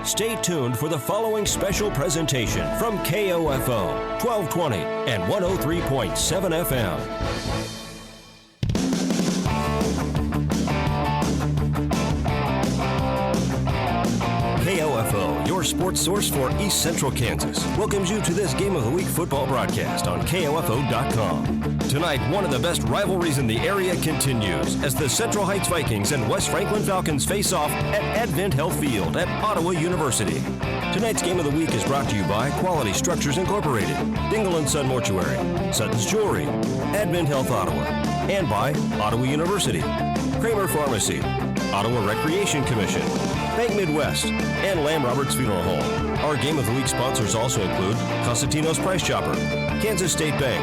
Stay tuned for the following special presentation from KOFO 1220 and 103.7 FM. KOFO, your sports source for East Central Kansas, welcomes you to this Game of the Week football broadcast on KOFO.com. Tonight, one of the best rivalries in the area continues as the Central Heights Vikings and West Franklin Falcons face off at Advent Health Field at Ottawa University. Tonight's Game of the Week is brought to you by Quality Structures Incorporated, Dingle & Son Mortuary, Sutton's Jewelry, Advent Health Ottawa, and by Ottawa University, Kramer Pharmacy, Ottawa Recreation Commission, Bank Midwest, and Lamb Roberts Funeral Home. Our Game of the Week sponsors also include Cosentino's Price Chopper, Kansas State Bank,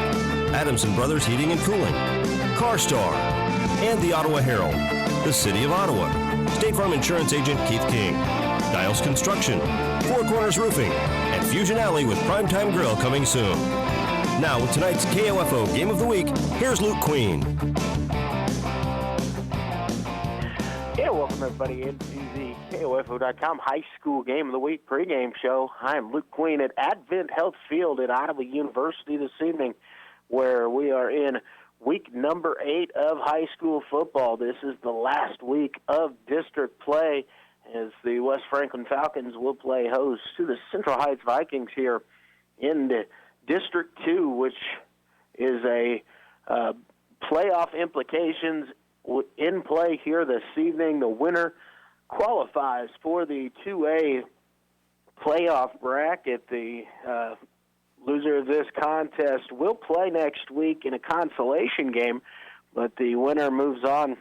Adamson Brothers Heating and Cooling, CarStar, and the Ottawa Herald, the City of Ottawa, State Farm Insurance Agent Keith King, Dials Construction, Four Corners Roofing, and Fusion Alley with Primetime Grill coming soon. Now with tonight's KOFO Game of the Week, here's Luke Queen. Welcome everybody into the KOFO.com High School Game of the Week pregame show. I am Luke Queen at Advent Health Field at Ottawa University this evening, where we are in week number 8 of high school football. This is the last week of district play as the West Franklin Falcons will play host to the Central Heights Vikings here in the District 2, which is a playoff implications in play here this evening. The winner qualifies for the 2A playoff bracket. The loser of this contest will play next week in a consolation game, but the winner moves on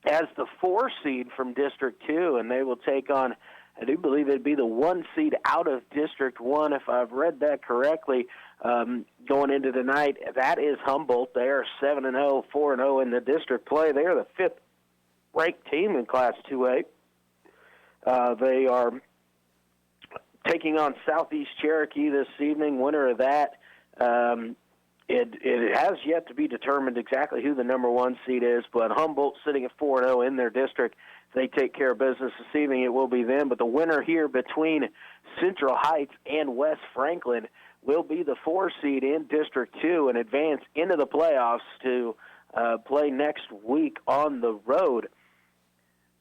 as the 4 seed from District 2, and they will take on, I do believe it'd be the 1 seed out of District 1, if I've read that correctly, going into tonight. That is Humboldt. They are 7-0, 4-0 in the district play. They are the 5th-ranked team in Class 2A. They are taking on Southeast Cherokee this evening, winner of that. It has yet to be determined exactly who the number 1 seed is, but Humboldt sitting at 4-0 in their district. If they take care of business this evening, it will be them. But the winner here between Central Heights and West Franklin will be the 4 seed in District 2 and advance into the playoffs to play next week on the road.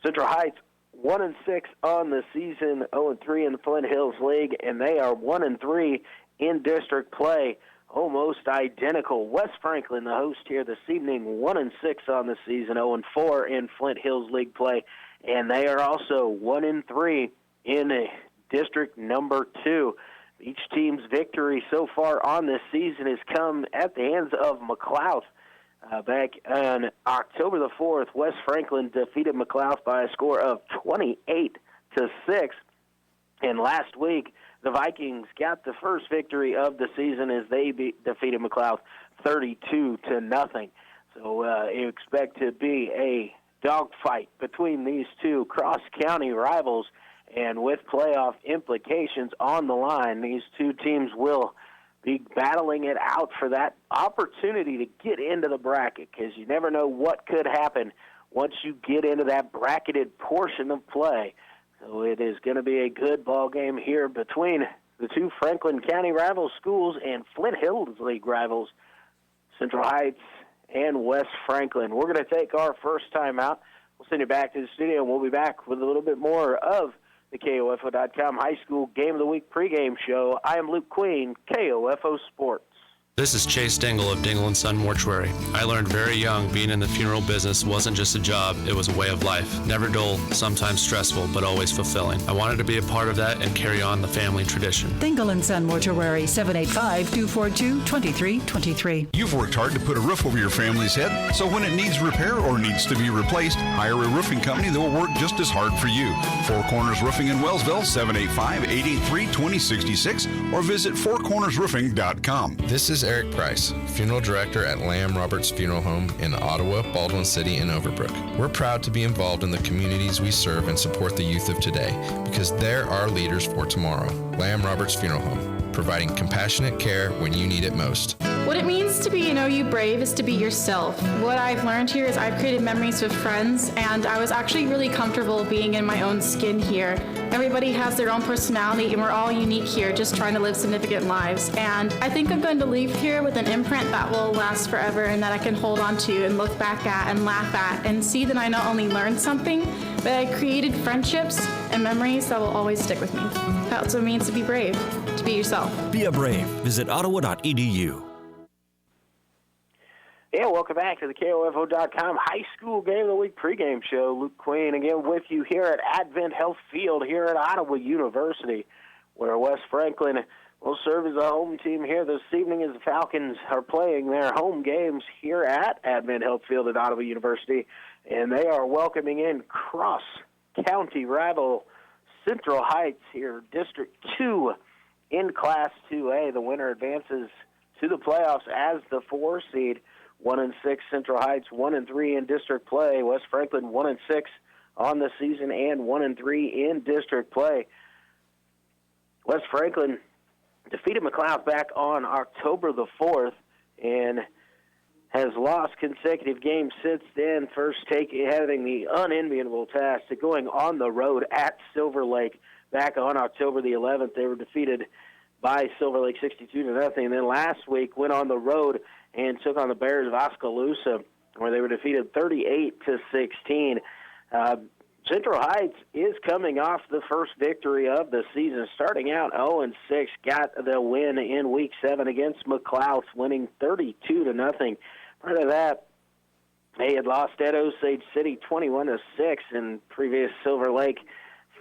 Central Heights 1-6 on the season, 0-3 in the Flint Hills League, and they are 1-3 in district play, almost identical. West Franklin, the host here this evening, 1-6 on the season, 0-4 in Flint Hills League play, and they are also 1-3 in district number 2. Each team's victory so far on this season has come at the hands of McLouth. Back on October the 4th, West Franklin defeated McLouth by a score of 28-6. And last week, the Vikings got the first victory of the season as they defeated McLouth 32-0. So you expect to be a dogfight between these two cross-county rivals. And with playoff implications on the line, these two teams will be battling it out for that opportunity to get into the bracket, because you never know what could happen once you get into that bracketed portion of play. So it is going to be a good ball game here between the two Franklin County rival schools and Flint Hills League rivals, Central Heights and West Franklin. We're going to take our first time out. We'll send you back to the studio, and we'll be back with a little bit more of the KOFO.com High School Game of the Week pregame show. I am Luke Queen, KOFO Sports. This is Chase Dingle of Dingle & Son Mortuary. I learned very young being in the funeral business wasn't just a job, it was a way of life. Never dull, sometimes stressful, but always fulfilling. I wanted to be a part of that and carry on the family tradition. Dingle & Son Mortuary, 785-242-2323. You've worked hard to put a roof over your family's head, so when it needs repair or needs to be replaced, hire a roofing company that will work just as hard for you. Four Corners Roofing in Wellsville, 785-883-2066, or visit fourcornersroofing.com. This is Eric Price, Funeral Director at Lamb Roberts Funeral Home in Ottawa, Baldwin City, and Overbrook. We're proud to be involved in the communities we serve and support the youth of today, because they're our leaders for tomorrow. Lamb Roberts Funeral Home, providing compassionate care when you need it most. What it means to be, you brave is to be yourself. What I've learned here is I've created memories with friends, and I was actually really comfortable being in my own skin here. Everybody has their own personality, and we're all unique here, just trying to live significant lives. And I think I'm going to leave here with an imprint that will last forever and that I can hold on to and look back at and laugh at and see that I not only learned something, but I created friendships and memories that will always stick with me. That's what it means to be brave, to be yourself. Be a brave. Visit ottawa.edu. Yeah, welcome back to the KOFO.com High School Game of the Week pregame show. Luke Queen again with you here at Advent Health Field here at Ottawa University, where West Franklin will serve as a home team here this evening as the Falcons are playing their home games here at Advent Health Field at Ottawa University, and they are welcoming in cross-county rival Central Heights here, District 2 in Class 2A. The winner advances to the playoffs as the 4 seed. 1-6 Central Heights, 1-3 in district play. West Franklin 1-6 on the season and 1-3 in district play. West Franklin defeated McLeod back on October the 4th and has lost consecutive games since then. First having the unenviable task of going on the road at Silver Lake back on October the 11th. They were defeated by Silver Lake 62-0. And then last week went on the road and took on the Bears of Oskaloosa, where they were defeated 38-16. Central Heights is coming off the first victory of the season, starting out 0-6, got the win in Week 7 against McLeod, winning 32-0. Prior to that, they had lost at Osage City 21-6, and previous Silver Lake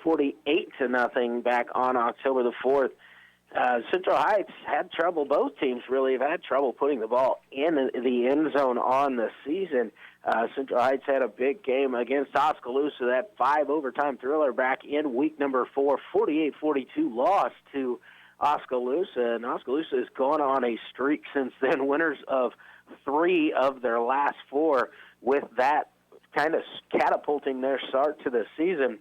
48-0 back on October the 4th. Central Heights had trouble. Both teams really have had trouble putting the ball in the end zone on the season. Central Heights had a big game against Oskaloosa, that 5-overtime thriller back in week number 4, 48-42 loss to Oskaloosa. And Oskaloosa has gone on a streak since then, winners of 3 of their last 4, with that kind of catapulting their start to the season.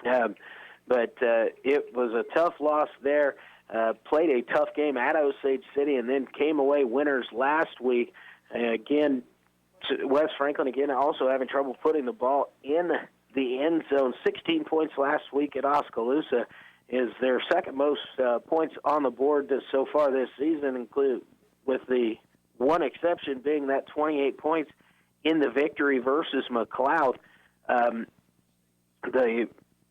But it was a tough loss there. Played a tough game at Osage City and then came away winners last week. Again, West Franklin, again, also having trouble putting the ball in the end zone. 16 points last week at Oskaloosa is their second most points on the board so far this season, with the one exception being that 28 points in the victory versus McLeod. The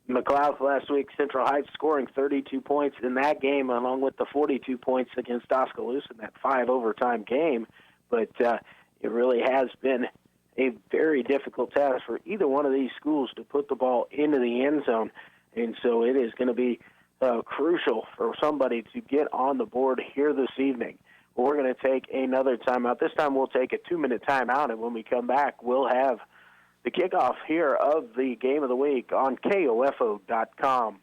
McLeod last week, Central Heights scoring 32 points in that game, along with the 42 points against Oskaloosa in that 5-overtime game. But it really has been a very difficult task for either one of these schools to put the ball into the end zone. And so it is going to be crucial for somebody to get on the board here this evening. We're going to take another timeout. This time we'll take a 2-minute timeout, and when we come back, we'll have the kickoff here of the Game of the Week on KOFO.com.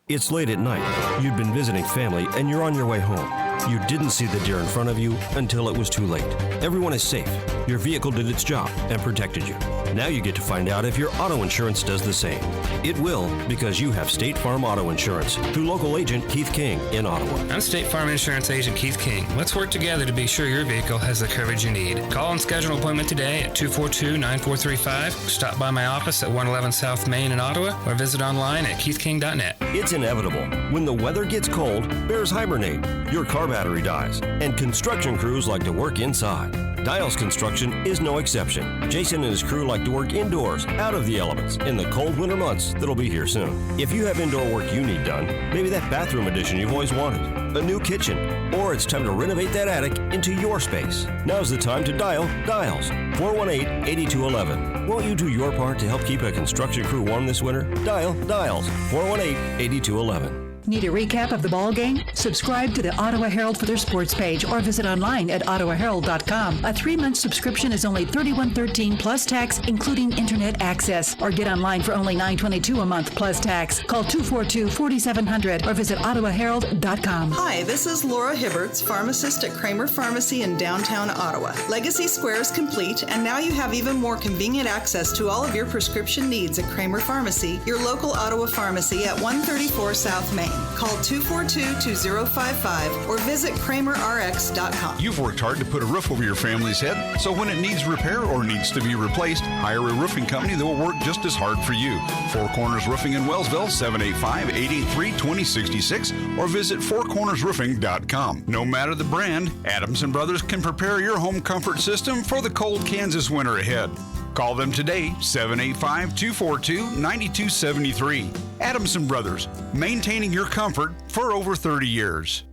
It's late at night. You'd been visiting family, and you're on your way home. You didn't see the deer in front of you until it was too late. Everyone is safe. Your vehicle did its job and protected you. Now you get to find out if your auto insurance does the same. It will, because you have State Farm Auto Insurance through local agent Keith King in Ottawa. I'm State Farm Insurance Agent Keith King. Let's work together to be sure your vehicle has the coverage you need. Call and schedule an appointment today at 242-9435. Stop by my office at 111 South Main in Ottawa, or visit online at keithking.net. It's inevitable. When the weather gets cold, bears hibernate. Your car battery dies, and construction crews like to work inside. Dials Construction is no exception. Jason and his crew like to work indoors, out of the elements, in the cold winter months that'll be here soon. If you have indoor work you need done, maybe that bathroom addition you've always wanted, a new kitchen, or it's time to renovate that attic into your space. Now's the time to dial Dials, 418-8211. Won't you do your part to help keep a construction crew warm this winter? Dial Dials, 418-8211. Need a recap of the ball game? Subscribe to the Ottawa Herald for their sports page or visit online at ottawaherald.com. A 3-month subscription is only $31.13 plus tax, including internet access. Or get online for only $9.22 a month plus tax. Call 242-4700 or visit ottawaherald.com. Hi, this is Laura Hibberts, pharmacist at Kramer Pharmacy in downtown Ottawa. Legacy Square is complete, and now you have even more convenient access to all of your prescription needs at Kramer Pharmacy, your local Ottawa pharmacy at 134 South Main. Call 242-2055 or visit KramerRx.com. You've worked hard to put a roof over your family's head, so when it needs repair or needs to be replaced, hire a roofing company that will work just as hard for you. Four Corners Roofing in Wellsville, 785-883-2066, or visit fourcornersroofing.com. No matter the brand, Adams & Brothers can prepare your home comfort system for the cold Kansas winter ahead. Call them today, 785-242-9273. Adams & Brothers, maintaining your comfort for over 30 years.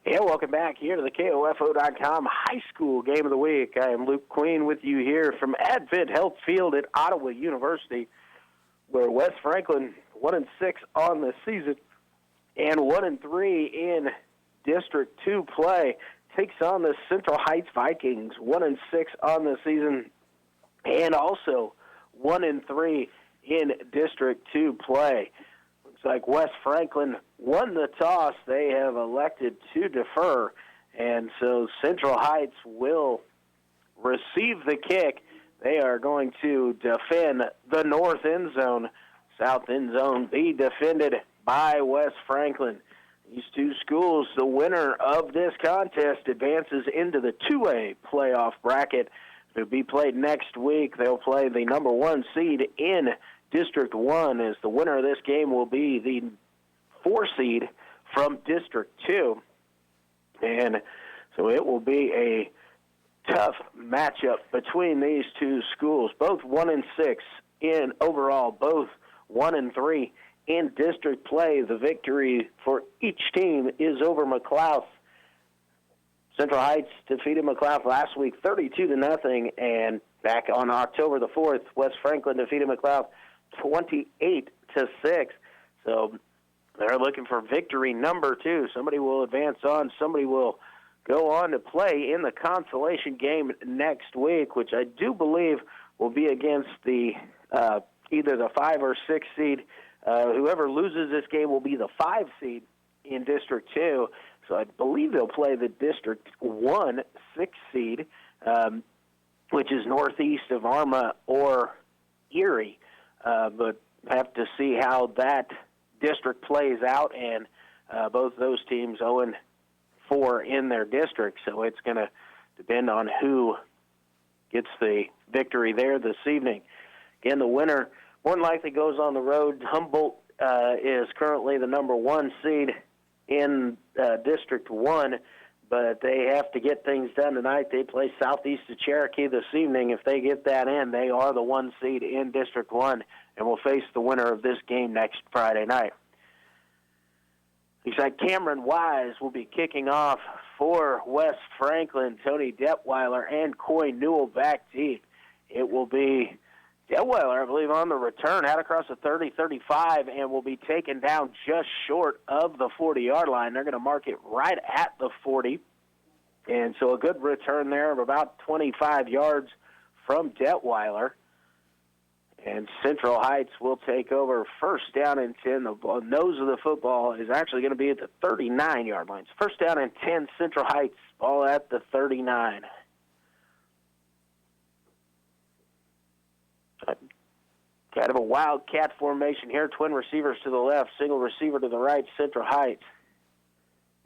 Yeah, welcome back here to the KOFO.com High School Game of the Week. I am Luke Queen with you here from Advent Health Field at Ottawa University, where West Franklin 1-6 on the season and 1-3 in District 2 play takes on the Central Heights Vikings, 1-6 on the season, and also 1-3 in District 2 play. Looks like West Franklin won the toss. They have elected to defer, and so Central Heights will receive the kick. They are going to defend the north end zone. South end zone be defended by West Franklin. These two schools, the winner of this contest advances into the 2A playoff bracket. It'll be played next week. They'll play the number 1 seed in District 1, as the winner of this game will be the 4 seed from District 2. And so it will be a tough matchup between these two schools, both 1-6 in overall, both 1-3 in district play. The victory for each team is over McLouth. Central Heights defeated McLouth last week 32-0, and back on October the 4th, West Franklin defeated McLouth 28-6. So they're looking for victory number 2. Somebody will advance on, somebody will go on to play in the consolation game next week, which I do believe will be against the either the 5 or 6 seed. Whoever loses this game will be the 5 seed in District 2. So I believe they'll play the District 1 6 seed, which is northeast of Arma or Erie. But have to see how that district plays out, and both those teams 0-4 in their district. So it's going to depend on who gets the victory there this evening. Again, the winner more than likely goes on the road. Humboldt is currently the number 1 seed in District 1, but they have to get things done tonight. They play southeast of Cherokee this evening. If they get that in, they are the 1 seed in District 1 and will face the winner of this game next Friday night. Looks like Cameron Wise will be kicking off for West Franklin. Tony Detweiler and Coy Newell back deep. It will be Detweiler, I believe, on the return, out across the 30-35, and will be taken down just short of the 40-yard line. They're going to mark it right at the 40. And so a good return there of about 25 yards from Detweiler. And Central Heights will take over first down and 10. The nose of the football is actually going to be at the 39-yard line. First down and 10, Central Heights, ball at the 39. Kind of a wildcat formation here. Twin receivers to the left, single receiver to the right, Central Heights.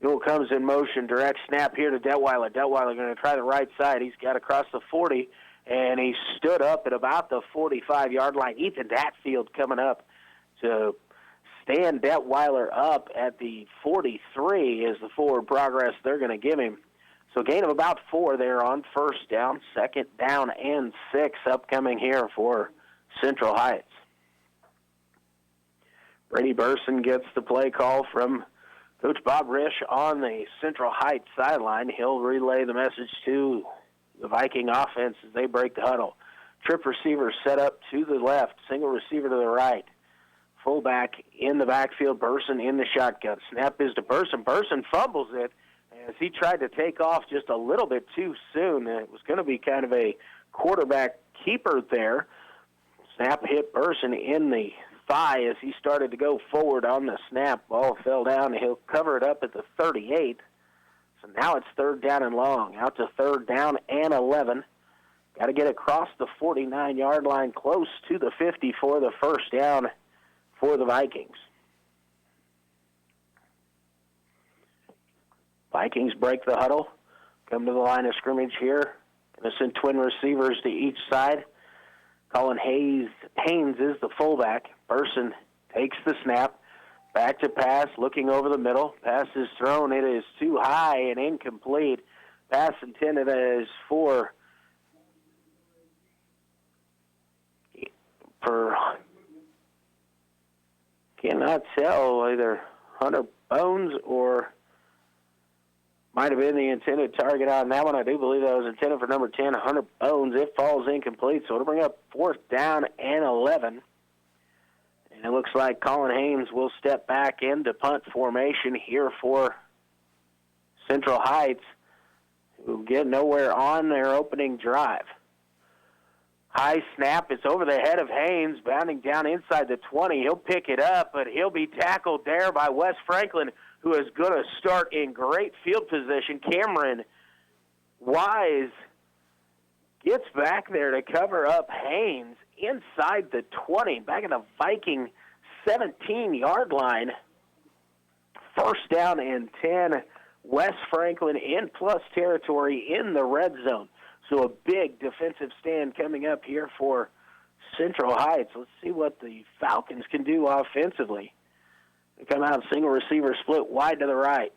Newell comes in motion, direct snap here to Detweiler. Detweiler going to try the right side. He's got across the 40, and he stood up at about the 45-yard line. Ethan Datfield coming up to stand Detweiler up at the 43 is the forward progress they're going to give him. So gain of about 4 there on first down, second down and 6 upcoming here for Central Heights. Brady Burson gets the play call from Coach Bob Risch on the Central Heights sideline. He'll relay the message to the Viking offense as they break the huddle. Trip receiver set up to the left, single receiver to the right. Fullback in the backfield, Burson in the shotgun. Snap is to Burson. Burson fumbles it as he tried to take off just a little bit too soon. It was going to be kind of a quarterback keeper there. Snap hit Burson in the thigh as he started to go forward on the snap. Ball fell down. He'll cover it up at the 38. So now it's third down and long. Out to third down and 11. Got to get across the 49-yard line, close to the 50 for the first down for the Vikings. Vikings break the huddle, come to the line of scrimmage here. Going to send twin receivers to each side. Colin Haynes is the fullback. Burson takes the snap. Back to pass, looking over the middle. Pass is thrown. It is too high and incomplete. Pass intended as for cannot tell, either Hunter Bones or might have been the intended target on that one. I do believe that was intended for number 10, Hunter Bones. It falls incomplete, so it'll bring up 4th down and 11. And it looks like Colin Haynes will step back into punt formation here for Central Heights, who get nowhere on their opening drive. High snap. It's over the head of Haynes, bounding down inside the 20. He'll pick it up, but he'll be tackled there by Wes Franklin, who is going to start in great field position. Cameron Wise gets back there to cover up Haynes inside the 20, back at the Viking 17-yard line. 1st down and 10. Wes Franklin in plus territory in the red zone. So a big defensive stand coming up here for Central Heights. Let's see what the Falcons can do offensively. They come out single receiver split wide to the right.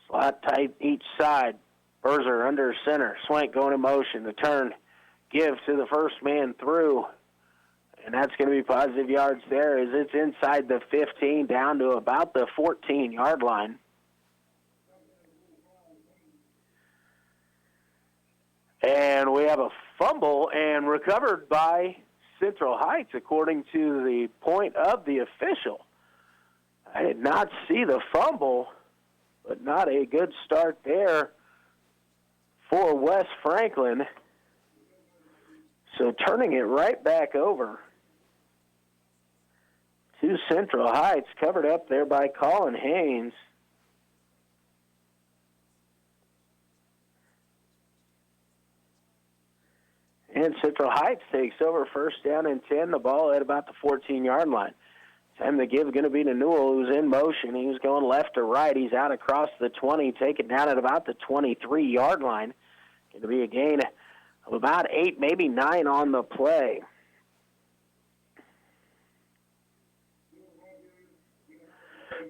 Slot tight each side. Berzer under center. Swank going in motion. The turn, give to the first man through. And that's going to be positive yards there as it's inside the 15 down to about the 14-yard line. And we have a fumble and recovered by Central Heights, according to the point of the official. I did not see the fumble, but not a good start there for Wes Franklin. So turning it right back over to Central Heights, covered up there by Colin Haynes. And Central Heights takes over 1st down and 10, the ball at about the 14-yard line. Time to give going to be to Newell, who's in motion. He was going left to right. He's out across the 20, taken down at about the 23-yard line. Going to be a gain of about 8, maybe 9 on the play.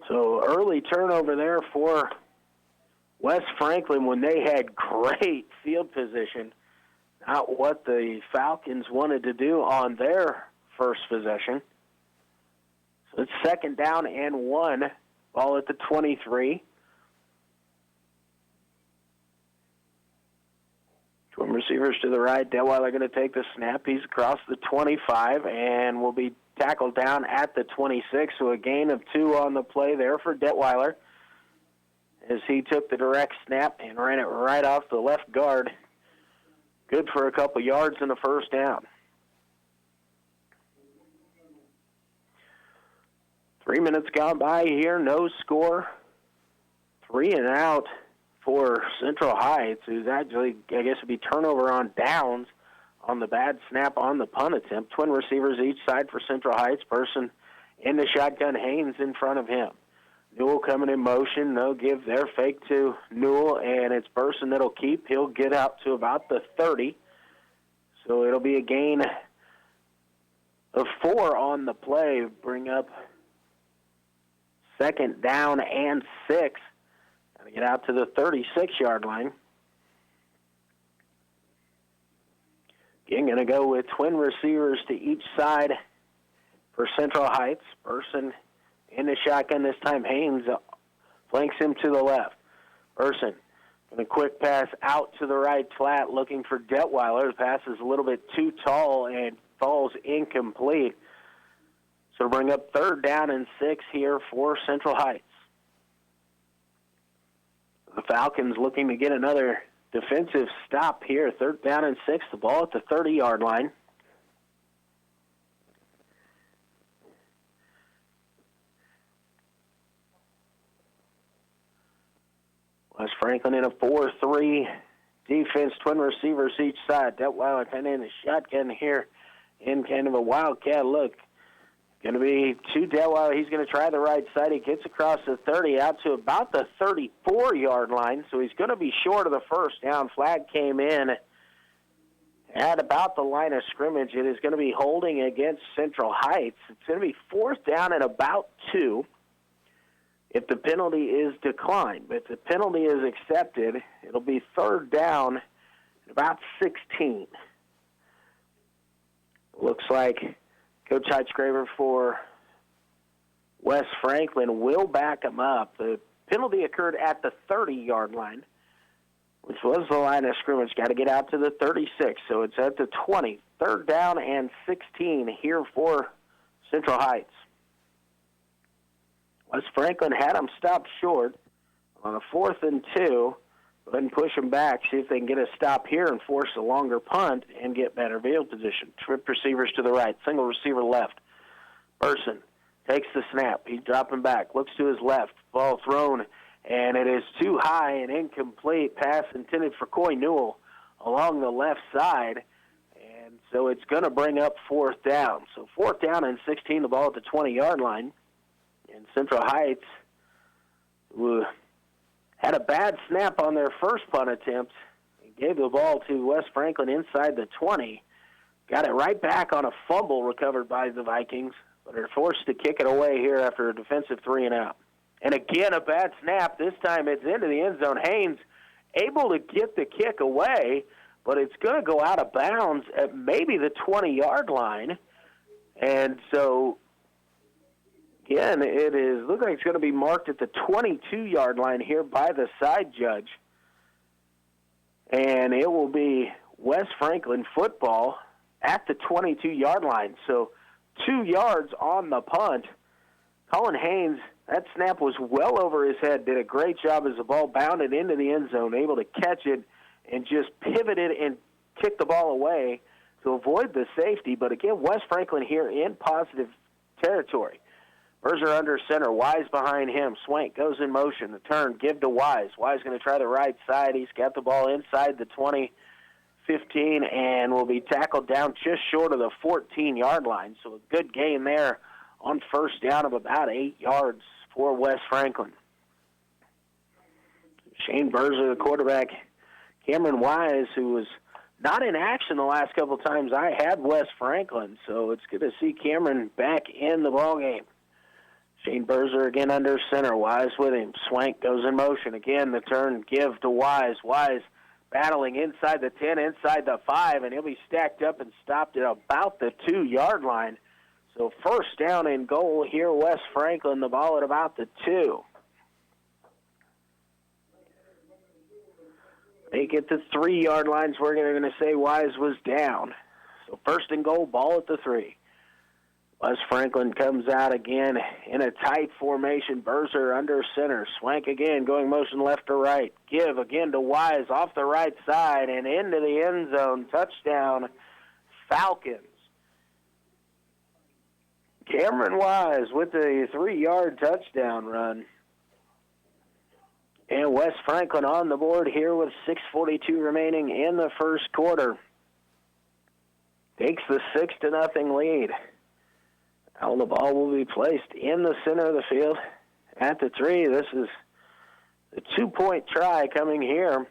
So early turnover there for Wes Franklin when they had great field position. Not what the Falcons wanted to do on their first possession. So it's 2nd down and 1. Ball at the 23. Twin receivers to the right. Detweiler going to take the snap. He's across the 25 and will be tackled down at the 26. So a gain of 2 on the play there for Detweiler as he took the direct snap and ran it right off the left guard. Good for a couple yards and a 1st down. 3 minutes gone by here, no score. 3 and out for Central Heights, who's actually, I guess, would be turnover on downs on the bad snap on the punt attempt. Twin receivers each side for Central Heights. Person in the shotgun, Haynes in front of him. Newell coming in motion. No give there. Fake to Newell, and it's Burson that'll keep. He'll get out to about the 30. So it'll be a gain of 4 on the play. Bring up 2nd down and 6. Got to get out to the 36-yard line. Again, going to go with twin receivers to each side for Central Heights. Burson in the shotgun this time. Haynes flanks him to the left. Burson going to quick pass out to the right flat, looking for Detweiler. The pass is a little bit too tall and falls incomplete. So bring up 3rd down and 6 here for Central Heights. The Falcons looking to get another defensive stop here. 3rd down and 6, the ball at the 30-yard line. Wes Franklin in a 4-3 defense, twin receivers each side. Detweiler kind of in the shotgun here in kind of a wildcat look. Going to be to Delwell. He's going to try the right side. He gets across the 30 out to about the 34-yard line, so he's going to be short of the first down. Flag came in at about the line of scrimmage. It is going to be holding against Central Heights. It's going to be 4th down and about 2 if the penalty is declined. But if the penalty is accepted, it'll be 3rd down and about 16. Looks like Coach Heitz-Graver for West Franklin will back him up. The penalty occurred at the 30-yard line, which was the line of scrimmage. Got to get out to the 36, so it's at the 20. 3rd down and 16 here for Central Heights. West Franklin had him stopped short on a 4th and 2. Go ahead and push them back, see if they can get a stop here and force a longer punt and get better field position. Trip receivers to the right, single receiver left. Person takes the snap. He's dropping back, looks to his left. Ball thrown, and it is too high and incomplete. Pass intended for Coy Newell along the left side, and so it's going to bring up 4th down. So 4th down and 16, the ball at the 20-yard line. And Central Heights had a bad snap on their first punt attempt and gave the ball to West Franklin inside the 20. Got it right back on a fumble recovered by the Vikings, but are forced to kick it away here after a defensive 3-and-out. And again, a bad snap. This time it's into the end zone. Haynes able to get the kick away, but it's going to go out of bounds at maybe the 20-yard line. And so again, it looks like it's going to be marked at the 22-yard line here by the side judge. And it will be West Franklin football at the 22-yard line. So 2 yards on the punt. Colin Haynes, that snap was well over his head, did a great job as the ball bounded into the end zone, able to catch it and just pivoted and kick the ball away to avoid the safety. But again, West Franklin here in positive territory. Berger under center, Wise behind him. Swank goes in motion. The turn, give to Wise. Wise going to try the right side. He's got the ball inside the 20, 15, and will be tackled down just short of the 14-yard line. So a good gain there on 1st down of about 8 yards for West Franklin. Shane Berger, the quarterback. Cameron Wise, who was not in action the last couple of times I had West Franklin, so it's good to see Cameron back in the ballgame. Shane Berger again under center. Wise with him. Swank goes in motion. Again, the turn, give to Wise. Wise battling inside the 10, inside the 5, and he'll be stacked up and stopped at about the 2-yard line. So 1st down and goal here, West Franklin, the ball at about the 2. They get the 3-yard lines. We're going to say Wise was down. So 1st and goal, ball at the 3. West Franklin comes out again in a tight formation. Berger under center. Swank again going motion left to right. Give again to Wise off the right side and into the end zone. Touchdown, Falcons. Cameron Wise with the 3-yard touchdown run. And West Franklin on the board here with 6:42 remaining in the first quarter. Takes the 6-0 lead. Now the ball will be placed in the center of the field at the 3. This is the 2-point try coming here.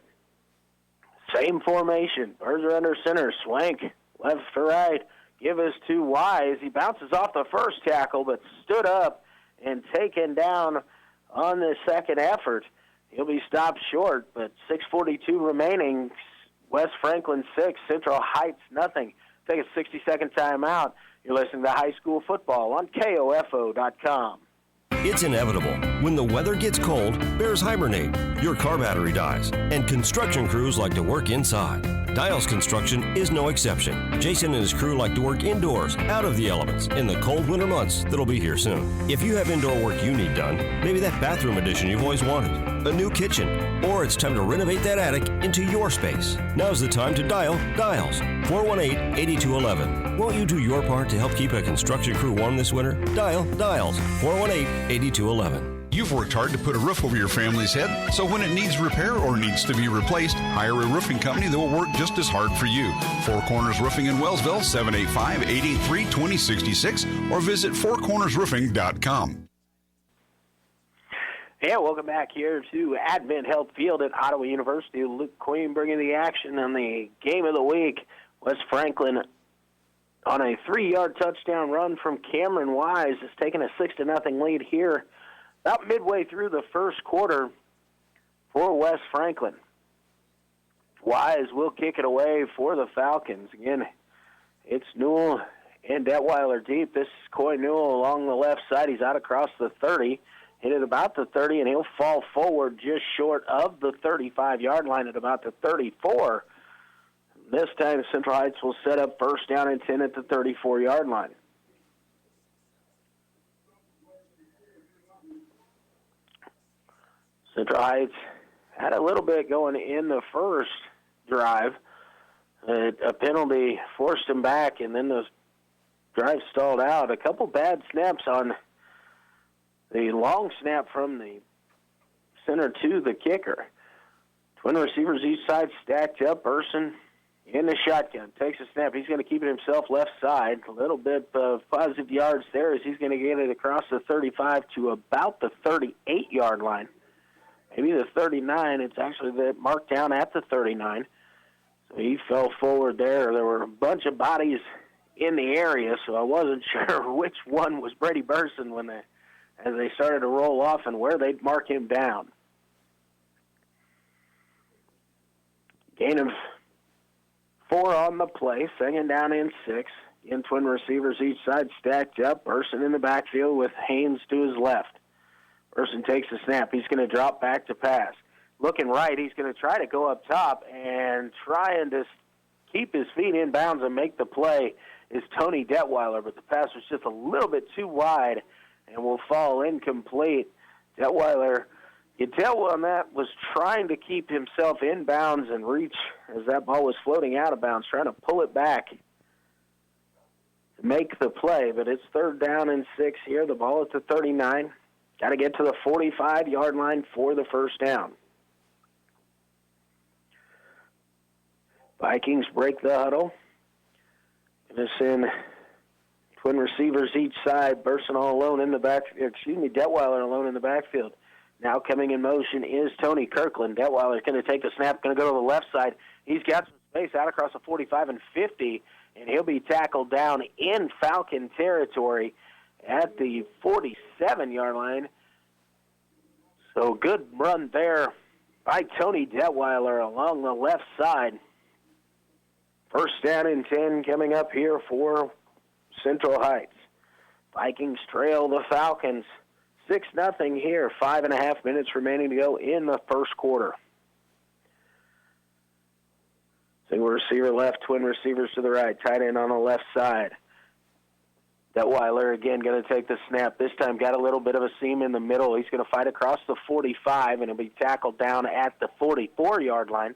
Same formation. Berger under center. Swank left to right. Give us to Wise. He bounces off the first tackle but stood up and taken down on the second effort. He'll be stopped short, but 6:42 remaining. West Franklin 6, Central Heights nothing. Take a 60-second timeout. You're listening to High School Football on KOFO.com. It's inevitable. When the weather gets cold, bears hibernate, your car battery dies, and construction crews like to work inside. Dials Construction is no exception. Jason and his crew like to work indoors, out of the elements, in the cold winter months that'll be here soon. If you have indoor work you need done, maybe that bathroom addition you've always wanted, a new kitchen, or it's time to renovate that attic into your space. Now's the time to dial Dials, 418-8211. Won't you do your part to help keep a construction crew warm this winter? Dial Dials, 418-8211. You've worked hard to put a roof over your family's head, so when it needs repair or needs to be replaced, hire a roofing company that will work just as hard for you. Four Corners Roofing in Wellsville, 785-883-2066, or visit fourcornersroofing.com. Yeah, welcome back here to Advent Health Field at Ottawa University. Luke Queen bringing the action on the game of the week. West Franklin on a 3-yard touchdown run from Cameron Wise has taken a 6-0 lead here about midway through the first quarter for West Franklin. Wise will kick it away for the Falcons. Again, it's Newell and Detweiler deep. This is Coy Newell along the left side. He's out across the 30. Hit it about the 30, and he'll fall forward just short of the 35-yard line at about the 34. This time, Central Heights will set up first down and 10 at the 34-yard line. Central Heights had a little bit going in the first drive. A penalty forced them back, and then the drive stalled out. A couple bad snaps on the long snap from the center to the kicker. Twin receivers each side stacked up. Burson in the shotgun. Takes a snap. He's going to keep it himself left side. A little bit of positive yards there as he's going to get it across the 35 to about the 38-yard line. Maybe the 39. It's actually marked down at the 39. So he fell forward there. There were a bunch of bodies in the area, so I wasn't sure which one was Brady Burson as they started to roll off and where they'd mark him down. Gain of 4 on the play, second down and 6. Again, twin receivers each side stacked up. Burson in the backfield with Haynes to his left. Burson takes the snap. He's going to drop back to pass. Looking right, he's going to try to go up top, and trying to keep his feet in bounds and make the play is Tony Detweiler, but the pass was just a little bit too wide and will fall incomplete. Detweiler, you tell on that, was trying to keep himself in bounds and reach as that ball was floating out of bounds, trying to pull it back to make the play, but it's third down and 6 here. The ball at the 39. Got to get to the 45-yard line for the first down. Vikings break the huddle. Going to send twin receivers each side. Burson all alone in the back. Detweiler alone in the backfield. Now coming in motion is Tony Kirkland. Detweiler is going to take the snap, going to go to the left side. He's got some space out across the 45 and 50, and he'll be tackled down in Falcon territory at the 47-yard line. So good run there by Tony Detweiler along the left side. First down and 10 coming up here for Central Heights. Vikings trail the Falcons 6-0 here. 5.5 minutes remaining to go in the first quarter. Single receiver left, twin receivers to the right, tight end on the left side. Detweiler again going to take the snap. This time got a little bit of a seam in the middle. He's going to fight across the 45, and he'll be tackled down at the 44-yard line.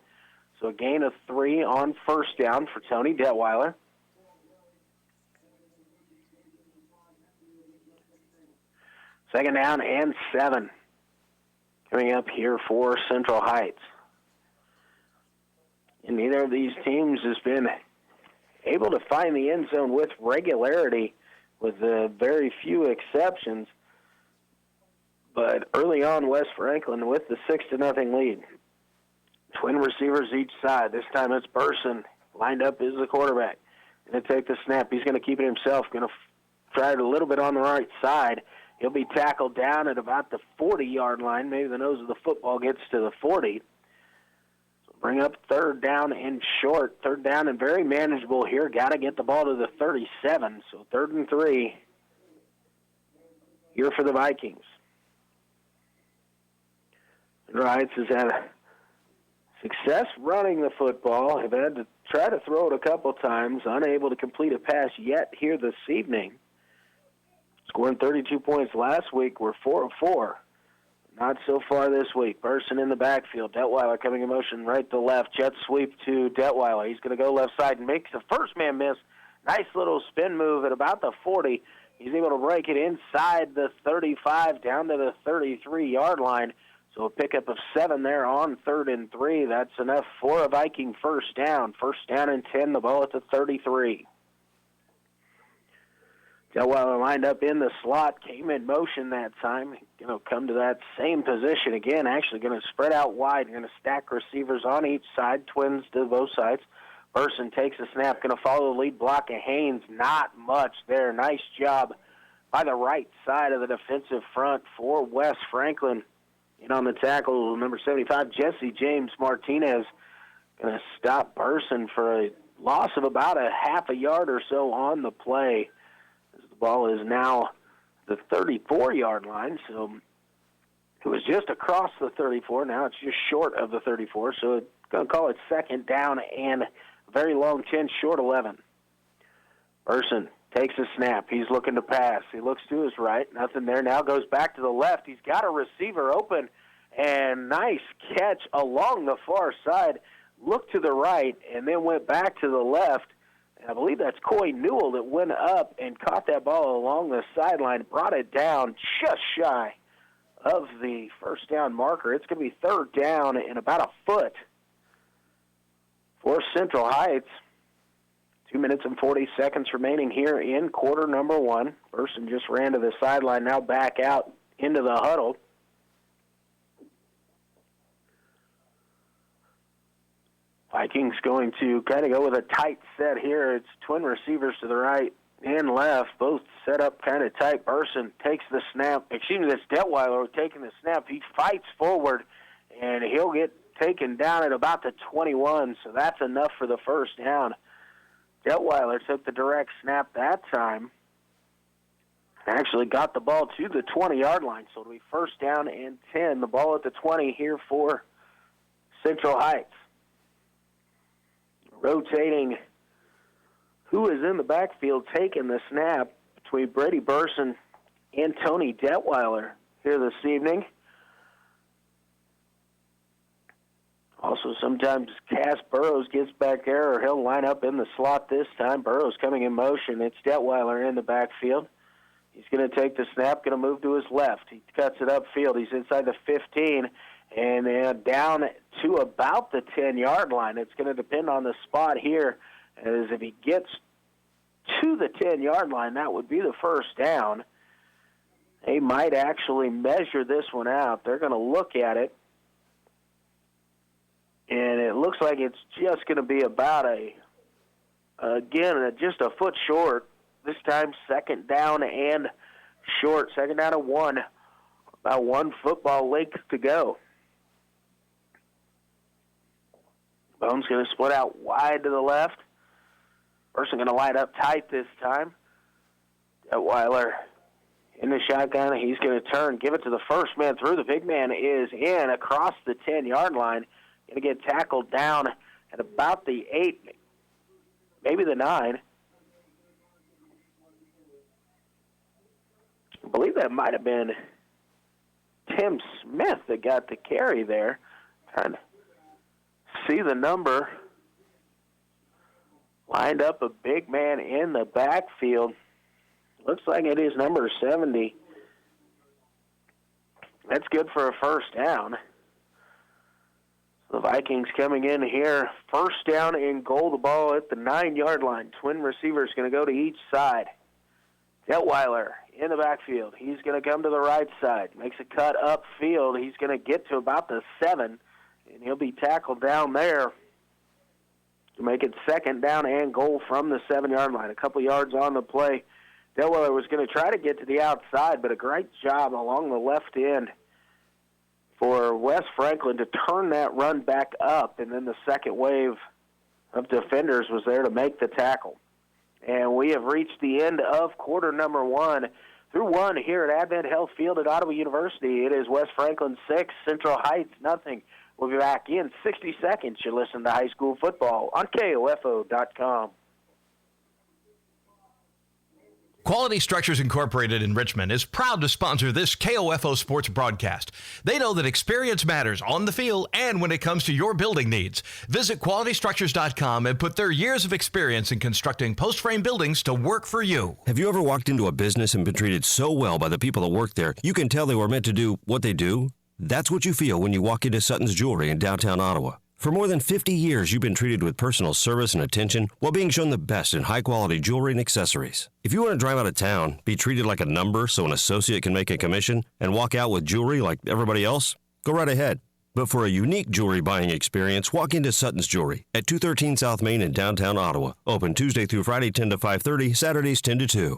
So a gain of 3 on first down for Tony Detweiler. Second down and 7 coming up here for Central Heights. And neither of these teams has been able to find the end zone with regularity, with very few exceptions. But early on, West Franklin with the 6-0 lead. Twin receivers each side. This time it's Burson lined up as the quarterback. Going to take the snap. He's going to keep it himself. Going to try it a little bit on the right side. He'll be tackled down at about the 40-yard line. Maybe the nose of the football gets to the 40. So bring up third down and short. Third down and very manageable here. Got to get the ball to the 37. So 3rd and 3 here for the Vikings. Rides has had success running the football. Have had to try to throw it a couple times. Unable to complete a pass yet here this evening. Scoring 32 points last week. We're 4 of 4. Not so far this week. Burson in the backfield. Detweiler coming in motion right to left. Jet sweep to Detweiler. He's going to go left side and makes the first man miss. Nice little spin move at about the 40. He's able to break it inside the 35 down to the 33-yard line. So a pickup of 7 there on 3rd and 3. That's enough for a Viking first down. First down and 10, the ball at the 33. Detweiler lined up in the slot, came in motion that time. Going to come to that same position again, actually going to spread out wide, going to stack receivers on each side, twins to both sides. Burson takes a snap, going to follow the lead block of Haynes. Not much there. Nice job by the right side of the defensive front for Wes Franklin. In on the tackle, number 75, Jesse James Martinez, going to stop Burson for a loss of about a half a yard or so on the play. As the ball is now the 34-yard line, so it was just across the 34. Now it's just short of the 34, so it's going to call it second down and very long 10, short 11. Burson takes a snap. He's looking to pass. He looks to his right. Nothing there. Now goes back to the left. He's got a receiver open, and nice catch along the far side. Looked to the right and then went back to the left. And I believe that's Coy Newell that went up and caught that ball along the sideline, brought it down just shy of the first down marker. It's going to be third down and about a foot for Central Heights. 2 minutes and 40 seconds remaining here in quarter number 1. Burson just ran to the sideline, now back out into the huddle. Vikings going to kind of go with a tight set here. It's twin receivers to the right and left, both set up kind of tight. Burson takes the snap. Excuse me, that's Detweiler taking the snap. He fights forward, and he'll get taken down at about the 21, so that's enough for the first down. Detweiler took the direct snap that time. Actually got the ball to the 20-yard line, so it'll be first down and 10. The ball at the 20 here for Central Heights. Rotating who is in the backfield taking the snap between Brady Burson and Tony Detweiler here this evening. Also, sometimes Cass Burrows gets back there, or he'll line up in the slot this time. Burrows coming in motion. It's Detweiler in the backfield. He's going to take the snap, going to move to his left. He cuts it upfield. He's inside the 15, and then down to about the 10-yard line. It's going to depend on the spot here, as if he gets to the 10-yard line, that would be the first down. They might actually measure this one out. They're going to look at it. And it looks like it's just going to be about just a foot short. This time, second down and short. Second down and 1. About 1 football length to go. Bone's going to split out wide to the left. Burson going to line up tight this time. Detweiler in the shotgun. He's going to turn, give it to the first man through. The big man is in across the 10-yard line. Going to get tackled down at about the 8, maybe the 9. I believe that might have been Tim Smith that got the carry there. Trying to see the number. Lined up a big man in the backfield. Looks like it is number 70. That's good for a first down. The Vikings coming in here. First down and goal, the ball at the 9-yard line. Twin receivers going to go to each side. Detweiler in the backfield. He's going to come to the right side. Makes a cut upfield. He's going to get to about the 7, and he'll be tackled down there to make it second down and goal from the 7-yard line. A couple yards on the play. Detweiler was going to try to get to the outside, but a great job along the left end for Wes Franklin to turn that run back up, and then the second wave of defenders was there to make the tackle. And we have reached the end of quarter number 1. Through 1 here at Advent Health Field at Ottawa University. It is Wes Franklin 6, Central Heights nothing. We'll be back in 60 seconds. You listen to high school football on KOFO.com. Quality Structures Incorporated in Richmond is proud to sponsor this KOFO sports broadcast. They know that experience matters on the field and when it comes to your building needs. Visit qualitystructures.com and put their years of experience in constructing post-frame buildings to work for you. Have you ever walked into a business and been treated so well by the people that work there, you can tell they were meant to do what they do? That's what you feel when you walk into Sutton's Jewelry in downtown Ottawa. For more than 50 years, you've been treated with personal service and attention while being shown the best in high-quality jewelry and accessories. If you want to drive out of town, be treated like a number so an associate can make a commission, and walk out with jewelry like everybody else, go right ahead. But for a unique jewelry buying experience, walk into Sutton's Jewelry at 213 South Main in downtown Ottawa. Open Tuesday through Friday 10 to 5:30, Saturdays 10 to 2.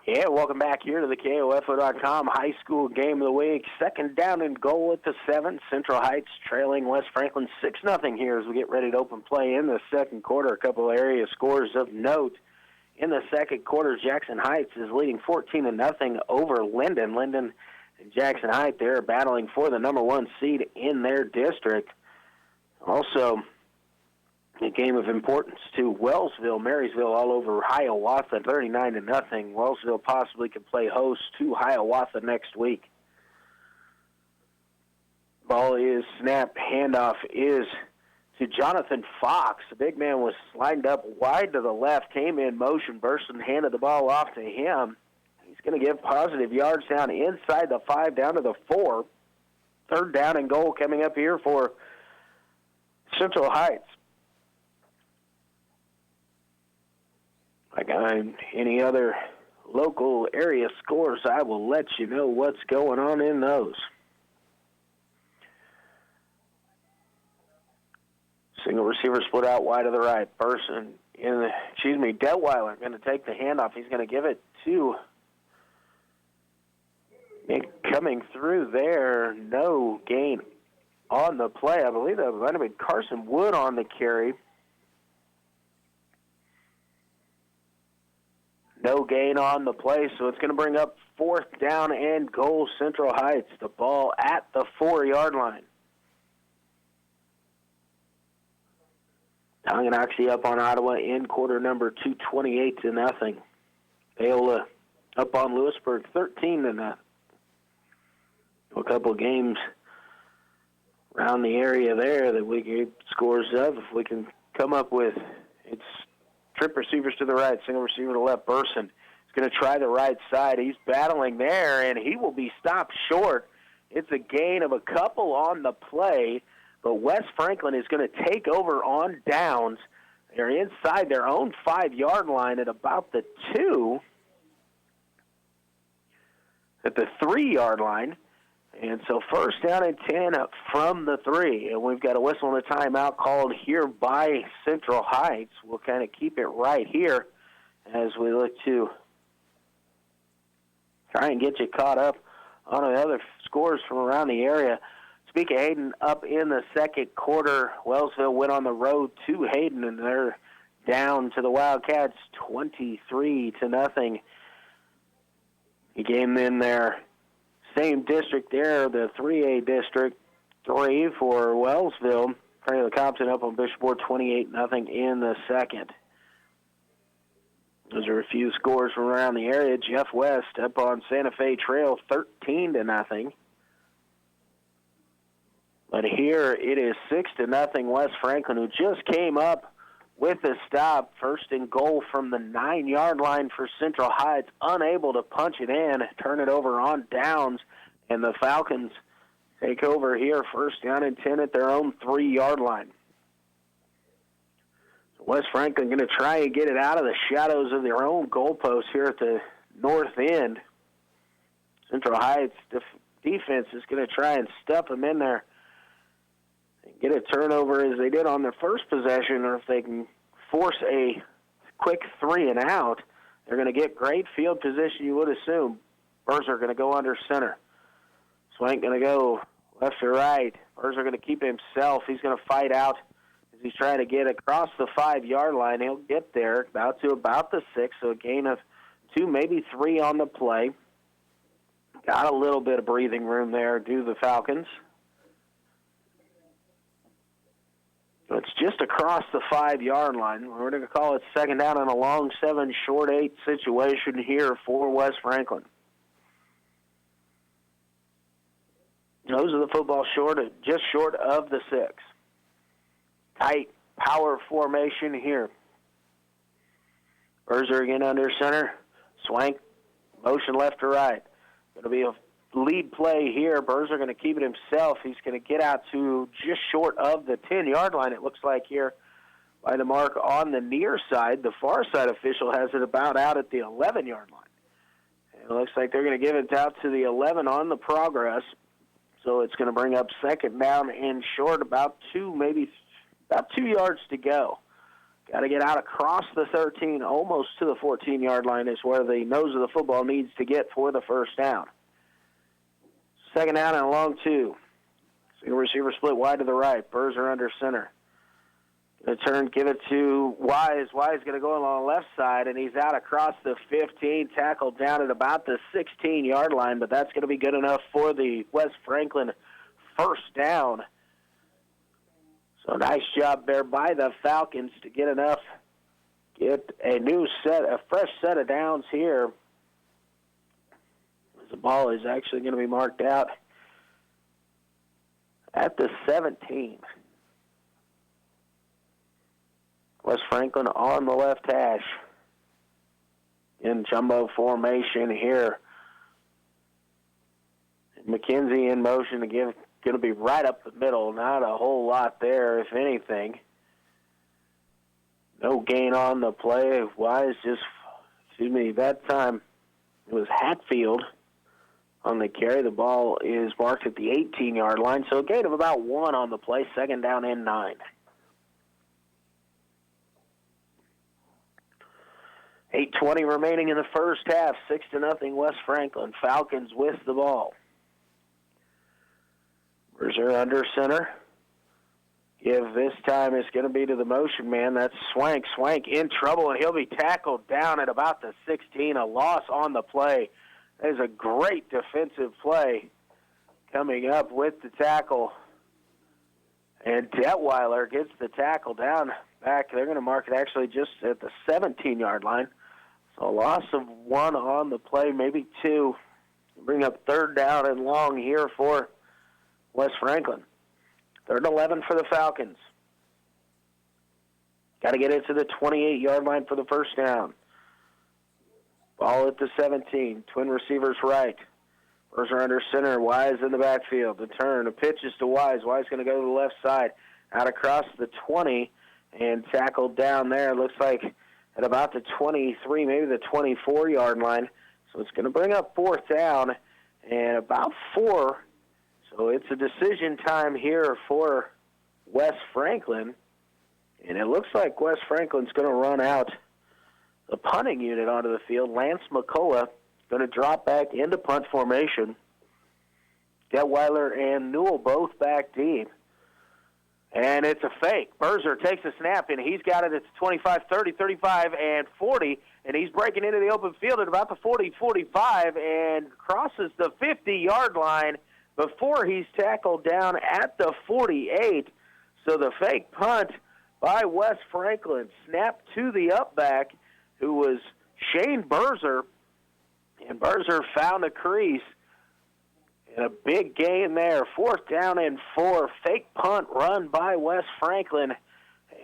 Yeah, welcome back here to the KOFO.com high school game of the week. Second down and goal at the 7. Central Heights trailing West Franklin 6-0 here as we get ready to open play in the second quarter. A couple area scores of note. In the second quarter, Jackson Heights is leading 14-0 over Linden. Linden and Jackson Heights, they're battling for the number 1 seed in their district. Also, a game of importance to Wellsville, Marysville all over Hiawatha, 39-0. Wellsville possibly could play host to Hiawatha next week. Ball is snapped. Handoff is to Jonathan Fox. The big man was lined up wide to the left, came in motion, burst and handed the ball off to him. He's going to give positive yards down inside the 5, down to the 4. Third down and goal coming up here for Central Heights. Like any other local area scores, I will let you know what's going on in those. Single receiver split out wide to the right. Detweiler going to take the handoff. He's going to give it to coming through there. No gain on the play. I believe that might have been Carson Wood on the carry. No gain on the play, so it's going to bring up fourth down and goal, Central Heights. The ball at the 4-yard line. Tonganoxie up on Ottawa in quarter number 2, 28-0. Paola up on Lewisburg, 13-0. A couple games around the area there that we get scores of. If we can come up with, it's trip receivers to the right, single receiver to the left. Burson is going to try the right side. He's battling there, and he will be stopped short. It's a gain of a couple on the play, but West Franklin is going to take over on downs. They're inside their own 5-yard line at about the 2, at the 3-yard line. And so first down and 10 from the 3. And we've got a whistle and a timeout called here by Central Heights. We'll kind of keep it right here as we look to try and get you caught up on the other scores from around the area. Speak of Hayden, up in the second quarter, Wellsville went on the road to Hayden, and they're down to the Wildcats 23-0. The game in there. Same district there, the 3A District 3 for Wellsville. Franklin Compton up on Bishopboard 28-0 in the second. Those are a few scores from around the area. Jeff West up on Santa Fe Trail 13-0. But here it is 6-0 West Franklin, who just came up with a stop. First and goal from the 9-yard line for Central Heights, unable to punch it in, turn it over on downs, and the Falcons take over here, first down and 10 at their own 3-yard line. West Franklin going to try and get it out of the shadows of their own goalposts here at the north end. Central Heights defense is going to try and stuff them in there and get a turnover as they did on their first possession, or if they can force a quick 3 and out, they're going to get great field position, you would assume. Berzer going to go under center. Swank going to go left to right. Berzer going to keep himself. He's going to fight out as he's trying to get across the 5-yard line. He'll get there about the 6, so a gain of 2, maybe 3 on the play. Got a little bit of breathing room there, do the Falcons. It's just across the 5-yard line. We're going to call it second down and a long 7, short 8 situation here for West Franklin. Those are the football just short of the 6. Tight power formation here. Berzer again under center. Swank, motion left to right. Going to be a lead play here. Berzer going to keep it himself. He's going to get out to just short of the 10-yard line, it looks like here, by the mark on the near side. The far side official has it about out at the 11-yard line. And it looks like they're going to give it out to the 11 on the progress. So it's going to bring up second down and short, about 2 yards to go. Got to get out across the 13, almost to the 14-yard line is where the nose of the football needs to get for the first down. Second down and a long 2. Single receiver split wide to the right. Berzer under center. Going to turn, give it to Wise. Wise going to go along the left side, and he's out across the 15, tackled down at about the 16-yard line, but that's going to be good enough for the West Franklin first down. So nice job there by the Falcons to get a fresh set of downs here. The ball is actually going to be marked out at the 17. West Franklin on the left hash in jumbo formation here. McKenzie in motion going to be right up the middle. Not a whole lot there, if anything. No gain on the play. That time it was Hatfield on the carry. The ball is marked at the 18-yard line, so a gain of about 1 on the play, second down and 9. 8:20 remaining in the first half, 6-0 West Franklin. Falcons with the ball. Berzer under center. Give this time it's going to be to the motion man. That's Swank. Swank in trouble, and he'll be tackled down at about the 16. A loss on the play. That is a great defensive play coming up with the tackle. And Detweiler gets the tackle down back. They're going to mark it actually just at the 17-yard line. So a loss of 1 on the play, maybe 2. Bring up third down and long here for West Franklin. 3rd and 11 for the Falcons. Got to get it to the 28-yard line for the first down. Ball at the 17. Twin receivers right. Berzer under center. Wise in the backfield. The turn. The pitch is to Wise. Wise going to go to the left side. Out across the 20 and tackled down there. Looks like at about the 23, maybe the 24-yard line. So it's going to bring up 4th down and about 4. So it's a decision time here for West Franklin. And it looks like West Franklin's going to run out the punting unit onto the field. Lance McCullough going to drop back into punt formation. Detweiler and Newell both back deep. And it's a fake. Berzer takes a snap, and he's got it at the 25, 30, 35, and 40. And he's breaking into the open field at about the 40, 45, and crosses the 50-yard line before he's tackled down at the 48. So the fake punt by West Franklin snapped to the upback, who was Shane Berzer. And Berzer found a crease. And a big gain there. 4th down and 4. Fake punt run by West Franklin.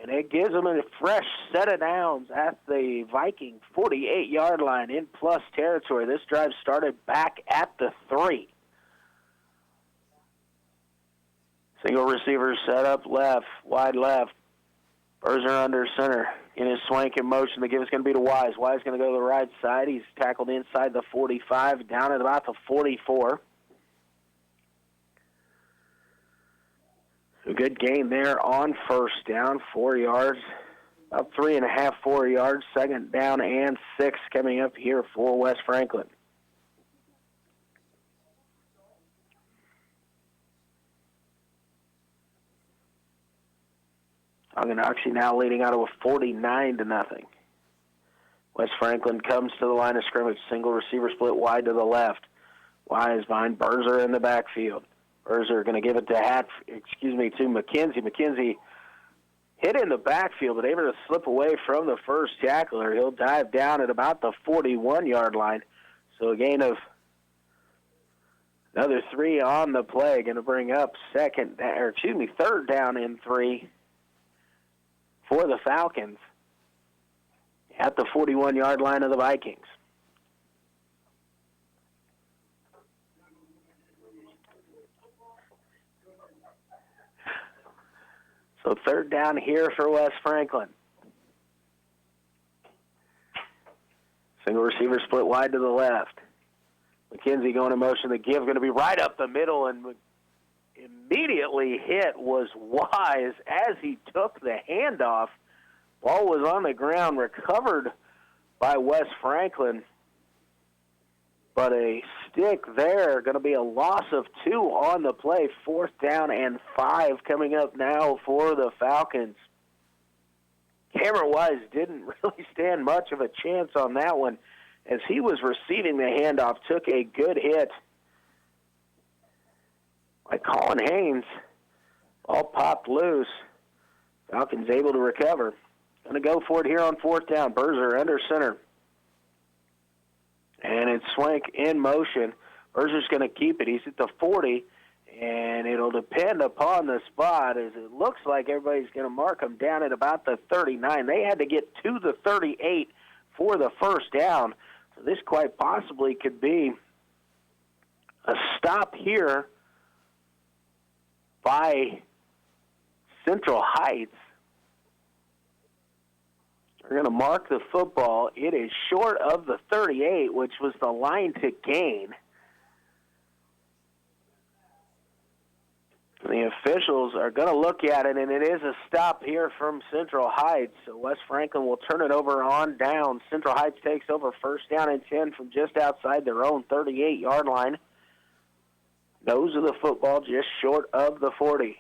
And it gives them a fresh set of downs at the Viking 48-yard line in plus territory. This drive started back at the 3. Single receiver set up left, wide left. Berzer under center. In his Swank in motion, the give is going to be to Wise. Wise going to go to the right side. He's tackled inside the 45, down at about the 44. A good gain there on first down, 4 yards. About 3.5, 4 yards. Second down and 6 coming up here for West Franklin. Tonganoxie now leading out of a 49-0. West Franklin comes to the line of scrimmage. Single receiver split wide to the left. Wise behind Berzer in the backfield. Berzer going to give it to McKenzie. McKenzie hit in the backfield, but able to slip away from the first tackler. He'll dive down at about the 41-yard line. So a gain of another 3 on the play, going to bring up third down and 3 for the Falcons at the 41-yard line of the Vikings. So third down here for West Franklin. Single receiver split wide to the left. McKenzie going in motion. The give going to be right up the middle, and immediately hit was Wise as he took the handoff. Ball was on the ground, recovered by West Franklin. But a stick there, going to be a loss of 2 on the play. 4th down and 5 coming up now for the Falcons. Cameron Wise didn't really stand much of a chance on that one as he was receiving the handoff, took a good hit by Colin Haynes. All popped loose. Falcons able to recover. Going to go for it here on 4th down. Berzer under center. And it's Swank in motion. Berzer's going to keep it. He's at the 40, and it'll depend upon the spot as it looks like everybody's going to mark him down at about the 39. They had to get to the 38 for the first down. So this quite possibly could be a stop here by Central Heights. They're going to mark the football. It is short of the 38, which was the line to gain. The officials are going to look at it, and it is a stop here from Central Heights. So West Franklin will turn it over on down. Central Heights takes over 1st down and 10 from just outside their own 38-yard line. Nose of the football just short of the 40.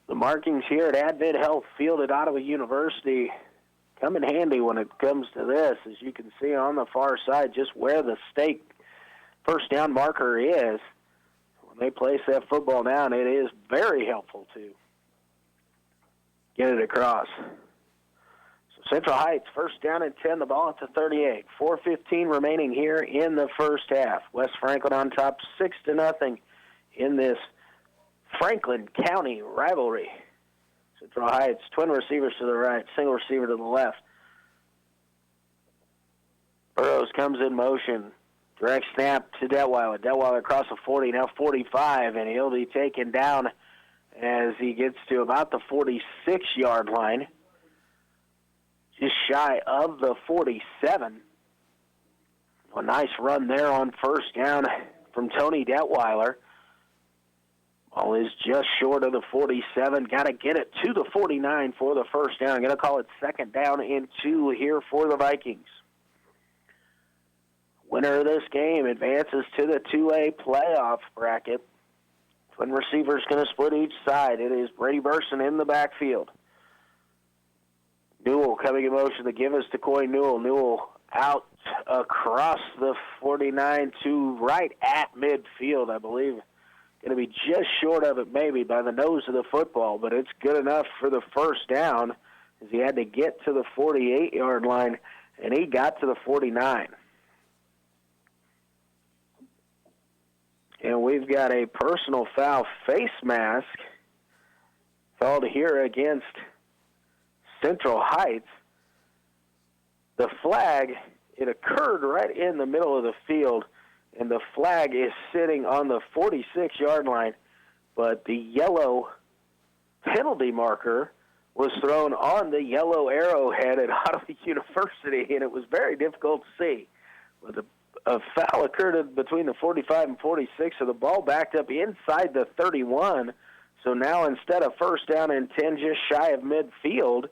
The markings here at Advent Health Field at Ottawa University come in handy when it comes to this. As you can see on the far side, just where the stake first down marker is. When they place that football down, it is very helpful to get it across. So Central Heights, 1st down and 10, the ball at the 38. 4:15 remaining here in the first half. West Franklin on top 6-0 in this Franklin County rivalry. Central Heights, twin receivers to the right, single receiver to the left. Burrows comes in motion. Direct snap to Detweiler. Detweiler across the 40, now 45, and he'll be taken down as he gets to about the 46-yard line. Just shy of the 47. A nice run there on 1st down from Tony Detweiler. Ball is just short of the 47. Got to get it to the 49 for the 1st down. Going to call it 2nd down and 2 here for the Vikings. Winner of this game advances to the 2A playoff bracket. Twin receivers going to split each side. It is Brady Burson in the backfield. Newell coming in motion. The give is to Coy Newell. Newell out across the 49 to right at midfield, I believe. Going to be just short of it maybe by the nose of the football, but it's good enough for the 1st down as he had to get to the 48-yard line, and he got to the 49. And we've got a personal foul face mask called here against Central Heights. The flag, it occurred right in the middle of the field, and the flag is sitting on the 46-yard line, but the yellow penalty marker was thrown on the yellow arrowhead at Ottawa University, and it was very difficult to see. But a foul occurred between the 45 and 46, so the ball backed up inside the 31. So now instead of 1st down and 10, just shy of midfield,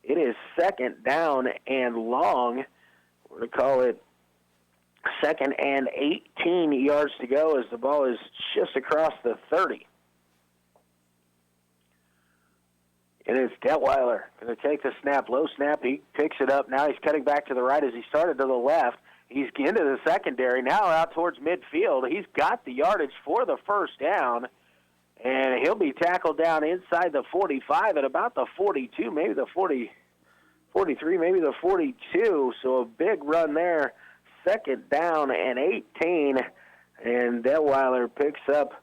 it is 2nd down and long. We're going to call it 2nd and 18 yards to go as the ball is just across the 30. It is Detweiler going to take the snap. Low snap. He picks it up. Now he's cutting back to the right as he started to the left. He's into the secondary. Now out towards midfield. He's got the yardage for the 1st down. And he'll be tackled down inside the 45 at about the 42, maybe the 43, maybe the 42. So a big run there. Second down and 18. And Detweiler picks up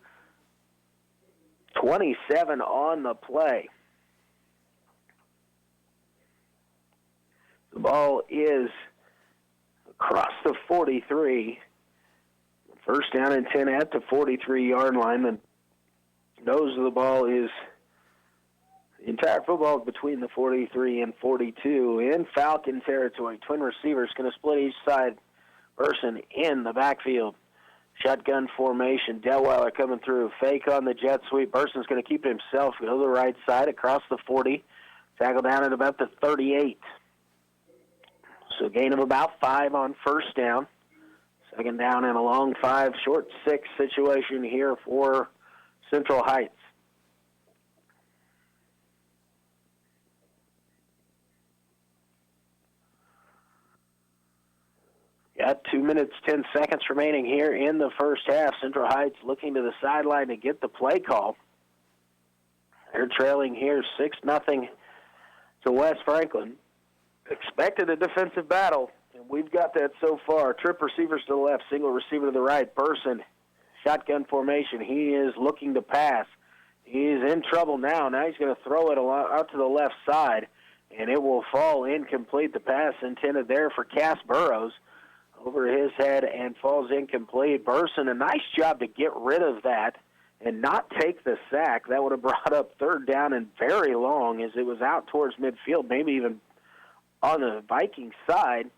27 on the play. The ball is across the 43. First down and 10 at the 43-yard line. The nose of the ball is the entire football between the 43 and 42 in Falcon territory. Twin receivers going to split each side. Person in the backfield. Shotgun formation. Detweiler coming through. Fake on the jet sweep. Burson's going to keep it himself. Go to the right side across the 40. Tackle down at about the 38. So gain of about 5 on first down. Second down and a long 5, short 6 situation here for Central Heights. Got 2 minutes, 10 seconds remaining here in the first half. Central Heights looking to the sideline to get the play call. They're trailing here 6-0 to West Franklin. Expected a defensive battle, and we've got that so far. Trip receivers to the left, single receiver to the right. Person, shotgun formation. He is looking to pass. He's in trouble now. Now he's going to throw it out to the left side, and it will fall incomplete. The pass intended there for Cass Burrows over his head and falls incomplete. Burson, a nice job to get rid of that and not take the sack. That would have brought up third down and very long as it was out towards midfield, maybe even on the Viking side.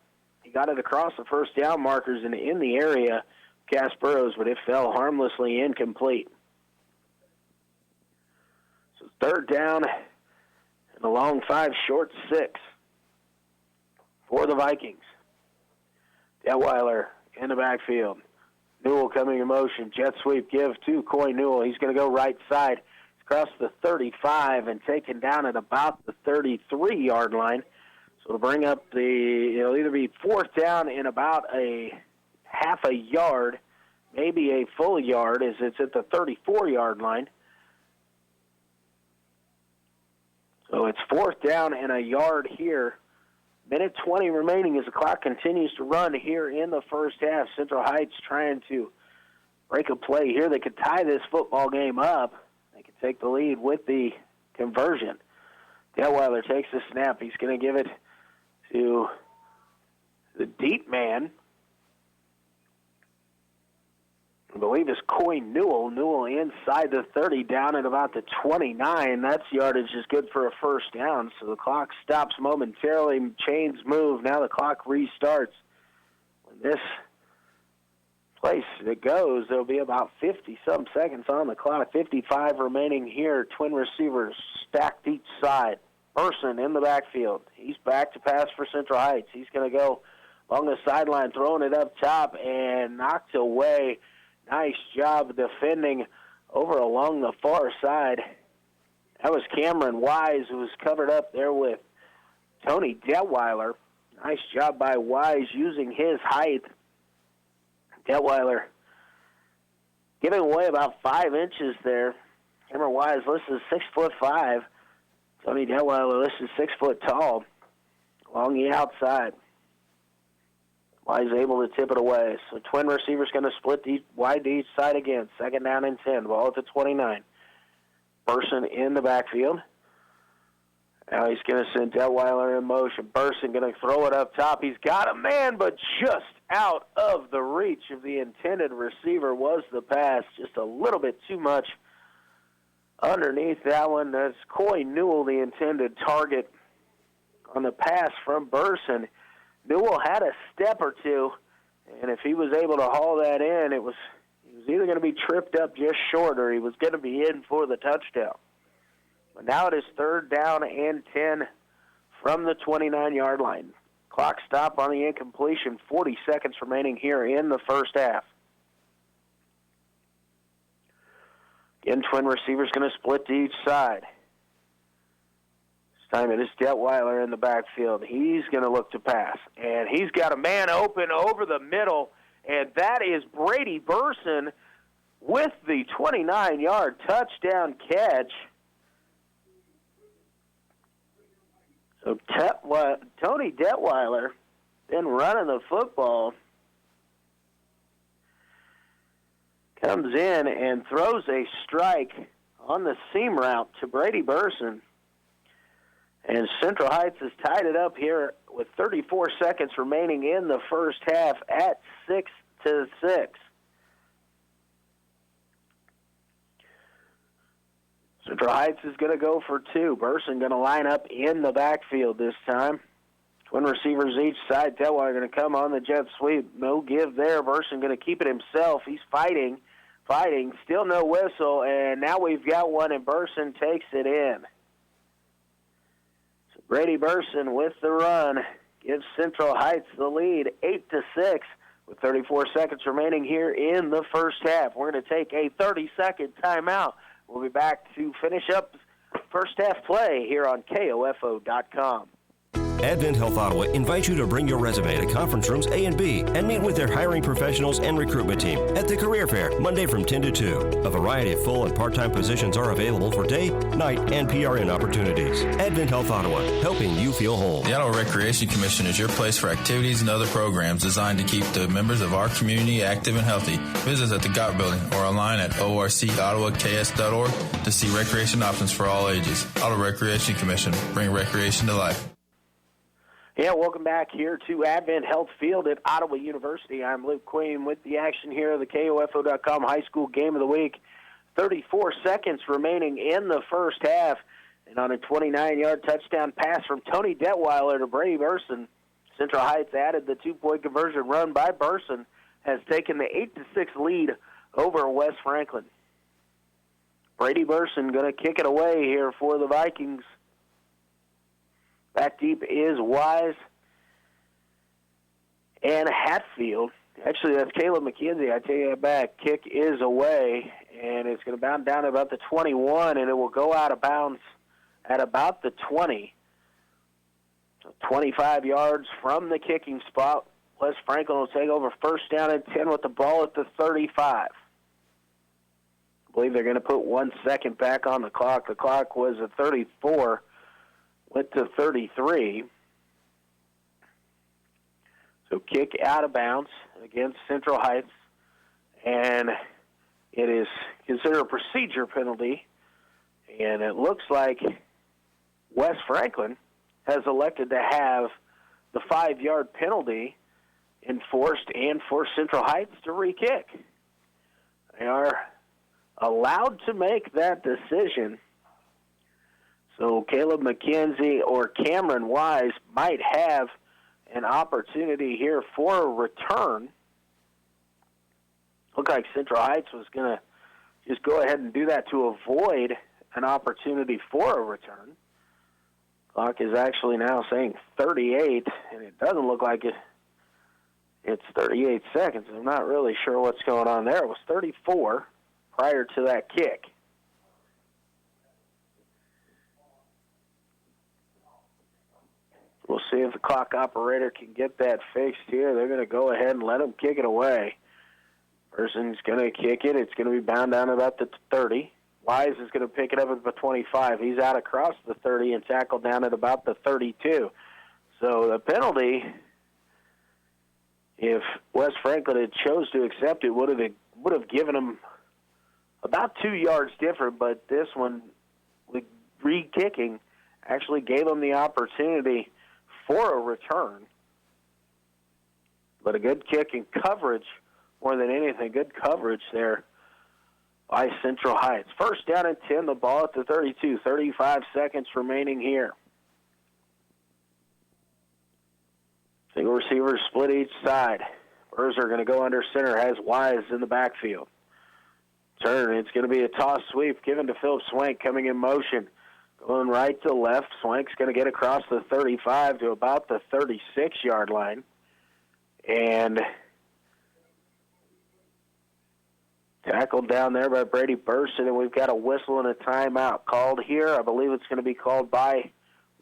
He got it across the first down markers and in the area, Cass Burrows, but it fell harmlessly incomplete. So third down and a long 5, short 6 for the Vikings. Detweiler in the backfield. Newell coming in motion. Jet sweep give to Coy Newell. He's going to go right side. He's across the 35 and taken down at about the 33-yard line. So to bring up it'll either be fourth down in about a half a yard, maybe a full yard, as it's at the 34-yard line. So it's fourth down and a yard here. Minute 20 remaining as the clock continues to run here in the first half. Central Heights trying to break a play here. They could tie this football game up. They could take the lead with the conversion. Detweiler takes the snap. He's going to give it to the deep man. I believe it's Coy Newell. Newell inside the 30, down at about the 29. That's yardage is good for a first down. So the clock stops momentarily. Chains move. Now the clock restarts. When this place it goes, there'll be about 50-some seconds on the clock. 55 remaining here. Twin receivers stacked each side. Person in the backfield. He's back to pass for Central Heights. He's going to go along the sideline, throwing it up top, and knocked away. Nice job defending over along the far side. That was Cameron Wise, who was covered up there with Tony Detweiler. Nice job by Wise using his height. Detweiler giving away about 5 inches there. Cameron Wise listed 6'5". Tony Detweiler listed 6 foot tall along the outside. Wise able to tip it away. So twin receivers going to split wide to each side again. Second down and 10. Ball at the 29. Burson in the backfield. Now he's going to send Detweiler in motion. Burson going to throw it up top. He's got a man, but just out of the reach of the intended receiver was the pass. Just a little bit too much underneath that one. That's Coy Newell, the intended target on the pass from Burson. Newell had a step or two, and if he was able to haul that in, he was either going to be tripped up just short or he was going to be in for the touchdown. But now it is third down and 10 from the 29-yard line. Clock stop on the incompletion, 40 seconds remaining here in the first half. Again, twin receivers going to split to each side. This time it is Detweiler in the backfield. He's going to look to pass. And he's got a man open over the middle, and that is Brady Burson, with the 29-yard touchdown catch. So Tony Detweiler then running the football comes in and throws a strike on the seam route to Brady Burson. And Central Heights has tied it up here with 34 seconds remaining in the first half at 6-6. Central Heights is going to go for two. Burson going to line up in the backfield this time. Twin receivers each side. Detweiler going to come on the jet sweep. No give there. Burson going to keep it himself. He's fighting. Still no whistle, and now we've got one, and Burson takes it in. So Brady Burson with the run gives Central Heights the lead, 8-6, with 34 seconds remaining here in the first half. We're going to take a 30-second timeout. We'll be back to finish up first half play here on KOFO.com. Advent Health Ottawa invites you to bring your resume to conference rooms A and B and meet with their hiring professionals and recruitment team at the Career Fair, Monday from 10 to 2. A variety of full and part-time positions are available for day, night, and PRN opportunities. Advent Health Ottawa, helping you feel whole. The Ottawa Recreation Commission is your place for activities and other programs designed to keep the members of our community active and healthy. Visit us at the GOT Building or online at orcottawaks.org to see recreation options for all ages. Ottawa Recreation Commission, bring recreation to life. Yeah, welcome back here to Advent Health Field at Ottawa University. I'm Luke Queen with the action here of the KOFO.com High School Game of the Week. 34 seconds remaining in the first half. And on a 29-yard touchdown pass from Tony Detweiler to Brady Burson, Central Heights added the two-point conversion run by Burson, has taken the 8-6 lead over West Franklin. Brady Burson going to kick it away here for the Vikings. Back deep is Wise and Hatfield. Actually, that's Caleb McKenzie. I tell you that back. Kick is away, and it's going to bound down about the 21, and it will go out of bounds at about the 20. So 25 yards from the kicking spot. West Franklin will take over first down and 10 with the ball at the 35. I believe they're going to put 1 second back on the clock. The clock was at 34. Went to 33. So kick out of bounds against Central Heights. And it is considered a procedure penalty. And it looks like West Franklin has elected to have the 5-yard penalty enforced and for Central Heights to re-kick. They are allowed to make that decision. So Caleb McKenzie or Cameron Wise might have an opportunity here for a return. Looked like Central Heights was going to just go ahead and do that to avoid an opportunity for a return. Clock is actually now saying 38, and it doesn't look like it's 38 seconds. I'm not really sure what's going on there. It was 34 prior to that kick. We'll see if the clock operator can get that fixed here. They're going to go ahead and let him kick it away. Person's going to kick it. It's going to be bound down about the 30. Wise is going to pick it up at the 25. He's out across the 30 and tackled down at about the 32. So the penalty, if West Franklin had chose to accept it, would have given him about 2 yards different, but this one, with re-kicking, actually gave him the opportunity for a return. But a good kick and coverage, more than anything, good coverage there by Central Heights. First down and 10, the ball at the 32, 35 seconds remaining here. Single receivers split each side. Berzer going to go under center, has Wise in the backfield. Turn, it's going to be a toss sweep given to Philip Swank coming in motion. Going right to left, Swank's going to get across the 35 to about the 36-yard line. And tackled down there by Brady Burson, and we've got a whistle and a timeout called here. I believe it's going to be called by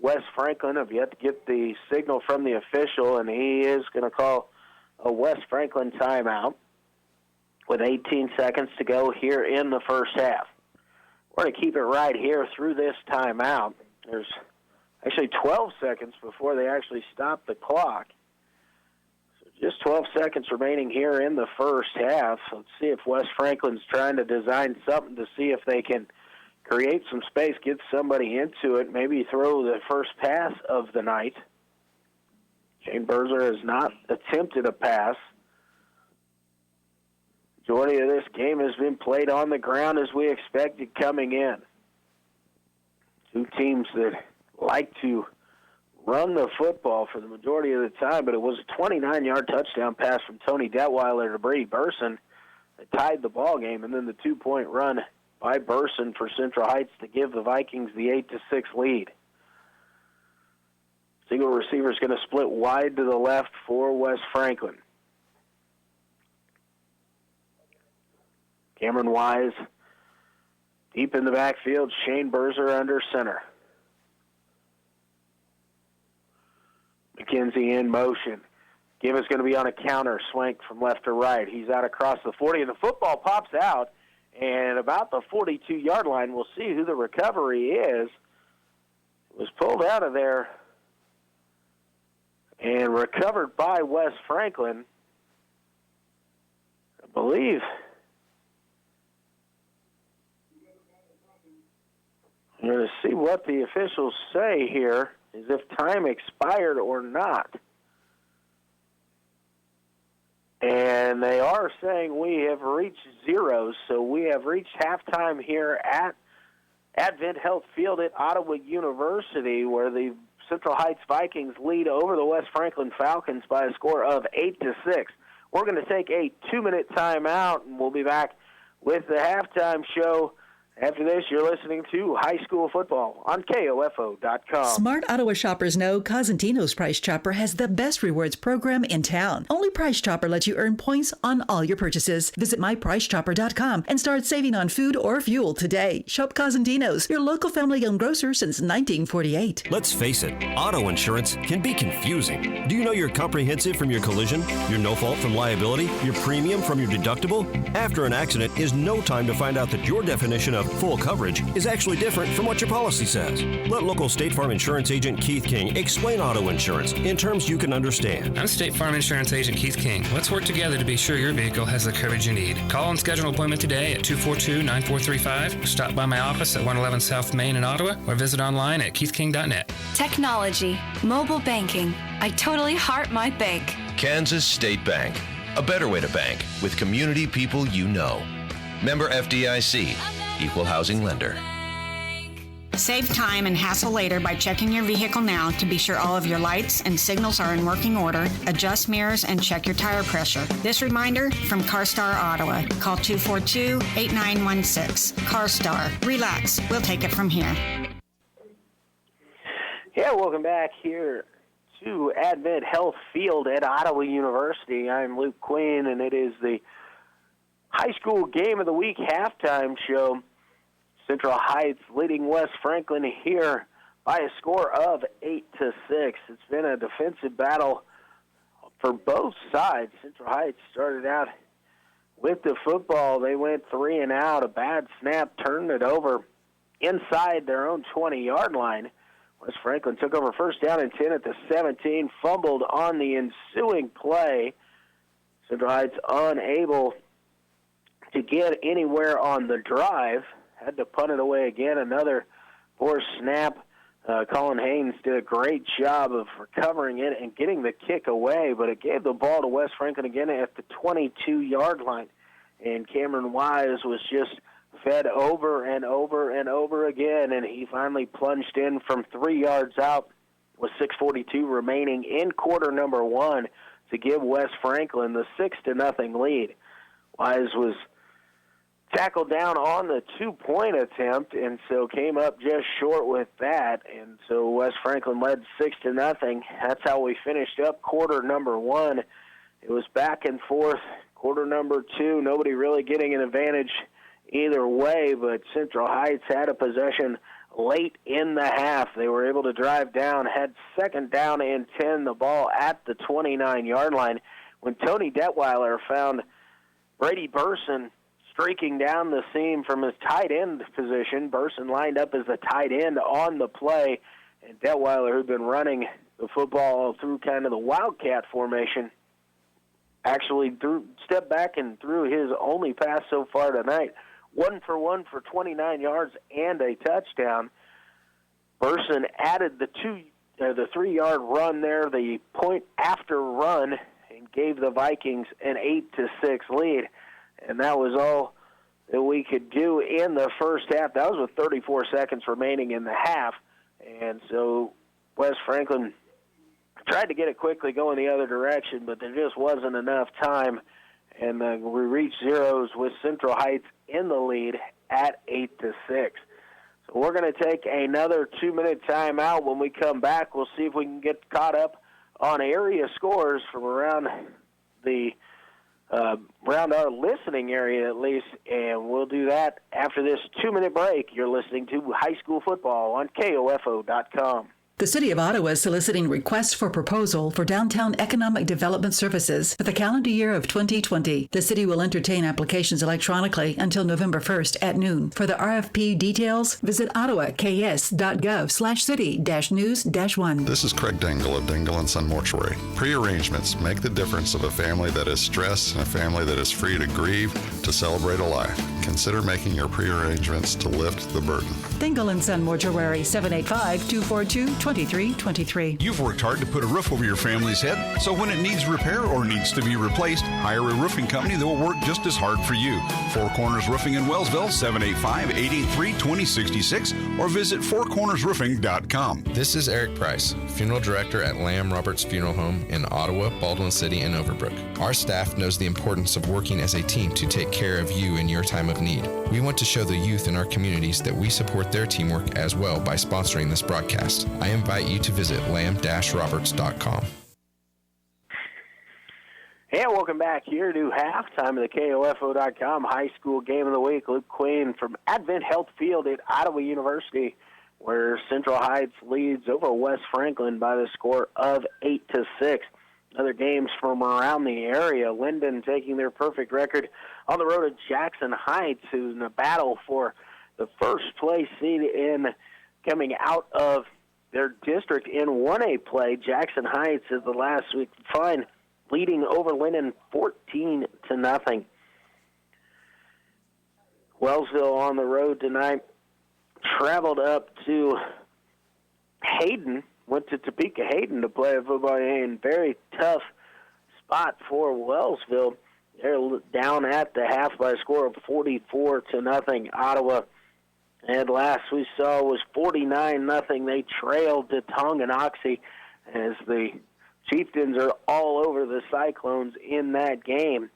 Wes Franklin. I've yet to get the signal from the official, and he is going to call a Wes Franklin timeout. with 18 seconds to go here in the first half. We're going to keep it right here through this timeout. There's actually 12 seconds before they actually stop the clock. So just 12 seconds remaining here in the first half. Let's see if West Franklin's trying to design something to see if they can create some space, get somebody into it, maybe throw the first pass of the night. Shane Berzer has not attempted a pass. Majority of this game has been played on the ground as we expected coming in. Two teams that like to run the football for the majority of the time, but it was a 29-yard touchdown pass from Tony Detweiler to Brady Burson that tied the ball game, and then the 2-point run by Burson for Central Heights to give the Vikings the 8-6 lead. Single receiver is going to split wide to the left for West Franklin. Cameron Wise deep in the backfield. Shane Berzer under center. McKenzie in motion. Give is going to be on a counter, swank from left to right. He's out across the 40, and the football pops out, and about the 42-yard line, we'll see who the recovery is. It was pulled out of there and recovered by West Franklin. I believe I'm going to see what the officials say here, is if time expired or not. And they are saying we have reached zeros, so we have reached halftime here at Advent Health Field at Ottawa University, where the Central Heights Vikings lead over the West Franklin Falcons by a score of 8-6. We're going to take a 2-minute timeout, and we'll be back with the halftime show. After this, you're listening to High School Football on KOFO.com. Smart Ottawa shoppers know Cosentino's Price Chopper has the best rewards program in town. Only Price Chopper lets you earn points on all your purchases. Visit mypricechopper.com and start saving on food or fuel today. Shop Cosentino's, your local family-owned grocer since 1948. Let's face it, auto insurance can be confusing. Do you know you're comprehensive from your collision, your no-fault from liability, your premium from your deductible? After an accident is no time to find out that your definition of full coverage is actually different from what your policy says. Let local State Farm Insurance Agent Keith King explain auto insurance in terms you can understand. I'm State Farm Insurance Agent Keith King. Let's work together to be sure your vehicle has the coverage you need. Call and schedule an appointment today at 242-9435. Stop by my office at 111 South Main in Ottawa or visit online at keithking.net. Technology, mobile banking. I totally heart my bank. Kansas State Bank. A better way to bank with community people you know. Member FDIC. Equal housing lender. Save time and hassle later by checking your vehicle now to be sure all of your lights and signals are in working order, adjust mirrors, and check your tire pressure. This reminder from CarStar Ottawa. Call 242-8916. CarStar. Relax. We'll take it from here. Yeah, welcome back here to Advent Health Field at Ottawa University. I'm Luke Quinn, and it is the High School Game of the Week halftime show. Central Heights leading West Franklin here by a score of 8-6. It's been a defensive battle for both sides. Central Heights started out with the football. They went 3 and out. A bad snap turned it over inside their own 20-yard line. West Franklin took over first down and 10 at the 17, fumbled on the ensuing play. Central Heights unable to get anywhere on the drive. Had to punt it away again. Another poor snap. Colin Haynes did a great job of recovering it and getting the kick away, but it gave the ball to West Franklin again at the 22-yard line. And Cameron Wise was just fed over and over and over again, and he finally plunged in from 3 yards out with 6:42 remaining in quarter number one to give West Franklin the 6-0 lead. Wise was tackled down on the 2-point attempt, and so came up just short with that. And so West Franklin led 6-0. That's how we finished up quarter number one. It was back and forth. Quarter number two, nobody really getting an advantage either way, but Central Heights had a possession late in the half. They were able to drive down, had second down and 10, the ball at the 29-yard line, when Tony Detweiler found Brady Burson streaking down the seam from his tight end position. Burson lined up as the tight end on the play, and Detweiler, who'd been running the football through kind of the Wildcat formation, actually stepped back and threw his only pass so far tonight. 1 for 1 for 29 yards and a touchdown. Burson added the 3-yard run there, the point after run, and gave the Vikings an 8-6 lead. And that was all that we could do in the first half. That was with 34 seconds remaining in the half. And so West Franklin tried to get it quickly going the other direction, but there just wasn't enough time. And we reached zeros with Central Heights in the lead at 8-6. So we're going to take another 2-minute timeout. When we come back, we'll see if we can get caught up on area scores from around our listening area at least, and we'll do that after this 2-minute break. You're listening to High School Football on KOFO.com. The City of Ottawa is soliciting requests for proposal for downtown economic development services for the calendar year of 2020. The city will entertain applications electronically until November 1st at noon. For the RFP details, visit ottawaks.gov/city-news-1. This is Craig Dingle of Dingle & Son Mortuary. Pre-arrangements make the difference of a family that is stressed and a family that is free to grieve, to celebrate a life. Consider making your pre-arrangements to lift the burden. Dingle & Son Mortuary, 785-242-2323. You've worked hard to put a roof over your family's head, so when it needs repair or needs to be replaced, hire a roofing company that will work just as hard for you. Four Corners Roofing in Wellsville, 785-883-2066, or visit fourcornersroofing.com. This is Eric Price, Funeral Director at Lamb Roberts Funeral Home in Ottawa, Baldwin City, and Overbrook. Our staff knows the importance of working as a team to take care of you in your time of need. We want to show the youth in our communities that we support their teamwork as well by sponsoring this broadcast. I invite you to visit lamb-roberts.com. And welcome back here to halftime of the KOFO.com High School Game of the Week. Luke Queen from Advent Health Field at Ottawa University, where Central Heights leads over West Franklin by the score of 8-6. Other games from around the area, Linden taking their perfect record on the road to Jackson Heights, who's in a battle for the first place seed in coming out of their district in 1A play. Jackson Heights is the last we could find, leading over Linden 14-0. Wellsville on the road tonight traveled up to Hayden, went to Topeka Hayden to play a football game. Very tough spot for Wellsville. They're down at the half by a score of 44-0. Ottawa, and last we saw was 49-0. They trailed to Tonganoxie as the Chieftains are all over the Cyclones in that game.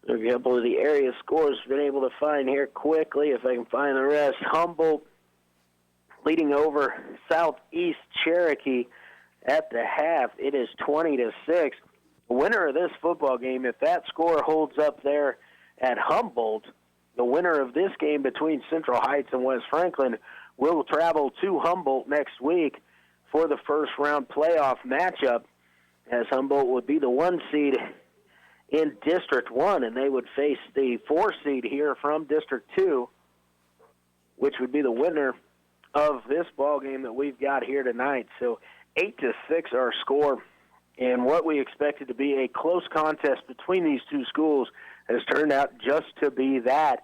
A couple of the area scores I've been able to find here quickly, if I can find the rest. Humboldt leading over Southeast Cherokee at the half. It is 20-6. The winner of this football game, if that score holds up there at Humboldt, the winner of this game between Central Heights and West Franklin will travel to Humboldt next week for the first-round playoff matchup, as Humboldt would be the 1 seed in District 1, and they would face the 4 seed here from District 2, which would be the winner of this ball game that we've got here tonight. So 8-6 our score, and what we expected to be a close contest between these two schools has turned out just to be that.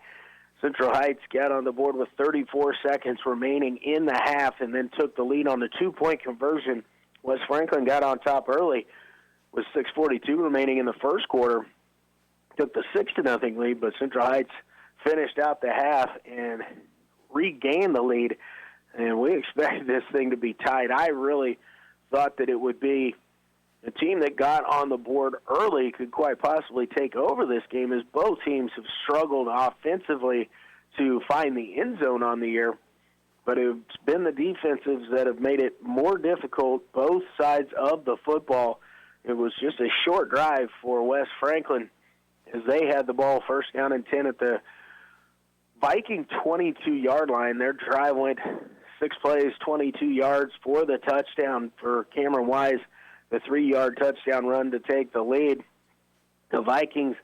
Central Heights got on the board with 34 seconds remaining in the half and then took the lead on the 2-point conversion. West Franklin got on top early with 6:42 remaining in the first quarter. Took the 6-0 lead, but Central Heights finished out the half and regained the lead, and we expected this thing to be tight. I really thought that it would be the team that got on the board early could quite possibly take over this game, as both teams have struggled offensively to find the end zone on the year. But it's been the defensives that have made it more difficult, both sides of the football. It was just a short drive for West Franklin as they had the ball first down and 10 at the Viking 22-yard line. Their drive went 6 plays, 22 yards for the touchdown for Cameron Wise, the 3-yard touchdown run to take the lead. the Vikings.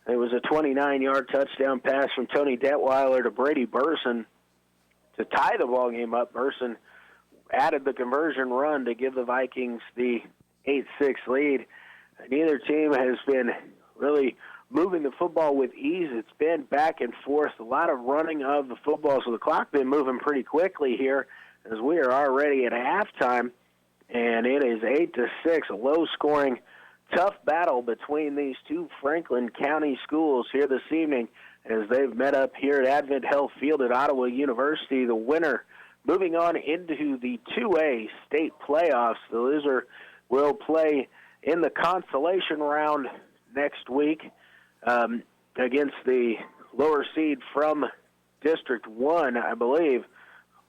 It was a 29-yard touchdown pass from Tony Detweiler to Brady Burson to tie the ball game up. Burson added the conversion run to give the Vikings the 8-6 lead. Neither team has been really moving the football with ease. It's been back and forth, a lot of running of the football, so the clock's been moving pretty quickly here as we are already at halftime, and it is 8-6, a low-scoring, tough battle between these two Franklin County schools here this evening as they've met up here at Advent Health Field at Ottawa University. The winner moving on into the 2A state playoffs. The loser will play in the consolation round next week against the lower seed from District 1, I believe.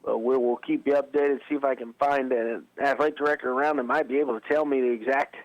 We will keep you updated, see if I can find an athletic director around that might be able to tell me the exact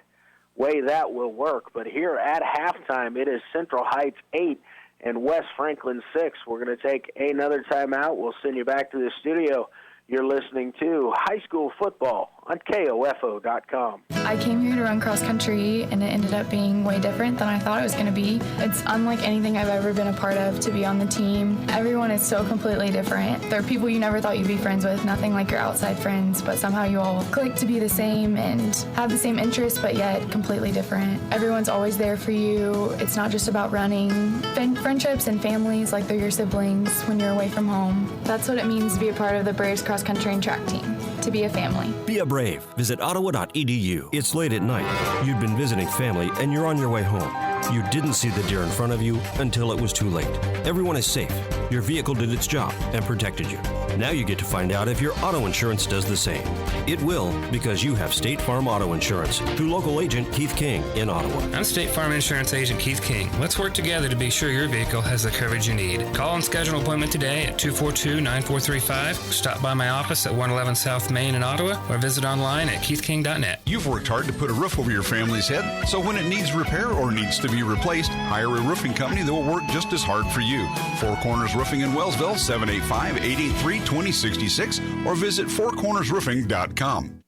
way that will work. But here at halftime, it is Central Heights 8 and West Franklin 6. We're going to take another timeout. We'll send you back to the studio. You're listening to High School Football on KOFO.com. I came here to run cross country, and it ended up being way different than I thought it was going to be. It's unlike anything I've ever been a part of to be on the team. Everyone is so completely different. There are people you never thought you'd be friends with, nothing like your outside friends, but somehow you all click to be the same and have the same interests, but yet completely different. Everyone's always there for you. It's not just about running. Friendships and families, like they're your siblings when you're away from home. That's what it means to be a part of the Braves cross country and track team, to be a family. Be a Brave. Visit ottawa.edu. It's late at night. You've been visiting family and you're on your way home. You didn't see the deer in front of you until it was too late. Everyone is safe. Your vehicle did its job and protected you. Now you get to find out if your auto insurance does the same. It will, because you have State Farm Auto Insurance through local agent Keith King in Ottawa. I'm State Farm Insurance Agent Keith King. Let's work together to be sure your vehicle has the coverage you need. Call and schedule an appointment today at 242-9435. Stop by my office at 111 South Main in Ottawa or visit online at keithking.net. You've worked hard to put a roof over your family's head, so when it needs repair or needs to be replaced, hire a roofing company that will work just as hard for you. Four Corners Roofing in Wellsville, 785-883-2066, or visit fourcornersroofing.com.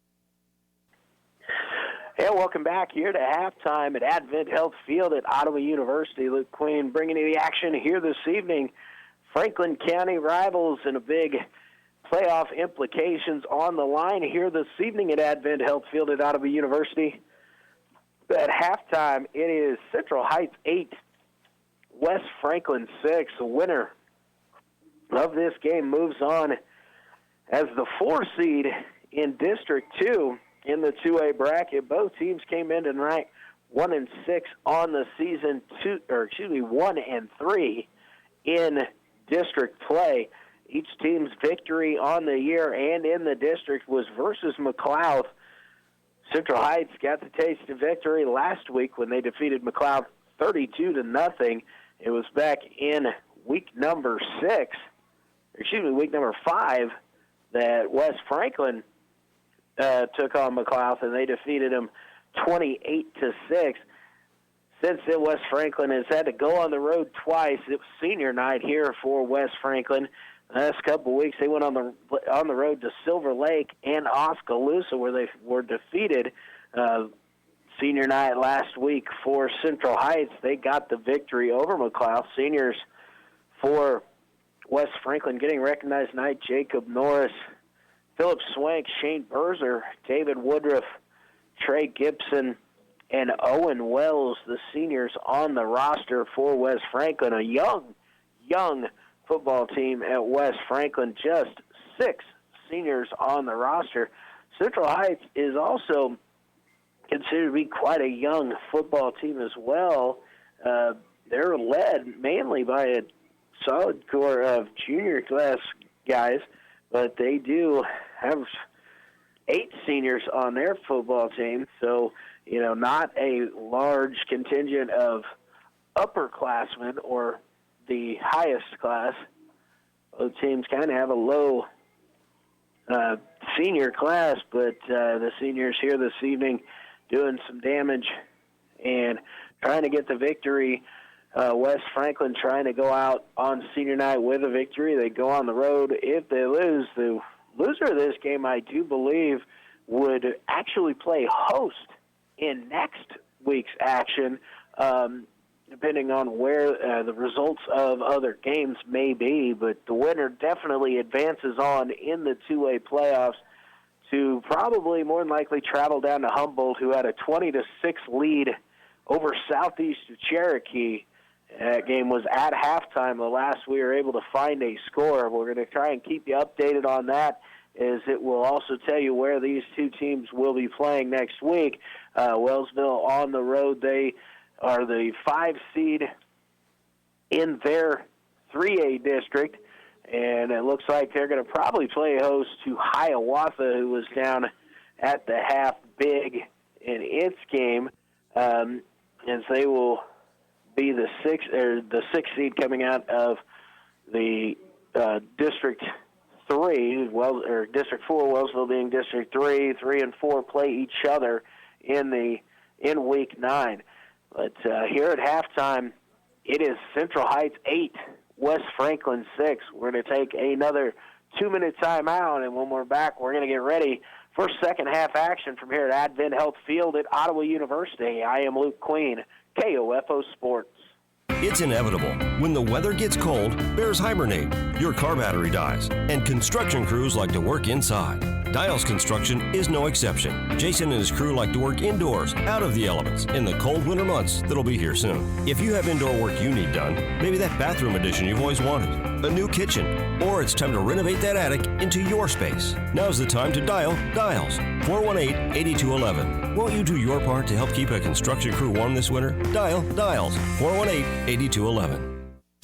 And welcome back here to halftime at Advent Health Field at Ottawa University. Luke Queen bringing you the action here this evening. Franklin County rivals and a big playoff implications on the line here this evening at Advent Health Field at Ottawa University. At halftime, it is Central Heights 8, West Franklin 6. The winner of this game moves on as the 4 seed in District 2 in the 2A bracket. Both teams came in tonight 1-6 on the season, 1-3 in district play. Each team's victory on the year and in the district was versus McLeod. Central Heights got the taste of victory last week when they defeated McLeod 32-0. It was back in week number 5 that West Franklin took on McLeod, and they defeated them 28-6. Since then, West Franklin has had to go on the road twice. It was senior night here for West Franklin. The last couple of weeks, they went on the road to Silver Lake and Oskaloosa, where they were defeated. Senior night last week for Central Heights, they got the victory over McLeod. Seniors for West Franklin getting recognized tonight: Jacob Norris, Philip Swank, Shane Berzer, David Woodruff, Trey Gibson, and Owen Wells, the seniors on the roster for West Franklin. A young football team at West Franklin, just 6 seniors on the roster. Central Heights is also considered to be quite a young football team as well. They're led mainly by a solid core of junior class guys, but they do have 8 seniors on their football team, so not a large contingent of upperclassmen or the highest class. Both teams kind of have a low senior class, but the seniors here this evening doing some damage and trying to get the victory. West Franklin trying to go out on senior night with a victory. They go on the road. If they lose, the loser of this game, I do believe, would actually play host in next week's action depending on where the results of other games may be. But the winner definitely advances on in the 2A playoffs to probably more than likely travel down to Humboldt, who had a 20-6 lead over Southeast Cherokee. That game was at halftime. The last we were able to find a score. We're going to try and keep you updated on that, as it will also tell you where these two teams will be playing next week. Wellsville on the road. They are the 5 seed in their 3A district, and it looks like they're going to probably play host to Hiawatha, who was down at the half big in its game, as they will be the 6th seed coming out of the District 3, District 4, Wellsville being District 3. 3 and 4 play each other in Week 9. But here at halftime, it is Central Heights 8, West Franklin 6. We're going to take another 2-minute timeout, and when we're back, we're going to get ready for second half action from here at Advent Health Field at Ottawa University. I am Luke Queen, KOFO Sports. It's inevitable. When the weather gets cold, bears hibernate, your car battery dies, and construction crews like to work inside. Dials Construction is no exception. Jason and his crew like to work indoors, out of the elements, in the cold winter months that'll be here soon. If you have indoor work you need done, maybe that bathroom addition you've always wanted, a new kitchen, or it's time to renovate that attic into your space. Now's the time to dial Dials. 418-8211. Won't you do your part to help keep a construction crew warm this winter? Dial Dials. 418-8211.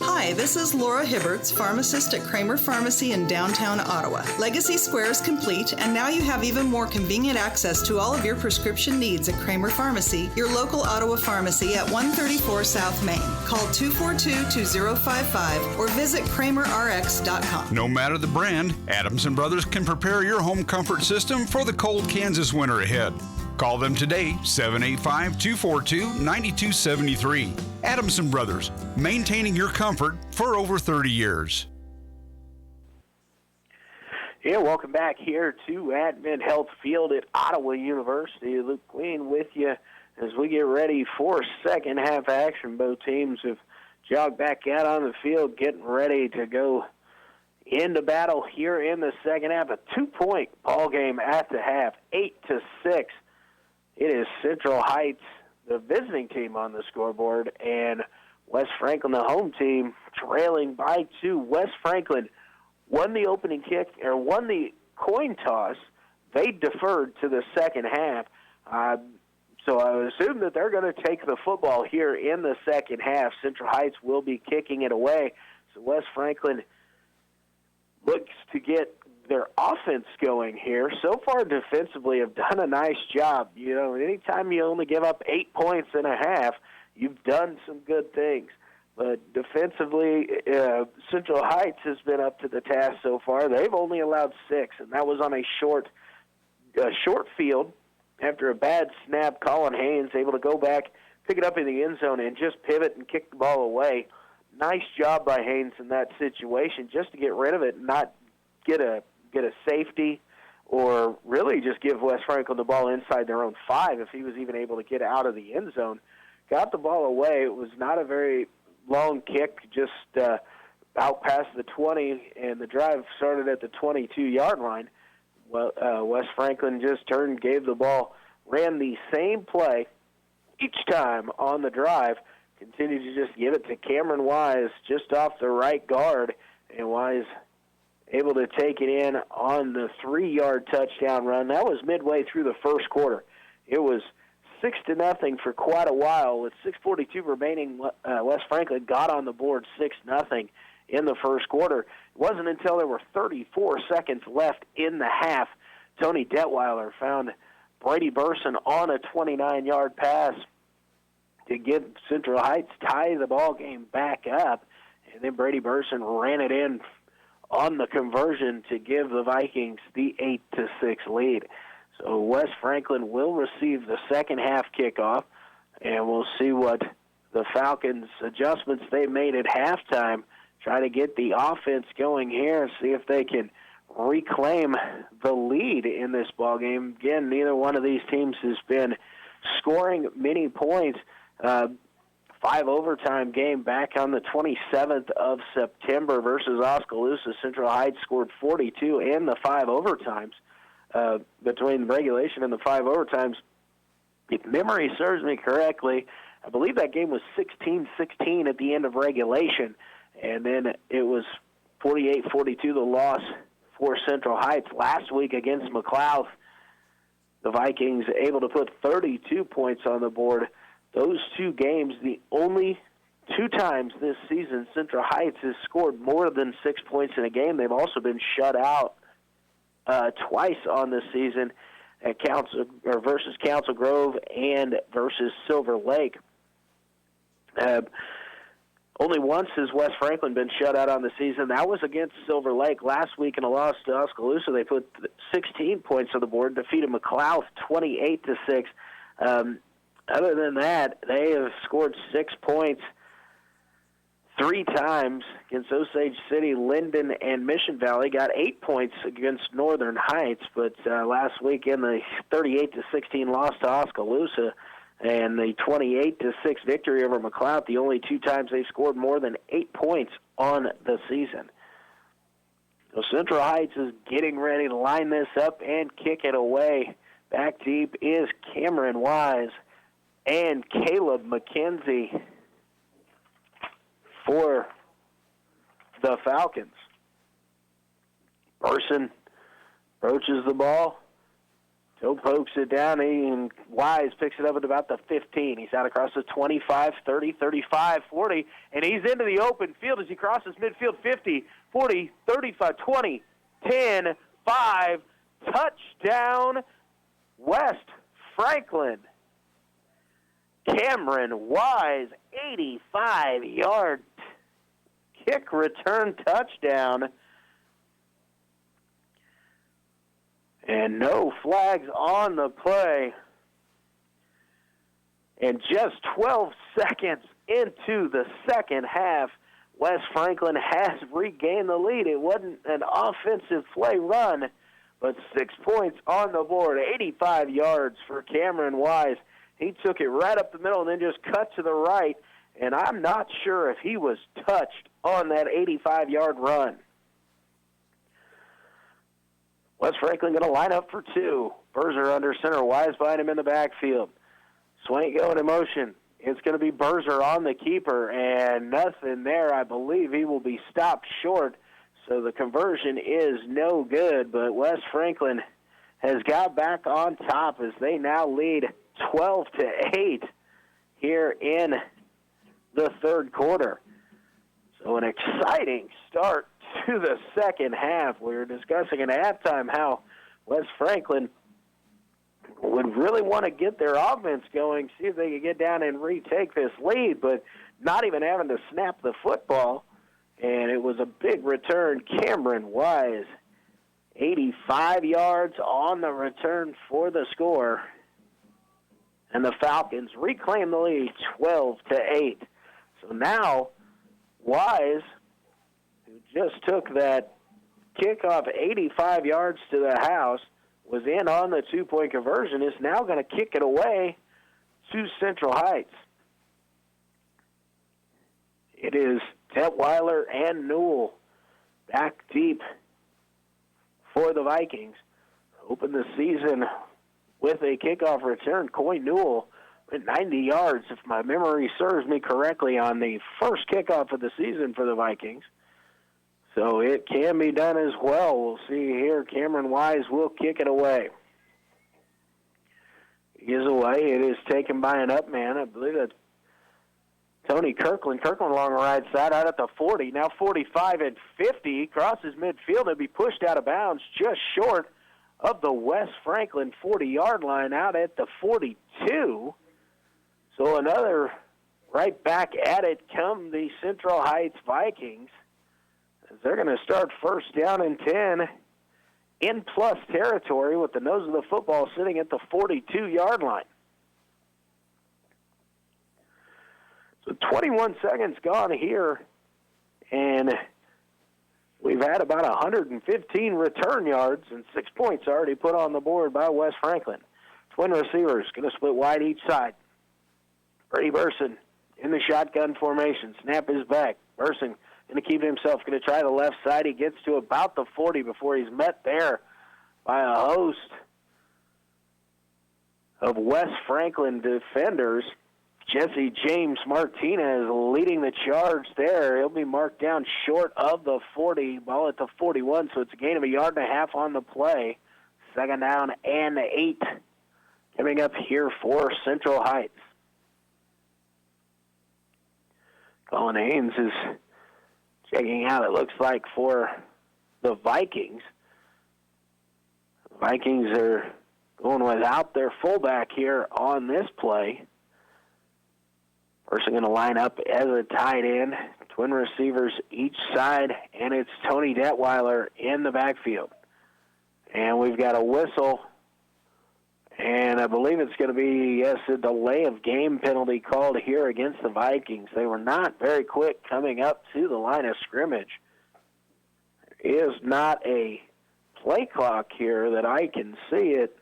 Hi, this is Laura Hibberts, pharmacist at Kramer Pharmacy in downtown Ottawa. Legacy Square is complete, and now you have even more convenient access to all of your prescription needs at Kramer Pharmacy, your local Ottawa pharmacy at 134 South Main. Call 242-2055 or visit KramerRx.com. No matter the brand, Adams & Brothers can prepare your home comfort system for the cold Kansas winter ahead. Call them today, 785-242-9273. Adams & Brothers, maintaining your comfort for over 30 years. Yeah, welcome back here to Advent Health Field at Ottawa University. Luke Queen with you as we get ready for second half action. Both teams have jogged back out on the field, getting ready to go into battle here in the second half. A 2-point ball game at the half, 8-6. It is Central Heights, the visiting team, on the scoreboard, and West Franklin, the home team, trailing by 2. West Franklin won the opening kick, or won the coin toss. They deferred to the second half. So I would assume that they're going to take the football here in the second half. Central Heights will be kicking it away. So West Franklin looks to get their offense going here. So far, defensively, have done a nice job. You know, anytime you only give up 8 points and a half, you've done some good things. But defensively, Central Heights has been up to the task so far. They've only allowed 6, and that was on a short field. After a bad snap, Colin Haynes able to go back, pick it up in the end zone, and just pivot and kick the ball away. Nice job by Haynes in that situation, just to get rid of it and not get a safety, or really just give West Franklin the ball inside their own 5 if he was even able to get out of the end zone. Got the ball away. It was not a very long kick, just out past the 20, and the drive started at the 22-yard line. Well, West Franklin just turned, gave the ball, ran the same play each time on the drive, continued to just give it to Cameron Wise just off the right guard, and Wise able to take it in on the 3-yard touchdown run. That was midway through the first quarter. It was 6-0 for quite a while. With 6:42 remaining, West Franklin got on the board 6-0 in the first quarter. It wasn't until there were 34 seconds left in the half, Tony Detweiler found Brady Burson on a 29-yard pass to give Central Heights tie the ball game back up, and then Brady Burson ran it in on the conversion to give the Vikings the 8-6 lead. So West Franklin will receive the second half kickoff, and we'll see what the Falcons' adjustments they made at halftime, try to get the offense going here and see if they can reclaim the lead in this ballgame. Again, neither one of these teams has been scoring many points. 5-overtime game back on the 27th of September versus Oskaloosa. Central Heights scored 42 and the 5 overtimes. Between regulation and the 5 overtimes, if memory serves me correctly, I believe that game was 16-16 at the end of regulation, and then it was 48-42 the loss for Central Heights. Last week against McLeod, the Vikings able to put 32 points on the board. Those two games, the only 2 times this season Central Heights has scored more than 6 points in a game. They've also been shut out twice on this season at versus Council Grove and versus Silver Lake. Only once has West Franklin been shut out on the season. That was against Silver Lake last week in a loss to Oskaloosa. They put 16 points on the board, defeated McLeod 28-6. Other than that, they have scored 6 points 3 times against Osage City, Linden, and Mission Valley. Got 8 points against Northern Heights, but last week in the 38-16 loss to Oskaloosa and the 28-6 victory over McLeod, the only 2 times they've scored more than 8 points on the season. So Central Heights is getting ready to line this up and kick it away. Back deep is Cameron Wise and Caleb McKenzie for the Falcons. Burson approaches the ball. Joe pokes it down, and Wise picks it up at about the 15. He's out across the 25, 30, 35, 40, and he's into the open field as he crosses midfield. 50, 40, 35, 20, 10, 5, touchdown, West Franklin. Cameron Wise, 85-yard kick return touchdown. And no flags on the play. And just 12 seconds into the second half, West Franklin has regained the lead. It wasn't an offensive play run, but 6 points on the board, 85 yards for Cameron Wise. He took it right up the middle and then just cut to the right, and I'm not sure if he was touched on that 85-yard run. West Franklin going to line up for 2. Berzer under center, Wise behind him in the backfield. Swank going in motion. It's going to be Berzer on the keeper, and nothing there. I believe he will be stopped short, so the conversion is no good, but West Franklin has got back on top as they now lead 12-8 here in the third quarter. So an exciting start to the second half. We were discussing at halftime how West Franklin would really want to get their offense going, see if they could get down and retake this lead, but not even having to snap the football. And it was a big return. Cameron Wise, 85 yards on the return for the score. And the Falcons reclaim the lead 12-8. So now Wise, who just took that kickoff 85 yards to the house, was in on the 2-point conversion, is now going to kick it away to Central Heights. It is Detweiler and Newell back deep for the Vikings. Open the season with a kickoff return. Coy Newell went 90 yards, if my memory serves me correctly, on the first kickoff of the season for the Vikings. So it can be done as well. We'll see here. Cameron Wise will kick it away. He is away. It is taken by an up man. I believe that's Tony Kirkland. Kirkland along the right side, out at the 40. Now 45 and 50. Crosses midfield. It'll be pushed out of bounds just short of the West Franklin 40-yard line, out at the 42. So another right back at it come the Central Heights Vikings, as they're going to start first down and 10 in plus territory with the nose of the football sitting at the 42-yard line. So 21 seconds gone here, and we've had about 115 return yards and 6 points already put on the board by West Franklin. Twin receivers going to split wide each side. Brady Burson in the shotgun formation. Snap is back. Burson going to keep it himself. Going to try the left side. He gets to about the 40 before he's met there by a host of West Franklin defenders. Jesse James Martinez leading the charge there. He'll be marked down short of the 40, ball at the 41, so it's a gain of 1.5 yards on the play. Second down and 8 coming up here for Central Heights. Colin Haynes is checking out, it looks like, for the Vikings. The Vikings are going without their fullback here on this play. Person going to line up as a tight end. Twin receivers each side, and it's Tony Detweiler in the backfield. And we've got a whistle, and I believe it's going to be, yes, a delay of game penalty called here against the Vikings. They were not very quick coming up to the line of scrimmage. There is not a play clock here that I can see it.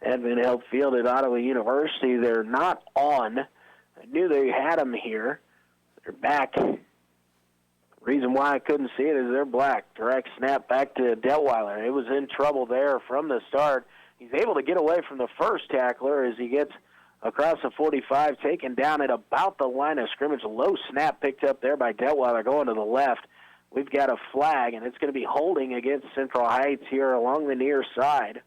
Advent Health Field at Ottawa University, they're not on. I knew they had them here. They're back. Reason why I couldn't see it is they're black. Direct snap back to Detweiler. It was in trouble there from the start. He's able to get away from the first tackler as he gets across the 45, taken down at about the line of scrimmage. A low snap picked up there by Detweiler going to the left. We've got a flag, and it's going to be holding against Central Heights here along the near side.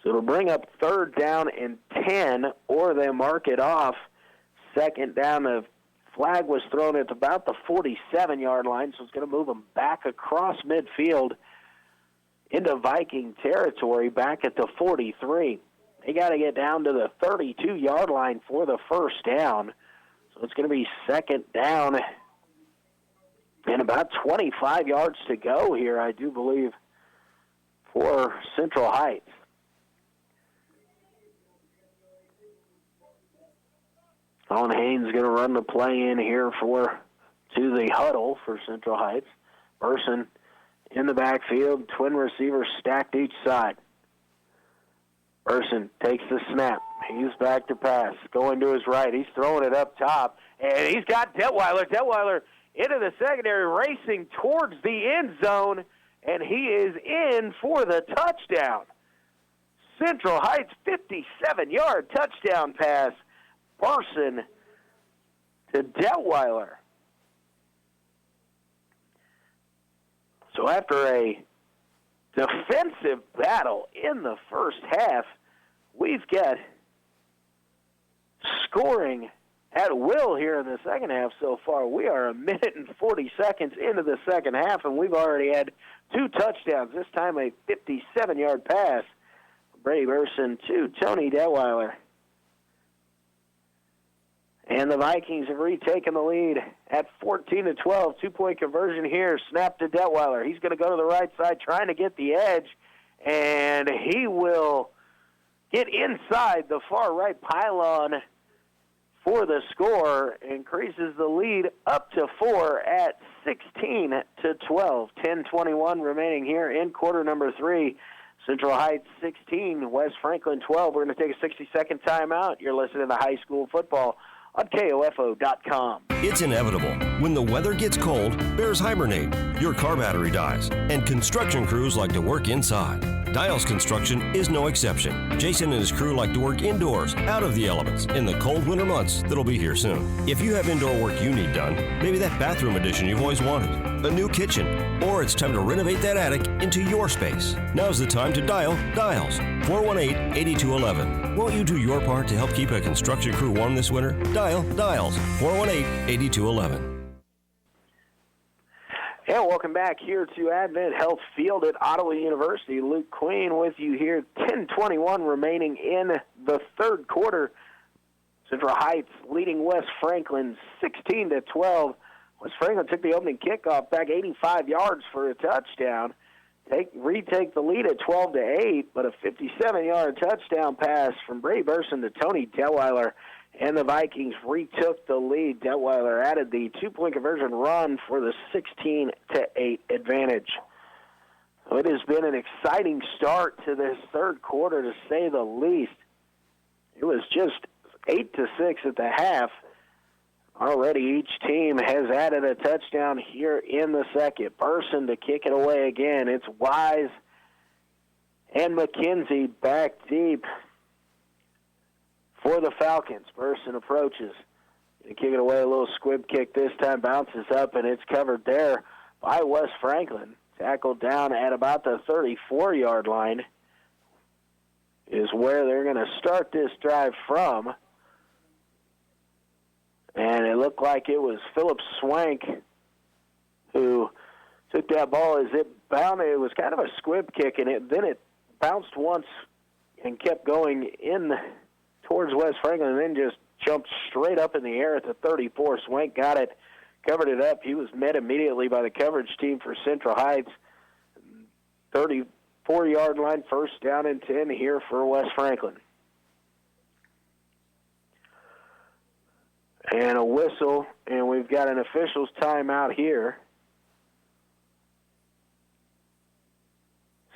So it'll bring up 3rd down and 10, or they mark it off. 2nd down, the flag was thrown at about the 47-yard line, so it's going to move them back across midfield into Viking territory, back at the 43. They got to get down to the 32-yard line for the first down. So it's going to be 2nd down and about 25 yards to go here, I do believe, for Central Heights. Colin Haynes going to run the play in here to the huddle for Central Heights. Burson in the backfield, twin receivers stacked each side. Burson takes the snap. He's back to pass. Going to his right. He's throwing it up top. And he's got Detweiler. Detweiler into the secondary, racing towards the end zone. And he is in for the touchdown. Central Heights 57-yard touchdown pass. Burson to Detweiler. So after a defensive battle in the first half, we've got scoring at will here in the second half so far. We are 1 minute and 40 seconds into the second half, and we've already had 2 touchdowns, this time a 57-yard pass. Brady Burson to Tony Detweiler. And the Vikings have retaken the lead at 14-12. 2-point conversion here. Snap to Detweiler. He's going to go to the right side trying to get the edge. And he will get inside the far right pylon for the score. Increases the lead up to 4 at 16-12. 10:21 remaining here in quarter number 3. Central Heights 16, West Franklin 12. We're going to take a 60-second timeout. You're listening to High School Football on KOFO.com. It's inevitable. When the weather gets cold, bears hibernate, your car battery dies, and construction crews like to work inside. Dials Construction is no exception. Jason and his crew like to work indoors, out of the elements, in the cold winter months that'll be here soon. If you have indoor work you need done, maybe that bathroom addition you've always wanted, a new kitchen, or it's time to renovate that attic into your space. Now's the time to dial Dials. 418-8211. Won't you do your part to help keep a construction crew warm this winter? Dial Dials. 418-8211. And welcome back here to Advent Health Field at Ottawa University. Luke Queen with you here. 10:21 remaining in the third quarter. Central Heights leading West Franklin 16-12. West Franklin took the opening kickoff back 85 yards for a touchdown. Retake the lead at 12-8, but a 57-yard touchdown pass from Brady Burson to Tony Detweiler. And the Vikings retook the lead. Detweiler added the 2-point conversion run for the 16-8 advantage. So it has been an exciting start to this third quarter, to say the least. It was just 8-6 at the half. Already each team has added a touchdown here in the second. Person to kick it away again. It's Wise and McKenzie back deep for the Falcons. Person approaches. Going to kick it away, a little squib kick this time. Bounces up, and it's covered there by Wes Franklin. Tackled down at about the 34-yard line is where they're going to start this drive from. And it looked like it was Philip Swank who took that ball as it bounded. It was kind of a squib kick, and then it bounced once and kept going in towards West Franklin, and then just jumped straight up in the air at the 34. Swank got it, covered it up. He was met immediately by the coverage team for Central Heights. 34-yard line, first down and 10 here for West Franklin. And a whistle, and we've got an official's timeout here.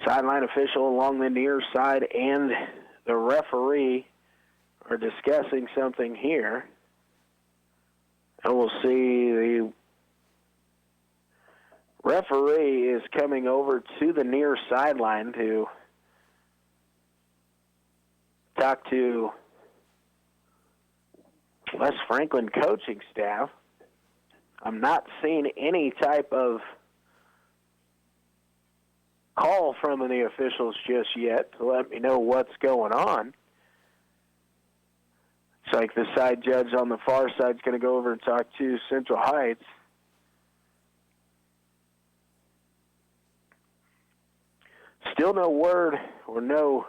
Sideline official along the near side and the referee are discussing something here. And we'll see the referee is coming over to the near sideline to talk to West Franklin coaching staff. I'm not seeing any type of call from the officials just yet to let me know what's going on. It's like the side judge on the far side is going to go over and talk to Central Heights. Still no word or no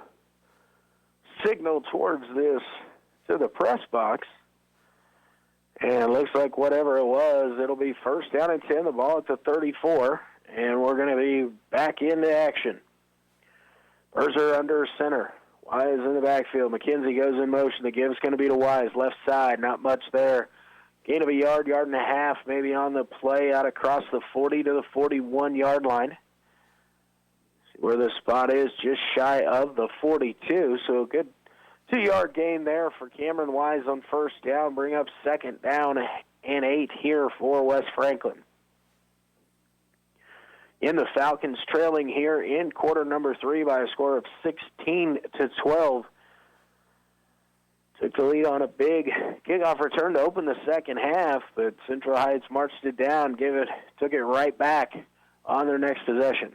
signal towards this to the press box. And it looks like whatever it was, it'll be first down and 10, the ball at the 34, and we're going to be back into action. Berzer under center. Wise in the backfield. McKenzie goes in motion. The give's going to be to Wise. Left side, not much there. Gain of a yard, yard and a half, maybe on the play out across the 40 to the 41-yard line. See where the spot is, just shy of the 42, so a good 2-yard gain there for Cameron Wise on first down. Bring up second down and 8 here for West Franklin. In the Falcons trailing here in quarter number 3 by a score of 16-12. Took the lead on a big kickoff return to open the second half, but Central Heights marched it down, took it right back on their next possession.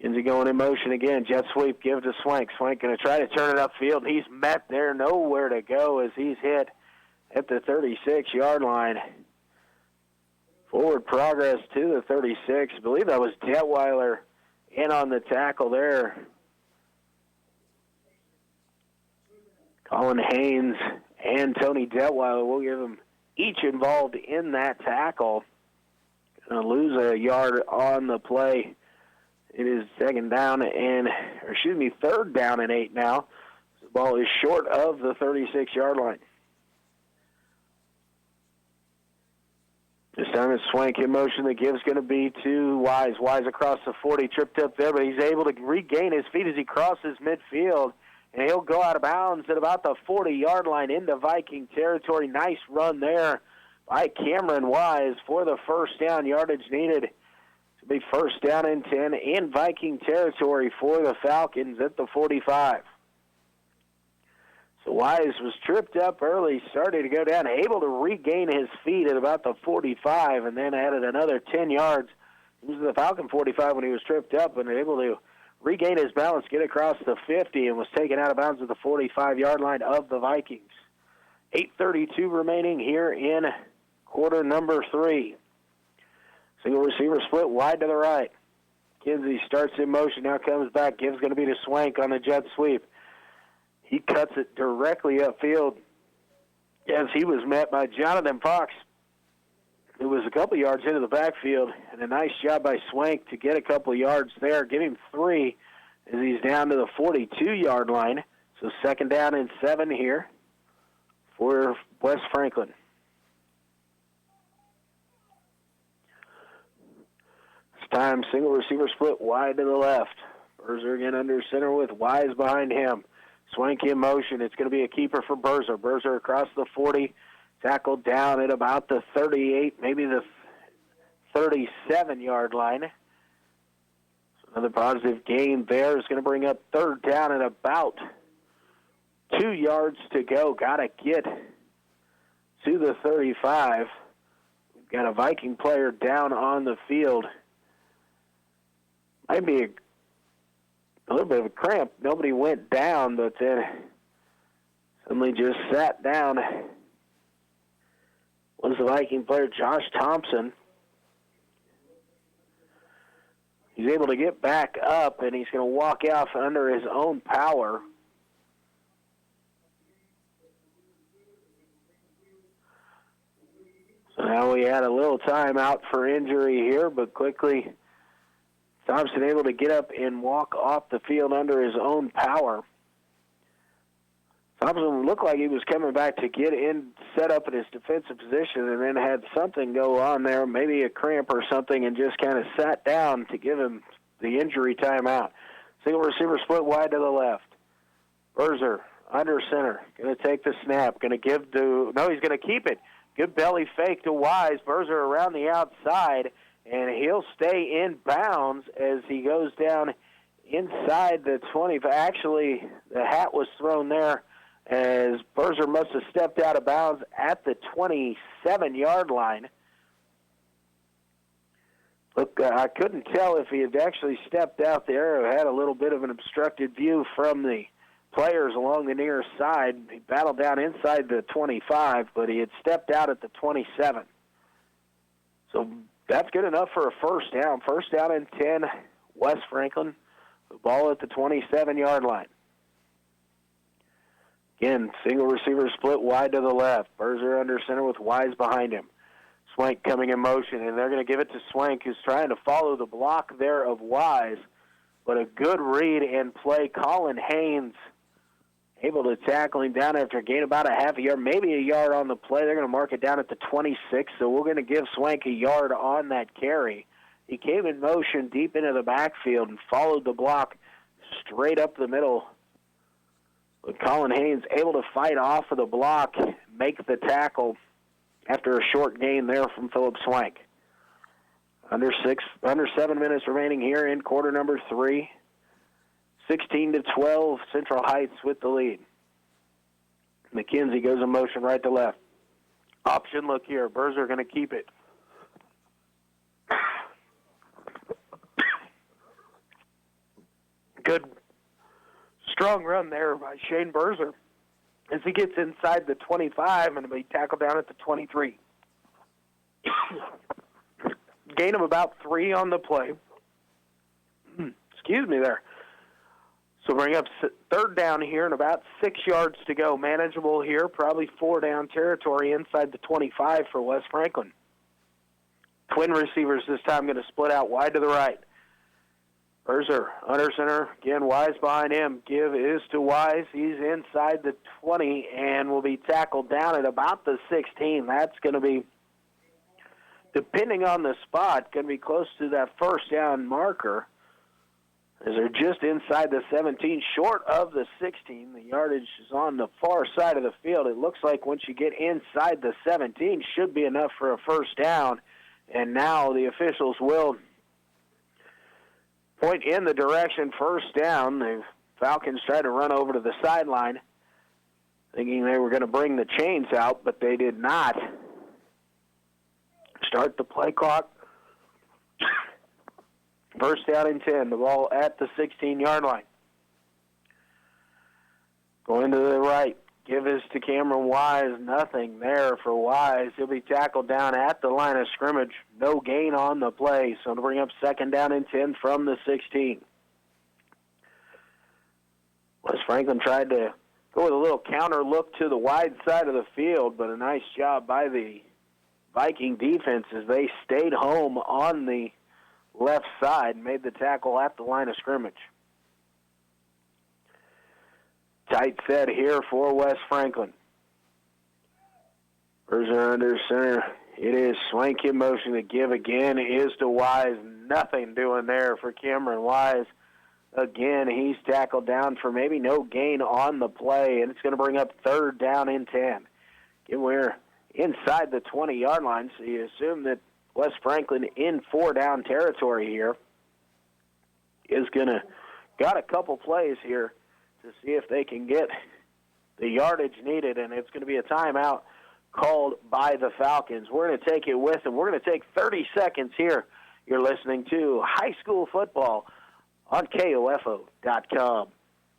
Kinsey going in motion again. Jet sweep, give to Swank. Swank going to try to turn it upfield. He's met there, nowhere to go as he's hit at the 36-yard line. Forward progress to the 36. I believe that was Detweiler in on the tackle there. Colin Haynes and Tony Detweiler will give them each involved in that tackle. Going to lose a yard on the play. It is third down and 8 now. The ball is short of the 36-yard line. This time it's Swank in motion. The give's going to be to Wise. Wise across the 40, tripped up there, but he's able to regain his feet as he crosses midfield, and he'll go out of bounds at about the 40-yard line into Viking territory. Nice run there by Cameron Wise for the first down. Yardage needed to be first down and 10 in Viking territory for the Falcons at the 45. So Wise was tripped up early, started to go down, able to regain his feet at about the 45, and then added another 10 yards. He was the Falcon 45 when he was tripped up and able to regain his balance, get across the 50, and was taken out of bounds at the 45-yard line of the Vikings. 8:32 remaining here in quarter number 3. Single receiver split wide to the right. Kinsey starts in motion, now comes back. Gives going to be to Swank on the jet sweep. He cuts it directly upfield as he was met by Jonathan Fox, who was a couple yards into the backfield, and a nice job by Swank to get a couple yards there, give him 3 as he's down to the 42-yard line. So second down and 7 here for West Franklin. This time, single receiver split wide to the left. Berzer again under center with Wise behind him. Swank in motion. It's going to be a keeper for Berzer. Berzer across the 40, tackled down at about the 38, maybe the 37-yard line. So another positive gain there is going to bring up third down at about 2 yards to go. Got to get to the 35. We've got a Viking player down on the field. Might be a little bit of a cramp. Nobody went down, but then suddenly just sat down. Was the Viking player Josh Thompson. He's able to get back up, and he's going to walk out under his own power. So now we had a little time out for injury here, but quickly Thompson able to get up and walk off the field under his own power. Thompson looked like he was coming back to get in, set up in his defensive position, and then had something go on there, maybe a cramp or something, and just kind of sat down to give him the injury timeout. Single receiver split wide to the left. Berzer under center, going to take the snap, going to give to, no, he's going to keep it. Good belly fake to Wise. Berzer around the outside, and he'll stay in bounds as he goes down inside the 20. Actually, the hat was thrown there as Berzer must have stepped out of bounds at the 27-yard line. Look, I couldn't tell if he had actually stepped out there. I had a little bit of an obstructed view from the players along the near side. He battled down inside the 25, but he had stepped out at the 27. So that's good enough for a first down. First down and 10, West Franklin. The ball at the 27-yard line. Again, single receiver split wide to the left. Berzer under center with Wise behind him. Swank coming in motion, and they're going to give it to Swank, who's trying to follow the block there of Wise. But a good read and play. Colin Haynes able to tackle him down after a gain about a half a yard, maybe a yard on the play. They're going to mark it down at the 26, so we're going to give Swank a yard on that carry. He came in motion deep into the backfield and followed the block straight up the middle. But Colin Haynes able to fight off of the block, make the tackle after a short gain there from Philip Swank. Under 7 minutes remaining here in quarter number 3. 16-12, Central Heights with the lead. McKenzie goes in motion right to left. Option look here. Berzer going to keep it. Good, strong run there by Shane Berzer as he gets inside the 25 and will be tackled down at the 23. Gain of about 3 on the play. Excuse me there. So bring up third down here and about 6 yards to go. Manageable here, probably 4 down territory inside the 25 for West Franklin. Twin receivers this time going to split out wide to the right. Berzer under center. Again, Wise behind him. Give is to Wise. He's inside the 20 and will be tackled down at about the 16. That's going to be, depending on the spot, going to be close to that first down marker, as they're just inside the 17, short of the 16. The yardage is on the far side of the field. It looks like once you get inside the 17, should be enough for a first down. And now the officials will point in the direction first down. The Falcons tried to run over to the sideline, thinking they were going to bring the chains out, but they did not. Start the play clock. First down and 10, the ball at the 16-yard line. Going to the right, give this to Cameron Wise. Nothing there for Wise. He'll be tackled down at the line of scrimmage. No gain on the play, so to bring up second down and 10 from the 16. West Franklin tried to go with a little counter look to the wide side of the field, but a nice job by the Viking defense as they stayed home on the left side and made the tackle at the line of scrimmage. Tight set here for West Franklin. Berzer under center. It is Swank in motion. The give again is to Wise. Nothing doing there for Cameron Wise. Again, he's tackled down for maybe no gain on the play, and it's going to bring up 3rd down and 10. Again, we're inside the 20-yard line, so you assume that West Franklin in 4-down territory here is got a couple plays here to see if they can get the yardage needed, and it's going to be a timeout called by the Falcons. We're going to take it with them. We're going to take 30 seconds here. You're listening to High School Football on KOFO.com.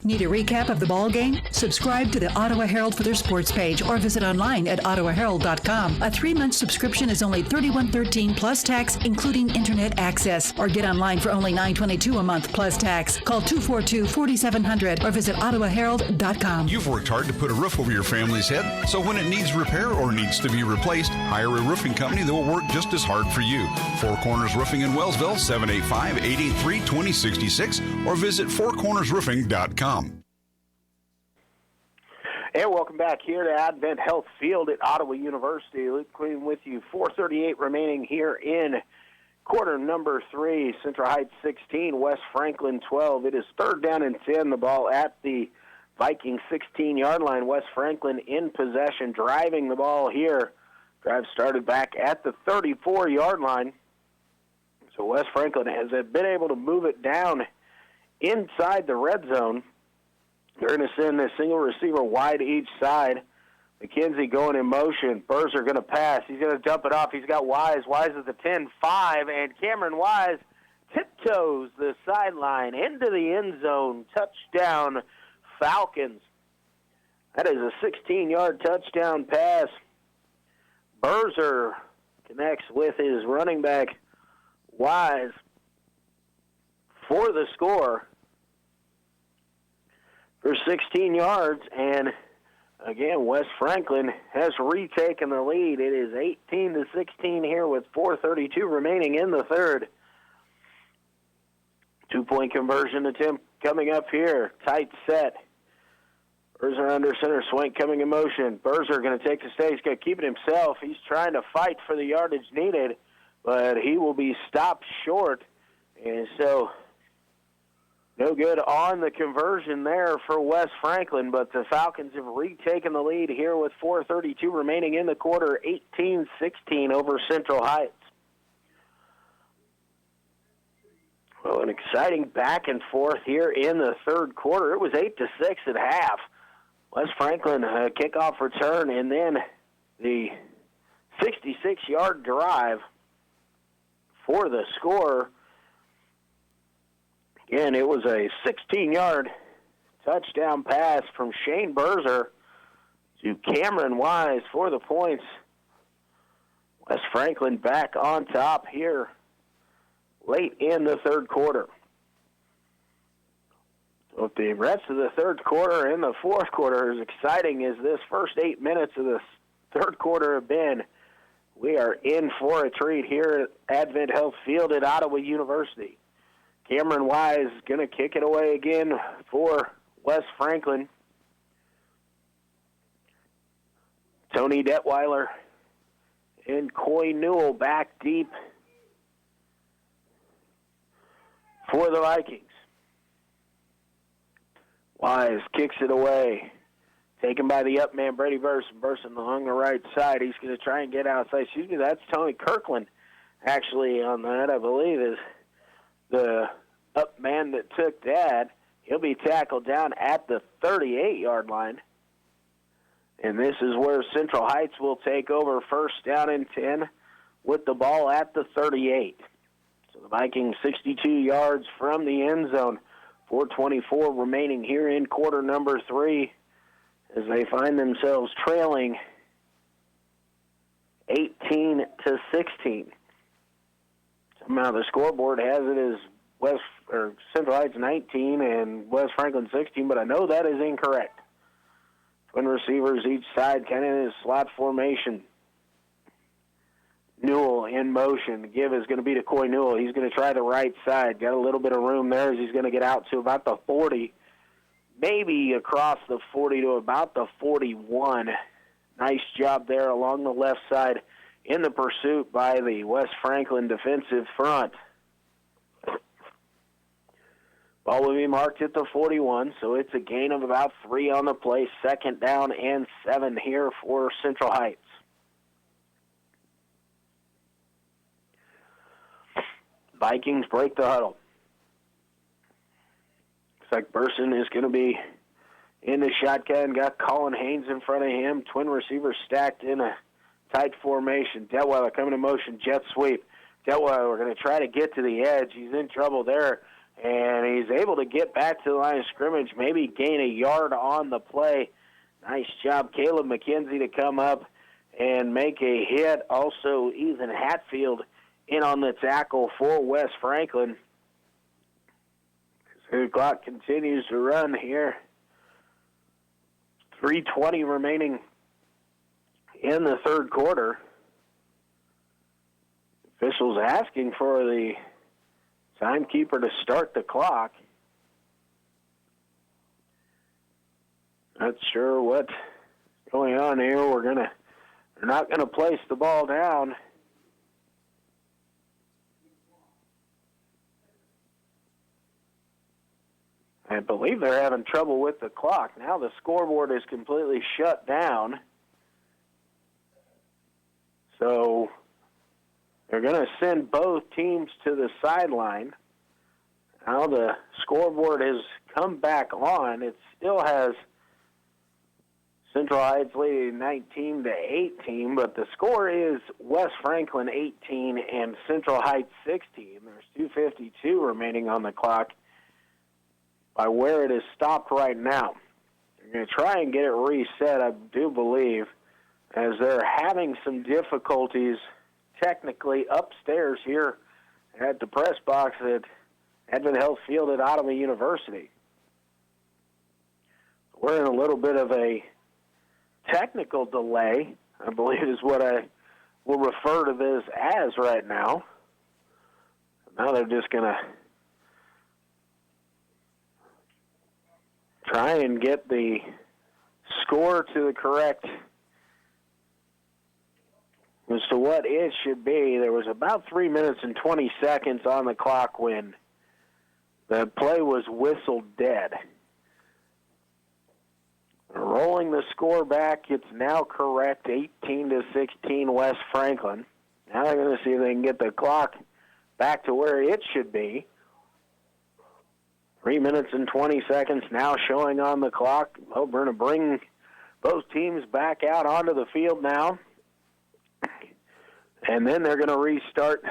Need a recap of the ball game? Subscribe to the Ottawa Herald for their sports page or visit online at ottawaherald.com. A 3-month subscription is only $31.13 plus tax, including internet access. Or get online for only $9.22 a month plus tax. Call 242-4700 or visit ottawaherald.com. You've worked hard to put a roof over your family's head, so when it needs repair or needs to be replaced, hire a roofing company that will work just as hard for you. Four Corners Roofing in Wellsville, 785-883-2066, or visit fourcornersroofing.com. And welcome back here to Advent Health Field at Ottawa University. Luke Queen with you. 4:38 remaining here in quarter number 3. Central Heights 16, West Franklin 12. It is 3rd down and 10. The ball at the Viking 16-yard line. West Franklin in possession, driving the ball here. Drive started back at the 34-yard line. So West Franklin has been able to move it down inside the red zone. They're going to send a single receiver wide each side. McKenzie going in motion. Berzer going to pass. He's going to dump it off. He's got Wise. Wise at the 10-5, and Cameron Wise tiptoes the sideline into the end zone. Touchdown, Falcons. That is a 16-yard touchdown pass. Berzer connects with his running back, Wise, for the score for 16 yards, and again, West Franklin has retaken the lead. It is 18-16 here with 4:32 remaining in the third. 2-point conversion attempt coming up here. Tight set. Berzer under center. Swank coming in motion. Berzer going to take the stage. He's going to keep it himself. He's trying to fight for the yardage needed, but he will be stopped short, and so no good on the conversion there for West Franklin, but the Falcons have retaken the lead here with 4:32 remaining in the quarter, 18-16 over Central Heights. Well, an exciting back and forth here in the third quarter. It was 8-6 at half. West Franklin kickoff return, and then the 66-yard drive for the score. Again, it was a 16-yard touchdown pass from Shane Berzer to Cameron Wise for the points. West Franklin back on top here late in the third quarter. So the rest of the third quarter and the fourth quarter, as exciting as this first 8 minutes of the third quarter have been, we are in for a treat here at Advent Health Field at Ottawa University. Cameron Wise is going to kick it away again for West Franklin. Tony Detweiler and Coy Newell back deep for the Vikings. Wise kicks it away. Taken by the up man, Brady Burson. Burson along the right side. He's going to try and get outside. Excuse me, that's Tony Kirkland actually on that, I believe, is the up man that took that. He'll be tackled down at the 38-yard line. And this is where Central Heights will take over, 1st down and 10 with the ball at the 38. So the Vikings 62 yards from the end zone. 4:24 remaining here in quarter number 3 as they find themselves trailing 18-16. Somehow the scoreboard has it as Central Heights 19 and West Franklin 16, but I know that is incorrect. Twin receivers each side, kind of in a slot formation. Newell in motion. The give is going to be to Coy Newell. He's going to try the right side. Got a little bit of room there as he's going to get out to about the 40, maybe across the 40 to about the 41. Nice job there along the left side in the pursuit by the West Franklin defensive front. Ball will be marked at the 41, so it's a gain of about 3 on the play. 2nd down and 7 here for Central Heights. Vikings break the huddle. Looks like Burson is going to be in the shotgun. Got Colin Haynes in front of him. Twin receivers stacked in a tight formation. Detweiler coming in motion. Jet sweep. Detweiler going to try to get to the edge. He's in trouble there. And he's able to get back to the line of scrimmage, maybe gain a yard on the play. Nice job, Caleb McKenzie, to come up and make a hit. Also, Ethan Hatfield in on the tackle for West Franklin. The clock continues to run here. 3:20 remaining in the third quarter. Officials asking for the timekeeper to start the clock. Not sure what's going on here. They're not gonna place the ball down. I believe they're having trouble with the clock. Now the scoreboard is completely shut down. So they're going to send both teams to the sideline. Now the scoreboard has come back on. It still has Central Heights leading 19-18, but the score is West Franklin 18 and Central Heights 16. There's 2:52 remaining on the clock by where it is stopped right now. They're going to try and get it reset, I do believe, as they're having some difficulties technically upstairs here at the press box at Advent Health Field at Ottawa University. We're in a little bit of a technical delay, I believe is what I will refer to this as right now. Now they're just going to try and get the score to the correct as to what it should be. There was about 3 minutes and 20 seconds on the clock when the play was whistled dead. Rolling the score back, it's now correct, 18-16 West Franklin. Now they're going to see if they can get the clock back to where it should be. 3 minutes and 20 seconds now showing on the clock. Well, we're going to bring both teams back out onto the field now. And then they're going to restart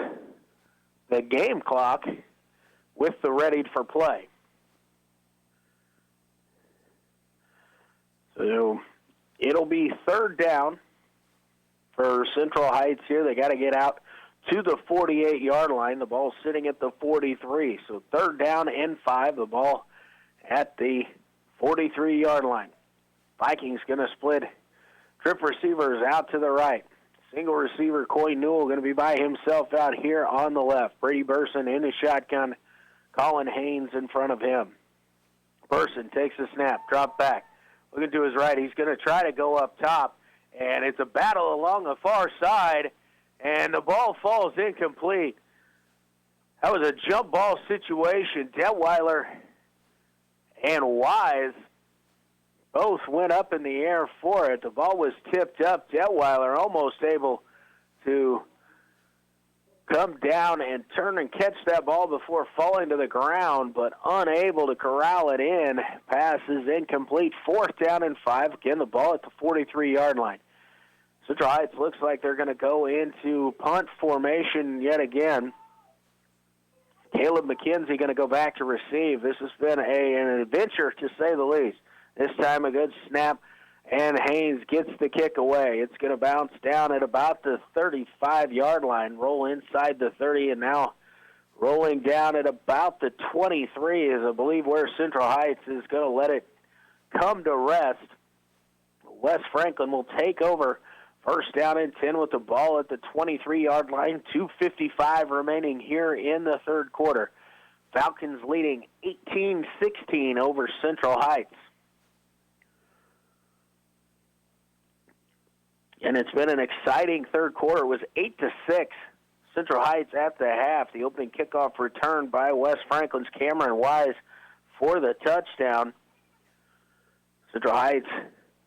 the game clock with the ready for play. So it'll be 3rd down for Central Heights here. They got to get out to the 48-yard line. The ball's sitting at the 43. So 3rd down and 5. The ball at the 43-yard line. Vikings going to split trip receivers out to the right. Single receiver Coy Newell going to be by himself out here on the left. Brady Burson in the shotgun. Colin Haynes in front of him. Burson takes a snap, drop back. Looking to his right. He's going to try to go up top. And it's a battle along the far side. And the ball falls incomplete. That was a jump ball situation. Detweiler and Wise both went up in the air for it. The ball was tipped up. Detweiler almost able to come down and turn and catch that ball before falling to the ground, but unable to corral it in. Pass is incomplete. 4th down and 5. Again, the ball at the 43-yard line. Central Heights looks like they're going to go into punt formation yet again. Caleb McKenzie going to go back to receive. This has been an adventure, to say the least. This time a good snap, and Haynes gets the kick away. It's going to bounce down at about the 35-yard line, roll inside the 30, and now rolling down at about the 23 is, I believe, where Central Heights is going to let it come to rest. West Franklin will take over 1st down and 10 with the ball at the 23-yard line. 2:55 remaining here in the third quarter. Falcons leading 18-16 over Central Heights. And it's been an exciting third quarter. It was 8-6. Central Heights at the half. The opening kickoff return by West Franklin's Cameron Wise for the touchdown. Central Heights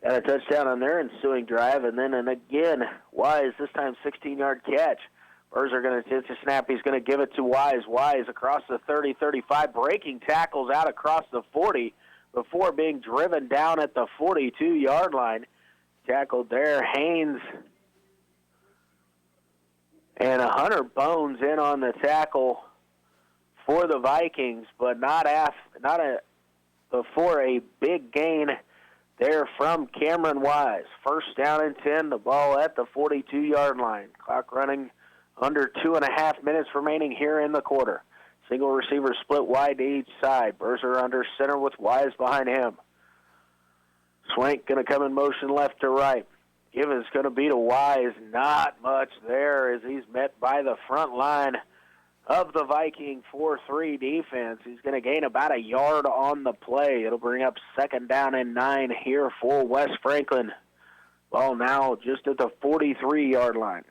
got a touchdown on their ensuing drive, and then again, Wise, this time 16-yard catch. Berger going to hit the snap. He's going to give it to Wise. Wise across the 30-35, breaking tackles out across the 40 before being driven down at the 42-yard line. Tackled there, Haynes. And Hunter Bones in on the tackle for the Vikings, but before a big gain there from Cameron Wise. First down and 10, the ball at the 42-yard line. Clock running under 2.5 minutes remaining here in the quarter. Single receiver split wide to each side. Berger under center with Wise behind him. Swank going to come in motion left to right. Givens going to be to Wise. Not much there as he's met by the front line of the Viking 4-3 defense. He's going to gain about a yard on the play. It'll bring up 2nd down and 9 here for West Franklin. Ball now just at the 43-yard line.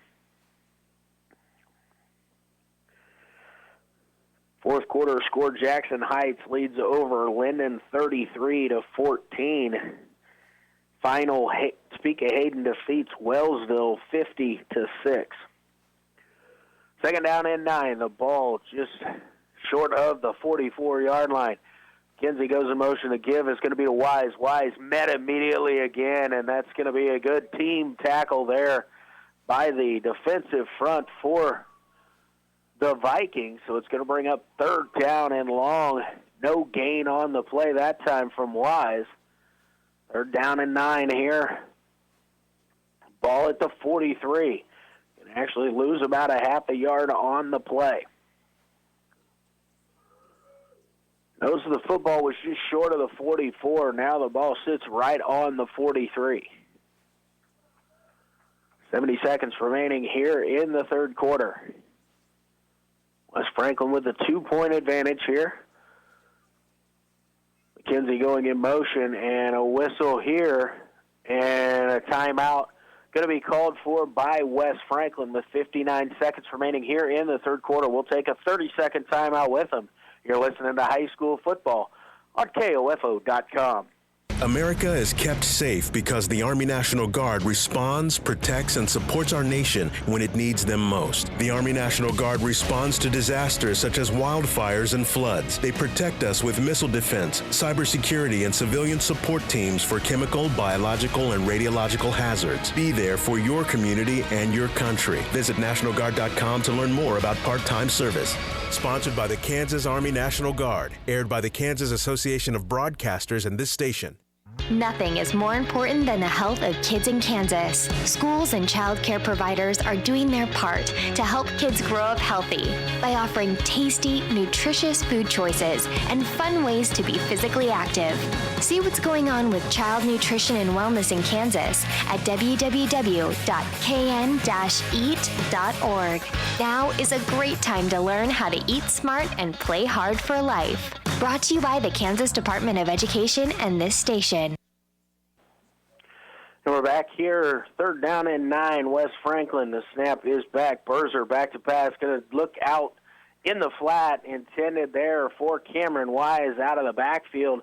Fourth quarter score, Jackson Heights leads over Linden 33-14. Final, Topeka Hayden defeats Wellsville 50-6. 2nd down and 9. The ball just short of the 44-yard line. Kinsey goes in motion to give. It's going to be to Wise. Wise met immediately again, and that's going to be a good team tackle there by the defensive front for the Vikings. So it's going to bring up 3rd down and long. No gain on the play that time from Wise. 3rd down and 9 here. Ball at the 43. Can actually lose about a half a yard on the play. Notice the football was just short of the 44. Now the ball sits right on the 43. 70 seconds remaining here in the 3rd quarter. West Franklin with a 2-point advantage here. McKenzie going in motion, and a whistle here, and a timeout going to be called for by West Franklin with 59 seconds remaining here in the 3rd quarter. We'll take a 30-second timeout with them. You're listening to High School Football on KOFO.com. America is kept safe because the Army National Guard responds, protects, and supports our nation when it needs them most. The Army National Guard responds to disasters such as wildfires and floods. They protect us with missile defense, cybersecurity, and civilian support teams for chemical, biological, and radiological hazards. Be there for your community and your country. Visit NationalGuard.com to learn more about part-time service. Sponsored by the Kansas Army National Guard. Aired by the Kansas Association of Broadcasters and this station. Nothing is more important than the health of kids in Kansas. Schools and child care providers are doing their part to help kids grow up healthy by offering tasty, nutritious food choices and fun ways to be physically active. See what's going on with child nutrition and wellness in Kansas at www.kn-eat.org. Now is a great time to learn how to eat smart and play hard for life. Brought to you by the Kansas Department of Education and this station. And we're back here, 3rd down and 9, West Franklin. The snap is back. Berger back to pass, going to look out in the flat, intended there for Cameron Wise out of the backfield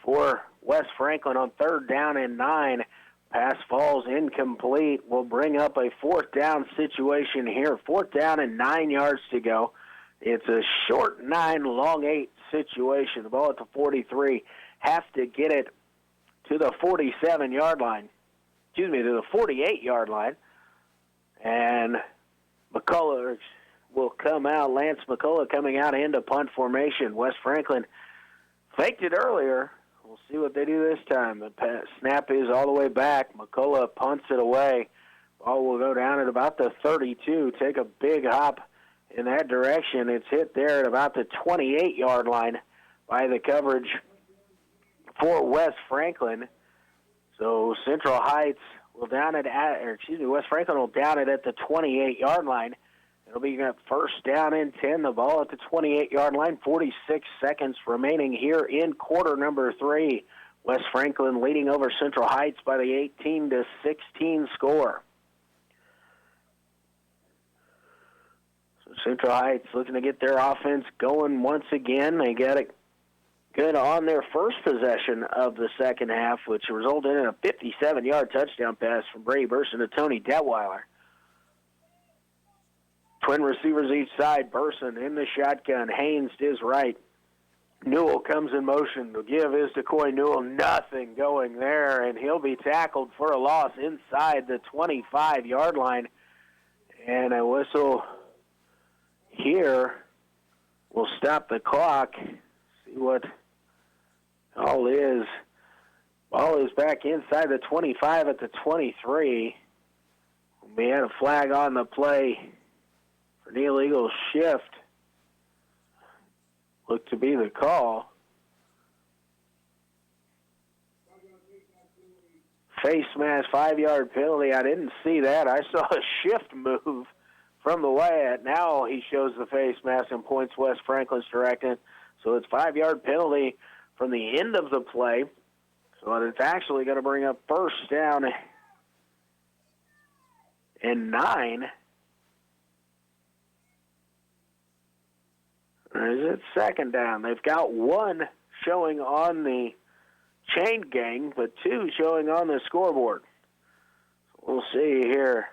for West Franklin on 3rd down and 9. Pass falls incomplete. We'll bring up a 4th down situation here. 4th down and 9 yards to go. It's a short 9, long 8 situation. The ball at the 43. Have to get it to the 47-yard line. To the 48-yard line. And McCullough will come out. Lance McCullough coming out into punt formation. West Franklin faked it earlier. We'll see what they do this time. The snap is all the way back. McCullough punts it away. Ball will go down at about the 32. Take a big hop in that direction. It's hit there at about the 28-yard line by the coverage for West Franklin. So Central Heights will West Franklin will down it at the 28-yard line. It'll be 1st down and 10. The ball at the 28-yard line. 46 seconds remaining here in quarter number 3. West Franklin leading over Central Heights by the 18-16 score. So Central Heights looking to get their offense going once again. They got it good on their first possession of the second half, which resulted in a 57-yard touchdown pass from Brady Burson to Tony Detweiler. Twin receivers each side. Burson in the shotgun. Haynes to his right. Newell comes in motion. The give is to Coy Newell. Nothing going there, and he'll be tackled for a loss inside the 25-yard line. And a whistle here will stop the clock. See what all is. Ball is back inside the 25 at the 23. We had a flag on the play for the illegal shift. Looked to be the call. Face mask, 5-yard penalty. I didn't see that. I saw a shift move from the Wyatt. Now he shows the face mask and points West Franklin's direction. So it's 5-yard penalty from the end of the play. So it's actually going to bring up first down and 9. Or is it second down? They've got 1 showing on the chain gang, but 2 showing on the scoreboard. We'll see here.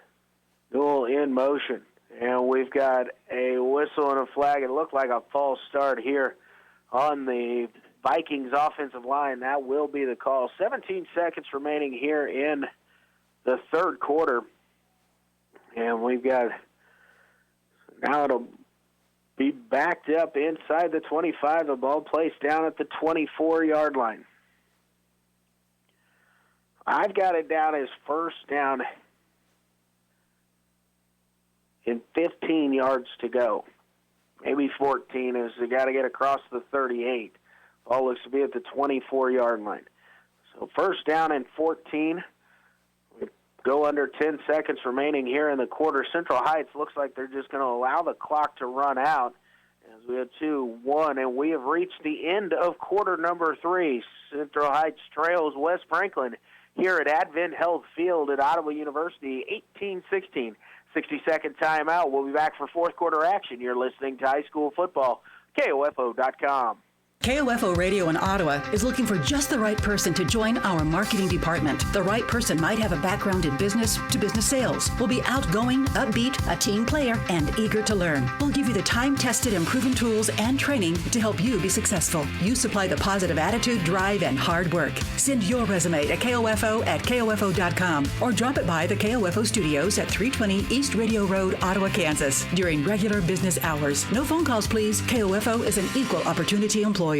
Newell in motion. And we've got a whistle and a flag. It looked like a false start here on the Vikings offensive line. That will be the call. 17 seconds remaining here in the third quarter. And we've got, now it'll be backed up inside the 25. The ball placed down at the 24-yard line. I've got it down as first down and 15 yards to go. Maybe 14 as they got to get across the 38. Ball looks to be at the 24-yard line. So first down and 14. We go under 10 seconds remaining here in the quarter. Central Heights looks like they're just going to allow the clock to run out as we have 2-1, and we have reached the end of quarter number 3. Central Heights trails West Franklin here at Advent Health Field at Ottawa University, 18-16. 60-second timeout. We'll be back for fourth quarter action. You're listening to high school football, KOFO.com. KOFO Radio in Ottawa is looking for just the right person to join our marketing department. The right person might have a background in business-to-business sales, will be outgoing, upbeat, a team player, and eager to learn. We'll give you the time-tested and proven tools and training to help you be successful. You supply the positive attitude, drive, and hard work. Send your resume to KOFO@KOFO.com or drop it by the KOFO studios at 320 East Radio Road, Ottawa, Kansas, during regular business hours. No phone calls, please. KOFO is an equal opportunity employer.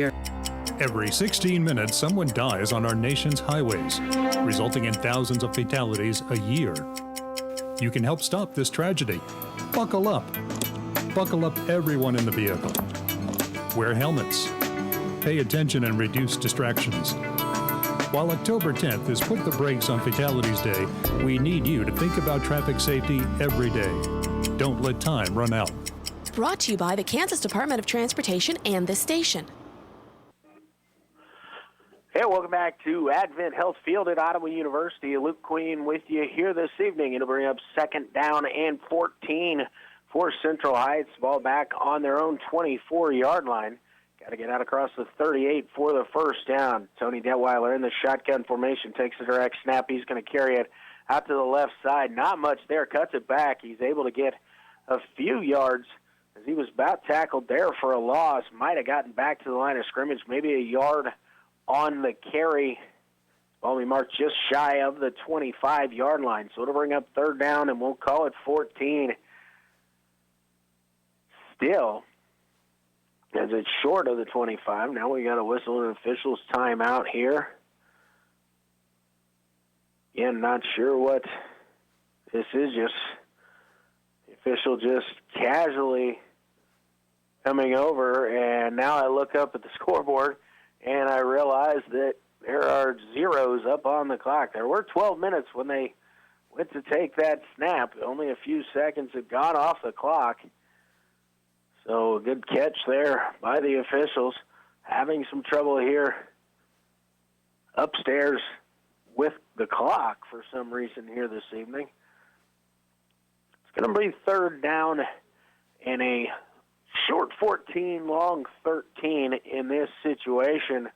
Every 16 minutes, someone dies on our nation's highways, resulting in thousands of fatalities a year. You can help stop this tragedy. Buckle up. Buckle up everyone in the vehicle. Wear helmets. Pay attention and reduce distractions. While October 10th is Put the Brakes on Fatalities Day, we need you to think about traffic safety every day. Don't let time run out. Brought to you by the Kansas Department of Transportation and this station. Hey, welcome back to Advent Health Field at Ottawa University. Luke Queen with you here this evening. It'll bring up second down and 14 for Central Heights. Ball back on their own 24-yard line. Got to get out across the 38 for the first down. Tony Detweiler in the shotgun formation takes a direct snap. He's going to carry it out to the left side. Not much there. Cuts it back. He's able to get a few yards as he was about tackled there for a loss. Might have gotten back to the line of scrimmage, maybe a yard on the carry. Ball we marked just shy of the 25-yard line. So it'll bring up third down, and we'll call it 14. Still, as it's short of the 25. Now we got a whistle and officials timeout here. Again, not sure what this is. Just the official just casually coming over, and now I look up at the scoreboard, and I realize that there are zeros up on the clock. There were 12 minutes when they went to take that snap. Only a few seconds had gone off the clock. So a good catch there by the officials. Having some trouble here upstairs with the clock for some reason here this evening. It's going to be third down and a Short 14, long 13 in this situation.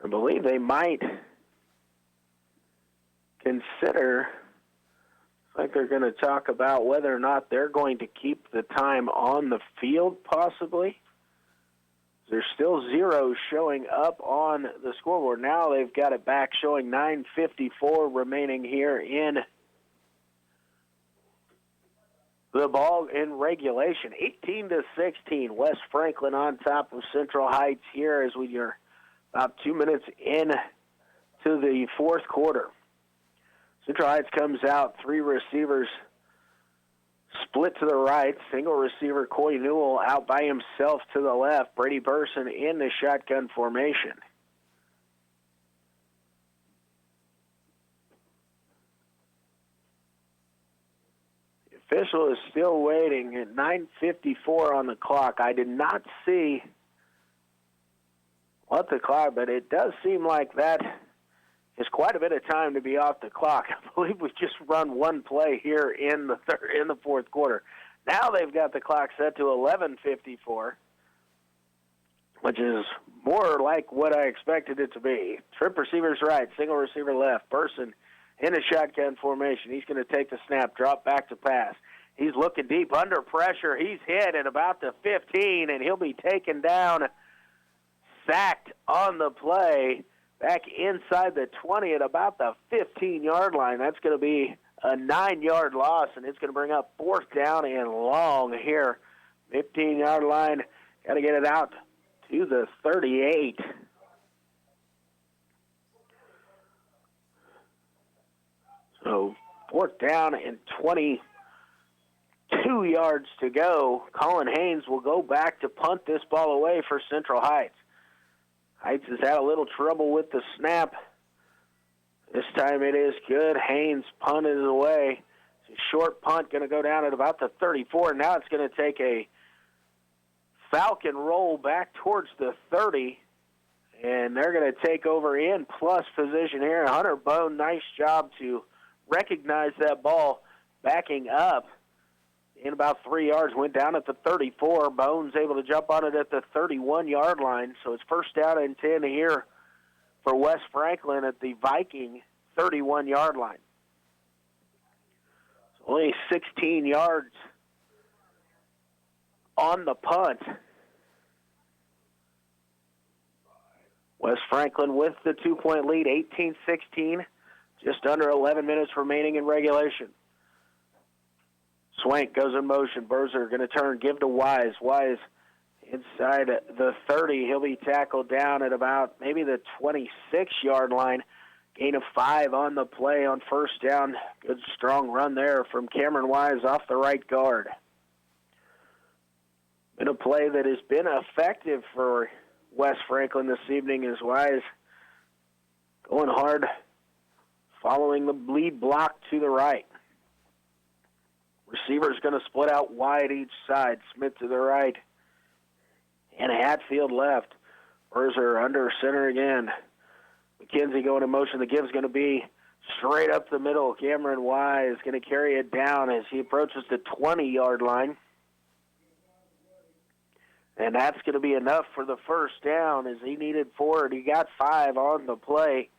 I believe they might consider, like they're going to talk about whether or not they're going to keep the time on the field, possibly. There's still 0 showing up on the scoreboard. Now they've got it back, showing 9:54 remaining here in the ball in regulation. 18-16, West Franklin on top of Central Heights here as we are about 2 minutes in to the fourth quarter. Central Heights comes out, 3 receivers split to the right. Single receiver Coy Newell out by himself to the left. Brady Burson in the shotgun formation. The official is still waiting at 9:54 on the clock. I did not see what the clock, but it does seem like that is quite a bit of time to be off the clock. I believe we just run one play here in the fourth quarter. Now they've got the clock set to 11:54, which is more like what I expected it to be. Trip receivers right, single receiver left. Burson in a shotgun formation. He's going to take the snap, drop back to pass. He's looking deep under pressure. He's hit at about the 15, and he'll be taken down, sacked on the play, back inside the 20 at about the 15-yard line. That's going to be a 9-yard loss, and it's going to bring up 4th down and long here. 15-yard line, got to get it out to the 38. So 4th down and 22 yards to go. Colin Haynes will go back to punt this ball away for Central Heights. Heights has had a little trouble with the snap. This time it is good. Haynes punted it away. It's a short punt, going to go down at about the 34. Now it's going to take a Falcon roll back towards the 30, and they're going to take over in plus position here. Hunter Bone, nice job to recognize that ball backing up in about 3 yards, went down at the 34. Bones able to jump on it at the 31-yard line. So it's 1st down and 10 here for West Franklin at the Viking 31-yard line. So only 16 yards on the punt. West Franklin with the 2-point lead, 18-16. Just under 11 minutes remaining in regulation. Swank goes in motion. Berzer going to turn, give to Wise. Wise inside the 30. He'll be tackled down at about maybe the 26-yard line. Gain of 5 on the play on 1st down. Good strong run there from Cameron Wise off the right guard. Been a play that has been effective for West Franklin this evening as Wise going hard, following the lead block to the right. Receiver's going to split out wide each side. Smith to the right and Hatfield left. Berzer under center again. McKenzie going in motion. The give's going to be straight up the middle. Cameron Wise is going to carry it down as he approaches the 20-yard line. And that's going to be enough for the 1st down as he needed 4, and he got 5 on the play.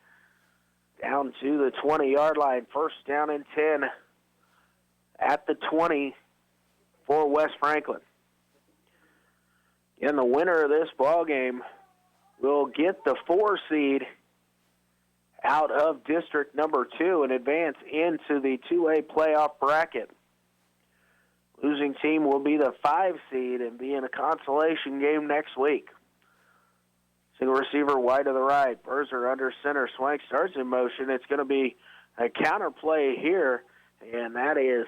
Down to the 20-yard line. 1st down and 10 at the 20 for West Franklin. And the winner of this ball game will get the 4 seed out of district number 2 and advance into the 2A playoff bracket. Losing team will be the 5 seed and be in a consolation game next week. Single receiver wide to the right. Berzer under center. Swank starts in motion. It's going to be a counter play here, and that is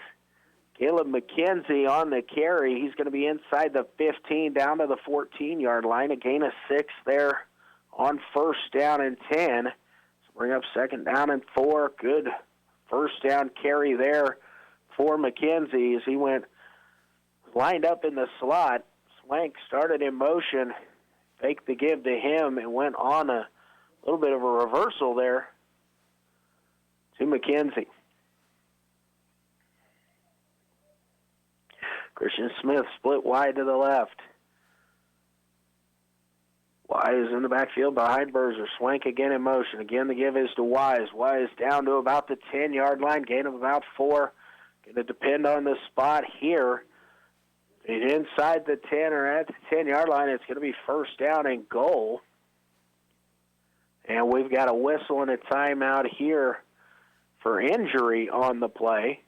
Caleb McKenzie on the carry. He's going to be inside the 15 down to the 14-yard line. A gain of 6 there on 1st down and 10. So bring up 2nd down and 4. Good 1st down carry there for McKenzie as he went lined up in the slot. Swank started in motion, faked the give to him, and went on a little bit of a reversal there to McKenzie. Christian Smith split wide to the left. Wise in the backfield behind Berzer. Swank again in motion. Again, the give is to Wise. Wise down to about the 10-yard line. Gain of about 4. Going to depend on the spot here. He's inside the 10 or at the 10-yard line. It's going to be first down and goal. And we've got a whistle and a timeout here for injury on the play.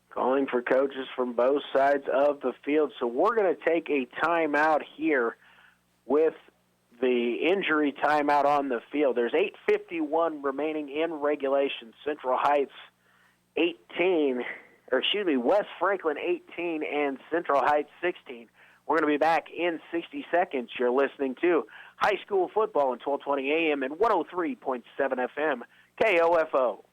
Calling for coaches from both sides of the field. So we're going to take a timeout here with the injury timeout on the field. There's 8:51 remaining in regulation. Central Heights 18, West Franklin 18 and Central Heights 16. We're going to be back in 60 seconds. You're listening to High School Football on 1220 AM and 103.7 FM, KOFO.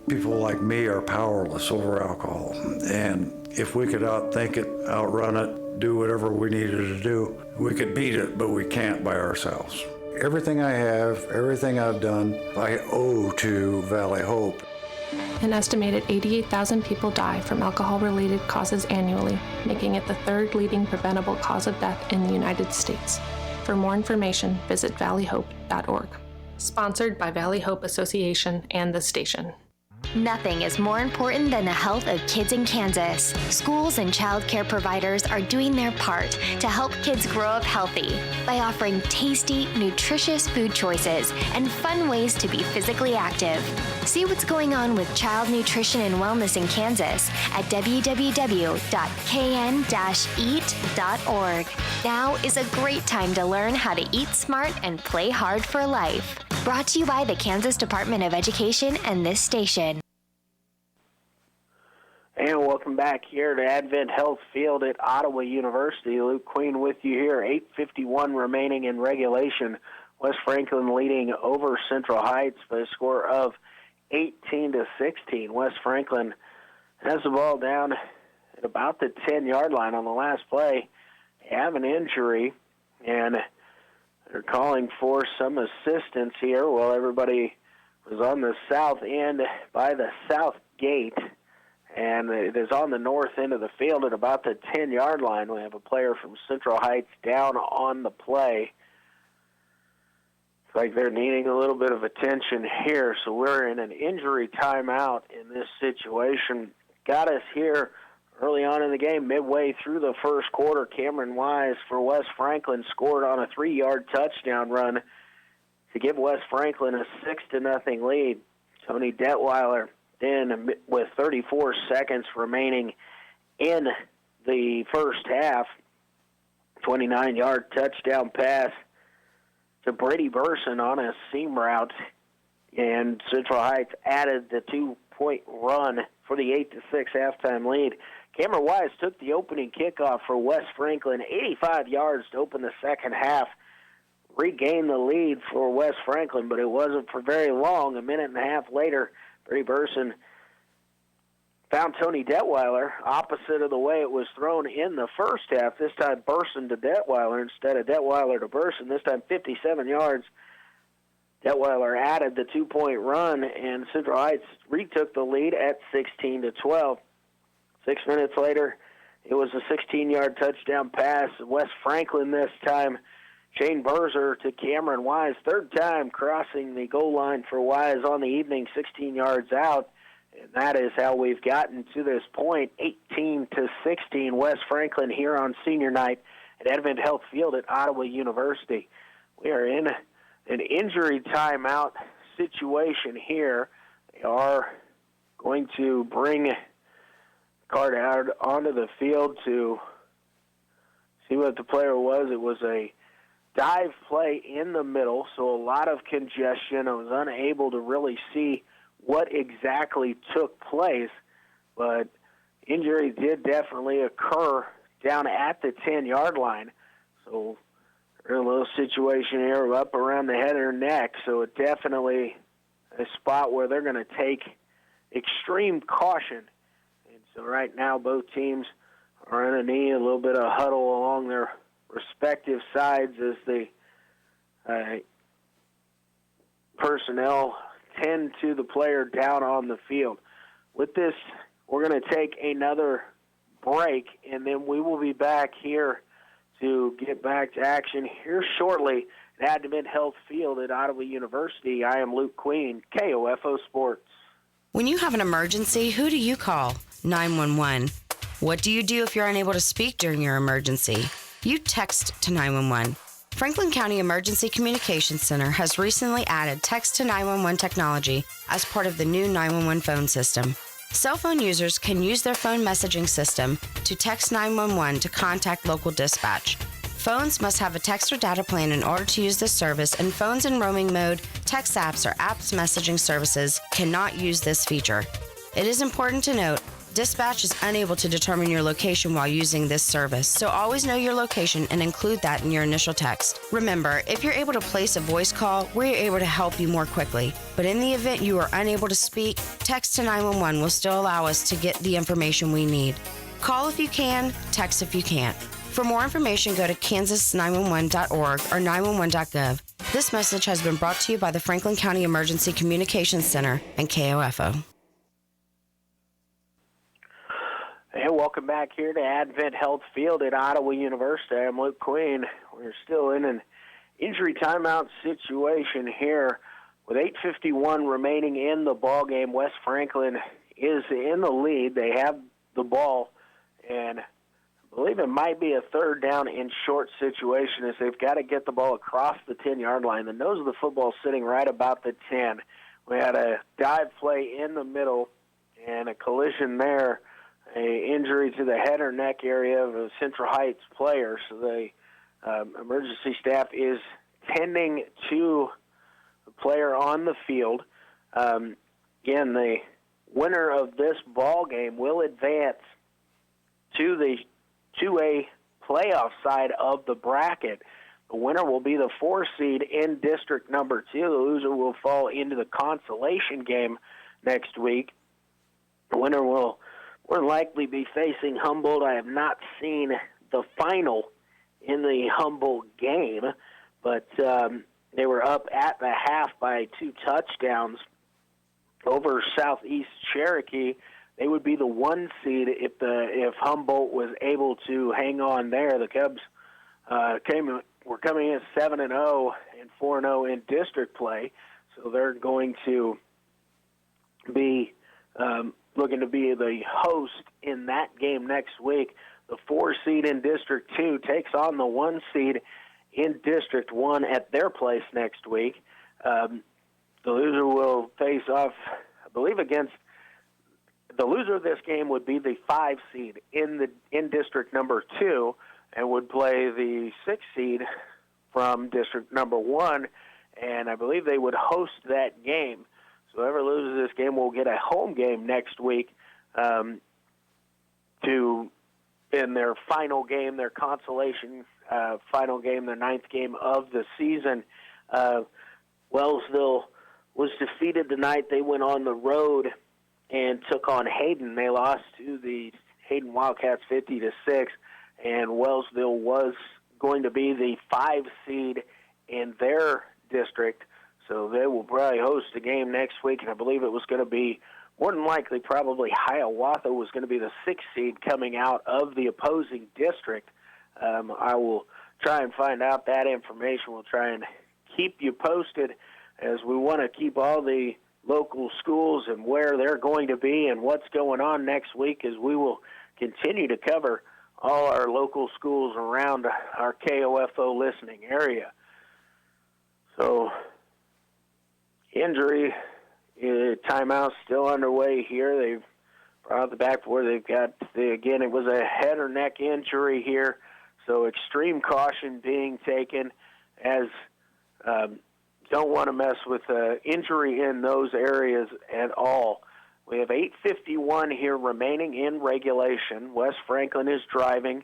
People like me are powerless over alcohol, and if we could outthink it, outrun it, do whatever we needed to do, we could beat it, but we can't by ourselves. Everything I have, everything I've done, I owe to Valley Hope. An estimated 88,000 people die from alcohol-related causes annually, making it the third leading preventable cause of death in the United States. For more information, visit valleyhope.org. Sponsored by Valley Hope Association and the station. Nothing is more important than the health of kids in Kansas. Schools and child care providers are doing their part to help kids grow up healthy by offering tasty, nutritious food choices and fun ways to be physically active. See what's going on with child nutrition and wellness in Kansas at www.kn-eat.org. Now is a great time to learn how to eat smart and play hard for life. Brought to you by the Kansas Department of Education and this station. And welcome back here to Advent Health Field at Ottawa University. Luke Queen with you here. 8:51 remaining in regulation. West Franklin leading over Central Heights by a score of 18-16. West Franklin has the ball down at about the 10-yard line on the last play. They have an injury, and they're calling for some assistance here while everybody was on the south end by the south gate. And it is on the north end of the field at about the 10-yard line. We have a player from Central Heights down on the play. It's like they're needing a little bit of attention here. So we're in an injury timeout in this situation. Got us here early on in the game, midway through the first quarter. Cameron Wise for West Franklin scored on a 3-yard touchdown run to give West Franklin a 6-0 lead. Tony Detweiler then, with 34 seconds remaining in the first half, 29-yard touchdown pass to Brady Burson on a seam route, and Central Heights added the 2-point run for the 8-6 halftime lead. Cameron Wise took the opening kickoff for West Franklin, 85 yards to open the second half, regained the lead for West Franklin, but it wasn't for very long. A minute and a half later, Brady Burson found Tony Detweiler opposite of the way it was thrown in the first half. This time Burson to Detweiler instead of Detweiler to Burson. This time 57 yards. Detweiler added the 2-point run, and Central Heights retook the lead at 16-12. 6 minutes later, it was a 16-yard touchdown pass. West Franklin this time. Shane Berzer to Cameron Wise, third time crossing the goal line for Wise on the evening, 16 yards out. And that is how we've gotten to this point, 18-16, West Franklin here on senior night at Advent Health Field at Ottawa University. We are in an injury timeout situation here. They are going to bring Card out onto the field to see what the player was. It was a dive play in the middle, so a lot of congestion. I was unable to really see what exactly took place, but injury did definitely occur down at the 10-yard line. So we're in a little situation here up around the head or neck, so it's definitely a spot where they're going to take extreme caution. And so right now both teams are on a knee, a little bit of huddle along their respective sides as the personnel tend to the player down on the field. With this, we're going to take another break, and then we will be back here to get back to action here shortly at Advent Health Field at Ottawa University. I am Luke Queen, KOFO Sports. When you have an emergency, who do you call? 911. What do you do if you're unable to speak during your emergency? You text to 911. Franklin County Emergency Communications Center has recently added text to 911 technology as part of the new 911 phone system. Cell phone users can use their phone messaging system to text 911 to contact local dispatch. Phones must have a text or data plan in order to use this service, and phones in roaming mode, text apps, or apps messaging services cannot use this feature. It is important to note, dispatch is unable to determine your location while using this service, so always know your location and include that in your initial text. Remember, if you're able to place a voice call, we're able to help you more quickly. But in the event you are unable to speak, text to 911 will still allow us to get the information we need. Call if you can, text if you can't. For more information, go to kansas911.org or 911.gov. This message has been brought to you by the Franklin County Emergency Communications Center and KOFO. And welcome back here to Advent Health Field at Ottawa University. I'm Luke Queen. We're still in an injury timeout situation here with 8:51 remaining in the ball game. West Franklin is in the lead. They have the ball, and I believe it might be a third down and short situation as they've got to get the ball across the 10-yard line. The nose of the football is sitting right about the 10. We had a dive play in the middle and a collision there, a injury to the head or neck area of a Central Heights player. So the emergency staff is tending to the player on the field. Again, the winner of this ball game will advance to the 2A playoff side of the bracket. The winner will be the 4 seed in district number 2. The loser will fall into the consolation game next week. The winner will more likely be facing Humboldt. I have not seen the final in the Humboldt game, but they were up at the half by 2 touchdowns over Southeast Cherokee. They would be the 1 seed if Humboldt was able to hang on there. The Cubs were coming in 7-0 and 4-0 in district play, so they're going to be looking to be the host in that game next week. The 4 seed in District 2 takes on the 1 seed in District 1 at their place next week. The loser will face off, I believe, against the loser of this game would be the 5 seed in District number 2 and would play the 6 seed from District number 1, and I believe they would host that game. So whoever loses this game will get a home game next week in their final game, their consolation final game, their 9th game of the season. Wellsville was defeated tonight. They went on the road and took on Hayden. They lost to the Hayden Wildcats 50-6, and Wellsville was going to be the 5 seed in their district. So they will probably host a game next week, and I believe it was going to be, more than likely, probably Hiawatha was going to be the 6th seed coming out of the opposing district. I will try and find out that information. We'll try and keep you posted as we want to keep all the local schools and where they're going to be and what's going on next week, as we will continue to cover all our local schools around our KOFO listening area. So, injury timeout still underway here. They've brought the backboard. They've got, again, it was a head or neck injury here, so extreme caution being taken, as don't want to mess with injury in those areas at all. We have 8:51 here remaining in regulation. West Franklin is driving.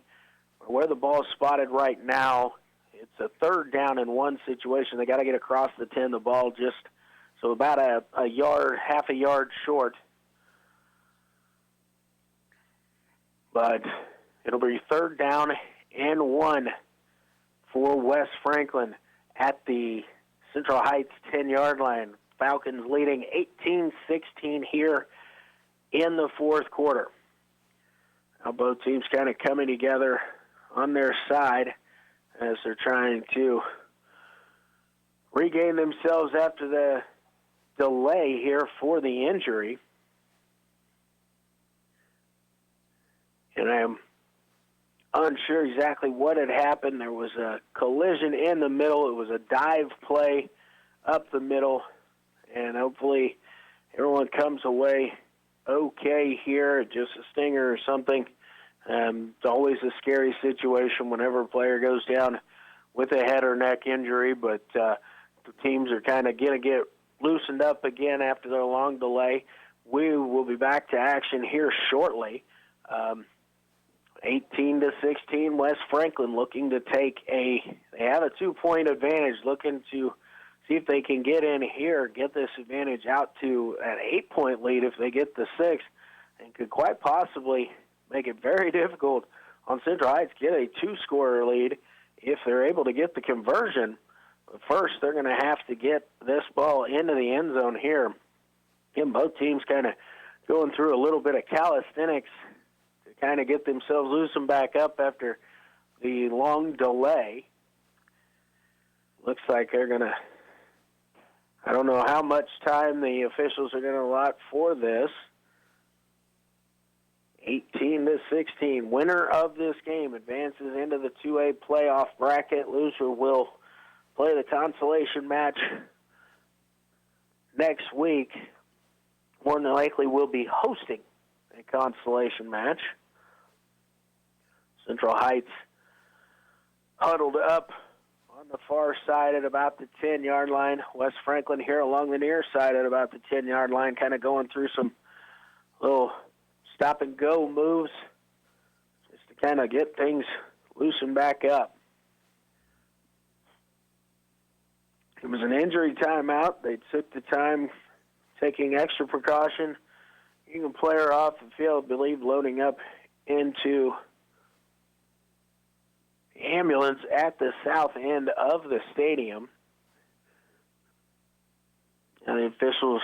Where the ball is spotted right now, it's a 3rd down and 1 situation. They got to get across the 10. The ball just so about a yard, half a yard short. But it'll be 3rd down and 1 for West Franklin at the Central Heights 10-yard line. Falcons leading 18-16 here in the 4th quarter. Now both teams kind of coming together on their side as they're trying to regain themselves after the delay here for the injury. And I'm unsure exactly what had happened. There was a collision in the middle. It was a dive play up the middle. And hopefully everyone comes away okay here, just a stinger or something. It's always a scary situation whenever a player goes down with a head or neck injury, but the teams are kind of going to get loosened up again after their long delay. We will be back to action here shortly. 18-16, West Franklin looking to they have a 2-point advantage, looking to see if they can get in here, get this advantage out to an 8-point lead if they get the 6, and could quite possibly make it very difficult on Central Heights, get a 2-scorer lead if they're able to get the conversion. But first, they're going to have to get this ball into the end zone here. Again, both teams kind of going through a little bit of calisthenics to kind of get themselves loosened back up after the long delay. Looks like they're going to, I don't know how much time the officials are going to allot for this. 18-16. Winner of this game advances into the 2A playoff bracket. Loser will play the consolation match next week. More than likely will be hosting a consolation match. Central Heights huddled up on the far side at about the 10-yard line. West Franklin here along the near side at about the 10-yard line, kind of going through some little stop-and-go moves just to kind of get things loosened back up. It was an injury timeout. They took the time taking extra precaution. You can play her off the field, I believe, loading up into the ambulance at the south end of the stadium. And the officials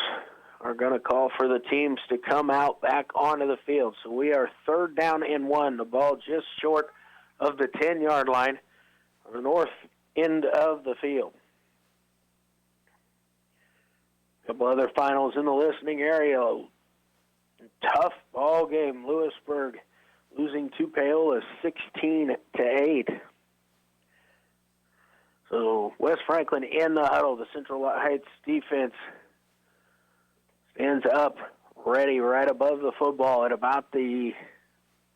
are going to call for the teams to come out back onto the field. So we are 3rd down and 1. The ball just short of the 10-yard line on the north end of the field. A couple other finals in the listening area. Tough ball game. Lewisburg losing to Paola 16-8. So West Franklin in the huddle. The Central Heights defense stands up, ready right above the football at about we're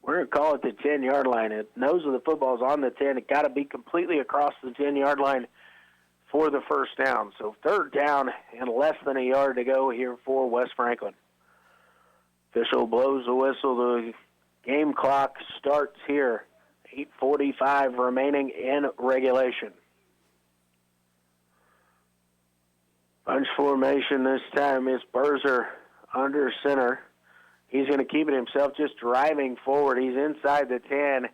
going to call it the 10-yard line. The nose of the football is on the 10. It got to be completely across the 10-yard line for the first down. So 3rd down and less than a yard to go here for West Franklin. Official blows the whistle. The game clock starts here. 8:45 remaining in regulation. Bunch formation this time is Berzer under center. He's going to keep it himself, just driving forward. He's inside the 10,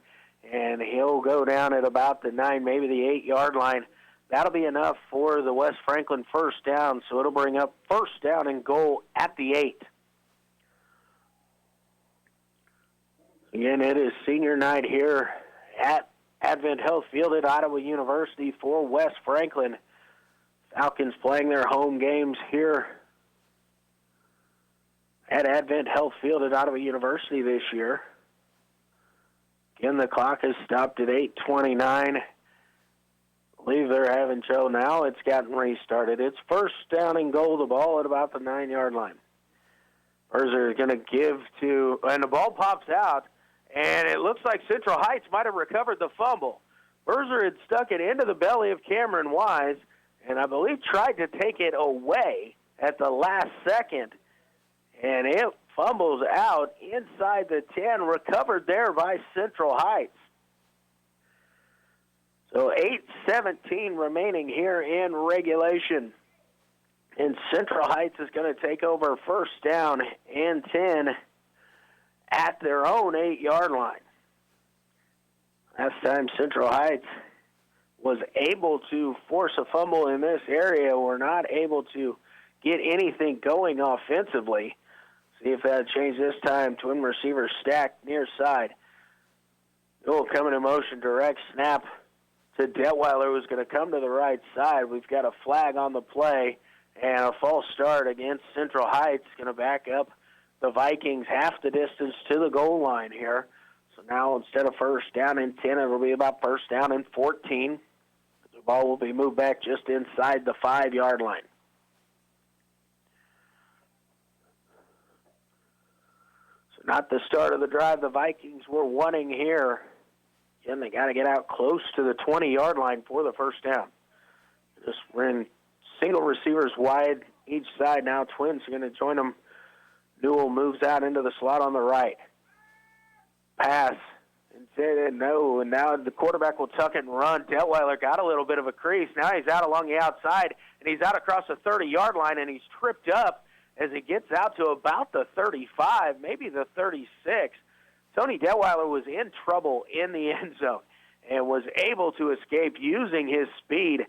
and he'll go down at about the 9, maybe the 8-yard line. That'll be enough for the West Franklin first down, so it'll bring up 1st down and goal at the 8. Again, it is senior night here at Advent Health Field at Ottawa University for West Franklin. Falcons playing their home games here at Advent Health Field at Ottawa University this year. Again, the clock has stopped at 8:29. I believe they're having trouble now. It's gotten restarted. It's 1st down and goal, the ball at about the 9-yard line. Berzer is going to give to, and the ball pops out, and it looks like Central Heights might have recovered the fumble. Berzer had stuck it into the belly of Cameron Wise, and I believe tried to take it away at the last second, and it fumbles out inside the 10, recovered there by Central Heights. So 8:17 remaining here in regulation, and Central Heights is going to take over 1st down and 10 at their own 8-yard line. Last time Central Heights was able to force a fumble in this area, were not able to get anything going offensively. See if that changed this time. Twin receiver stacked near side. Newell coming in motion, direct snap to Detweiler, who's going to come to the right side. We've got a flag on the play and a false start against Central Heights. Going to back up the Vikings half the distance to the goal line here. So now instead of first down and 10, it'll be about first down and 14. The ball will be moved back just inside the 5-yard line. So not the start of the drive the Vikings were wanting here. Again, they got to get out close to the 20-yard line for the first down. Just ran single receivers wide each side. Now Twins are going to join them. Newell moves out into the slot on the right. Pass. And no, and now the quarterback will tuck it and run. Detweiler got a little bit of a crease. Now he's out along the outside, and he's out across the 30-yard line, and he's tripped up as he gets out to about the 35, maybe the 36. Tony Detweiler was in trouble in the end zone and was able to escape using his speed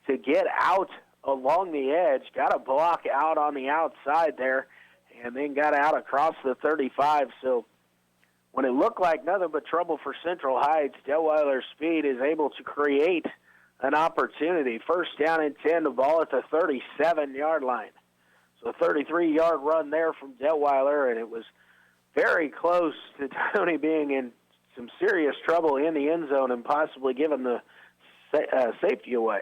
to get out along the edge, got a block out on the outside there, and then got out across the 35. So when it looked like nothing but trouble for Central Heights, Detweiler's speed is able to create an opportunity. First down and 10, the ball at the 37-yard line. So a 33-yard run there from Detweiler, and it was very close to Tony being in some serious trouble in the end zone and possibly giving the safety away.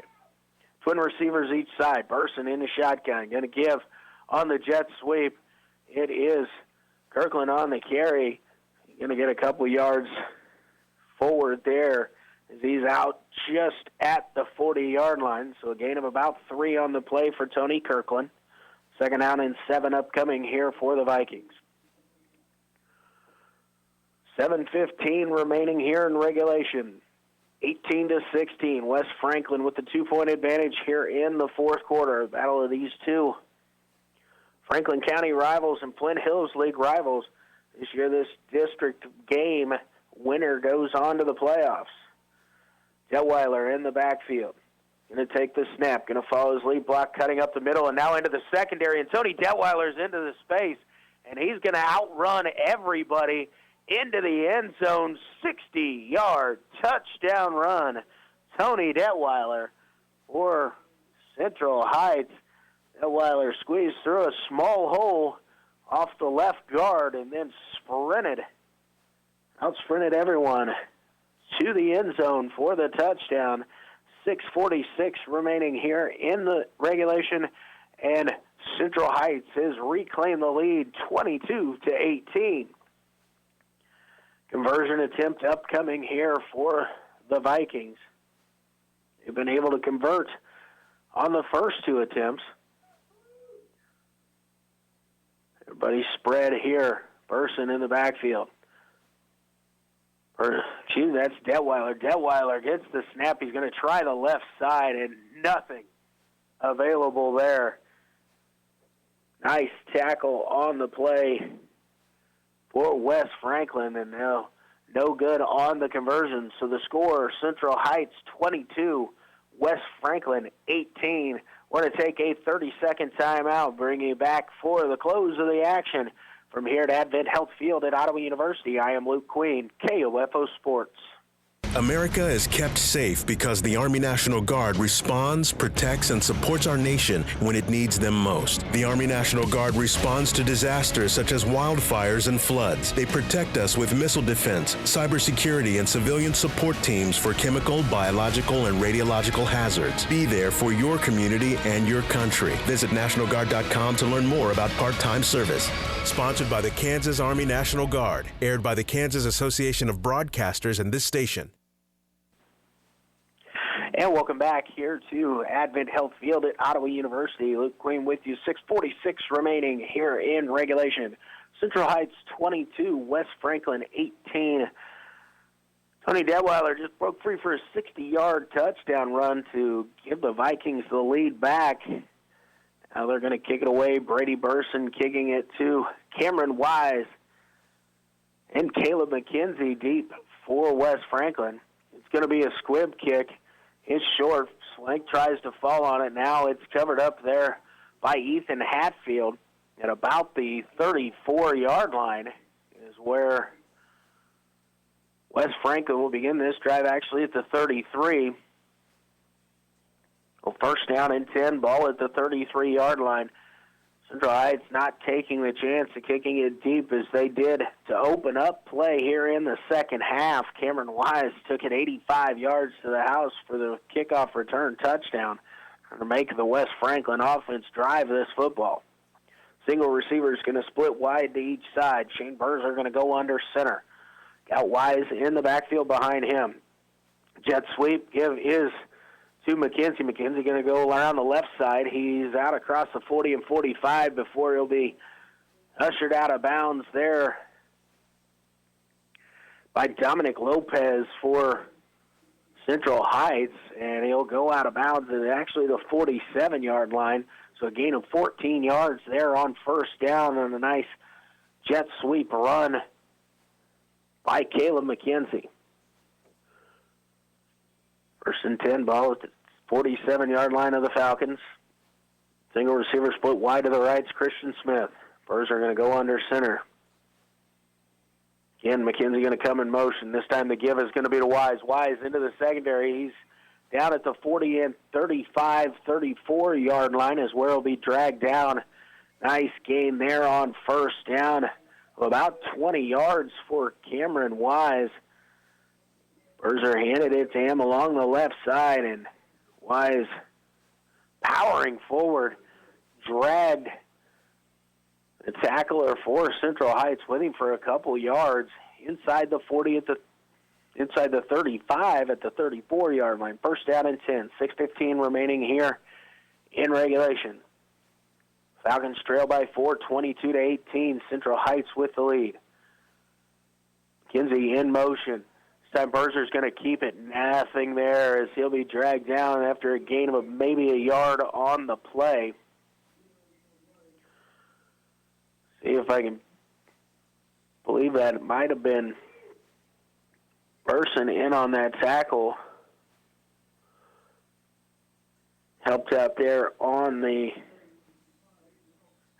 Twin receivers each side. Burson in the shotgun. Going to give on the jet sweep. It is Kirkland on the carry. Going to get a couple yards forward there as he's out just at the 40-yard line. So a gain of about 3 on the play for Tony Kirkland. Second down and 7 upcoming here for the Vikings. 7:15 remaining here in regulation. 18-16. West Franklin with the 2-point advantage here in the fourth quarter. Battle of these two Franklin County rivals and Flint Hills League rivals. This year, this district game winner goes on to the playoffs. Detweiler in the backfield. Going to take the snap. Going to follow his lead block, cutting up the middle, and now into the secondary. And Tony Detweiler's into the space, and he's going to outrun everybody into the end zone. 60-yard touchdown run. Tony Detweiler for Central Heights. Detweiler squeezed through a small hole off the left guard and then out-sprinted everyone to the end zone for the touchdown. 6:46 remaining here in the regulation, and Central Heights has reclaimed the lead 22-18. Conversion attempt upcoming here for the Vikings. They've been able to convert on the first 2 attempts. Everybody spread here. Burson in the backfield. That's Detweiler. Detweiler gets the snap. He's going to try the left side, and nothing available there. Nice tackle on the play for West Franklin, and now no good on the conversion. So the score, Central Heights 22, West Franklin 18. We're going to take a 30-second timeout, bringing you back for the close of the action. From here at Advent Health Field at Ottawa University, I am Luke Queen, KOFO Sports. America is kept safe because the Army National Guard responds, protects, and supports our nation when it needs them most. The Army National Guard responds to disasters such as wildfires and floods. They protect us with missile defense, cybersecurity, and civilian support teams for chemical, biological, and radiological hazards. Be there for your community and your country. Visit NationalGuard.com to learn more about part-time service. Sponsored by the Kansas Army National Guard. Aired by the Kansas Association of Broadcasters and this station. And welcome back here to Advent Health Field at Ottawa University. Luke Queen with you. 6:46 remaining here in regulation. Central Heights 22, West Franklin 18. Tony Detweiler just broke free for a 60-yard touchdown run to give the Vikings the lead back. Now they're going to kick it away. Brady Burson kicking it to Cameron Wise and Caleb McKenzie deep for West Franklin. It's going to be a squib kick. It's short. Swank tries to fall on it. Now it's covered up there by Ethan Hatfield at about the 34-yard line is where West Franklin will begin this drive actually at the 33. Well, first down and 10, ball at the 33-yard line. Central Heights not taking the chance of kicking it deep as they did to open up play here in the second half. Cameron Wise took it 85 yards to the house for the kickoff return touchdown to make the West Franklin offense drive this football. Single receiver is going to split wide to each side. Shane Berzer going to go under center. Got Wise in the backfield behind him. Jet sweep is to McKenzie. McKenzie going to go around the left side. He's out across the 40 and 45 before he'll be ushered out of bounds there by Dominic Lopez for Central Heights, and he'll go out of bounds at actually the 47-yard line. So a gain of 14 yards there on first down and a nice jet sweep run by Caleb McKenzie. First and 10, ball at the 47-yard line of the Falcons. Single receiver split wide to the right. It's Christian Smith. Berzer going to go under center. Again, McKenzie going to come in motion. This time the give is going to be to Wise. Wise into the secondary. He's down at the 40 and 35, 34-yard line is where he'll be dragged down. Nice gain there on first down of about 20 yards for Cameron Wise. Berzer handed it to him along the left side, and Wise powering forward, dragged the tackler for Central Heights with him for a couple yards inside the 40 inside the 35 at the 34-yard line. First down and 10. 6:15 remaining here in regulation. Falcons trail by 4, 22-18. Central Heights with the lead. McKenzie in motion. This time Berzer's going to keep it. Nothing there as he'll be dragged down after a gain of maybe a yard on the play. See if I can believe that it might have been Burson in on that tackle. Helped out there on the...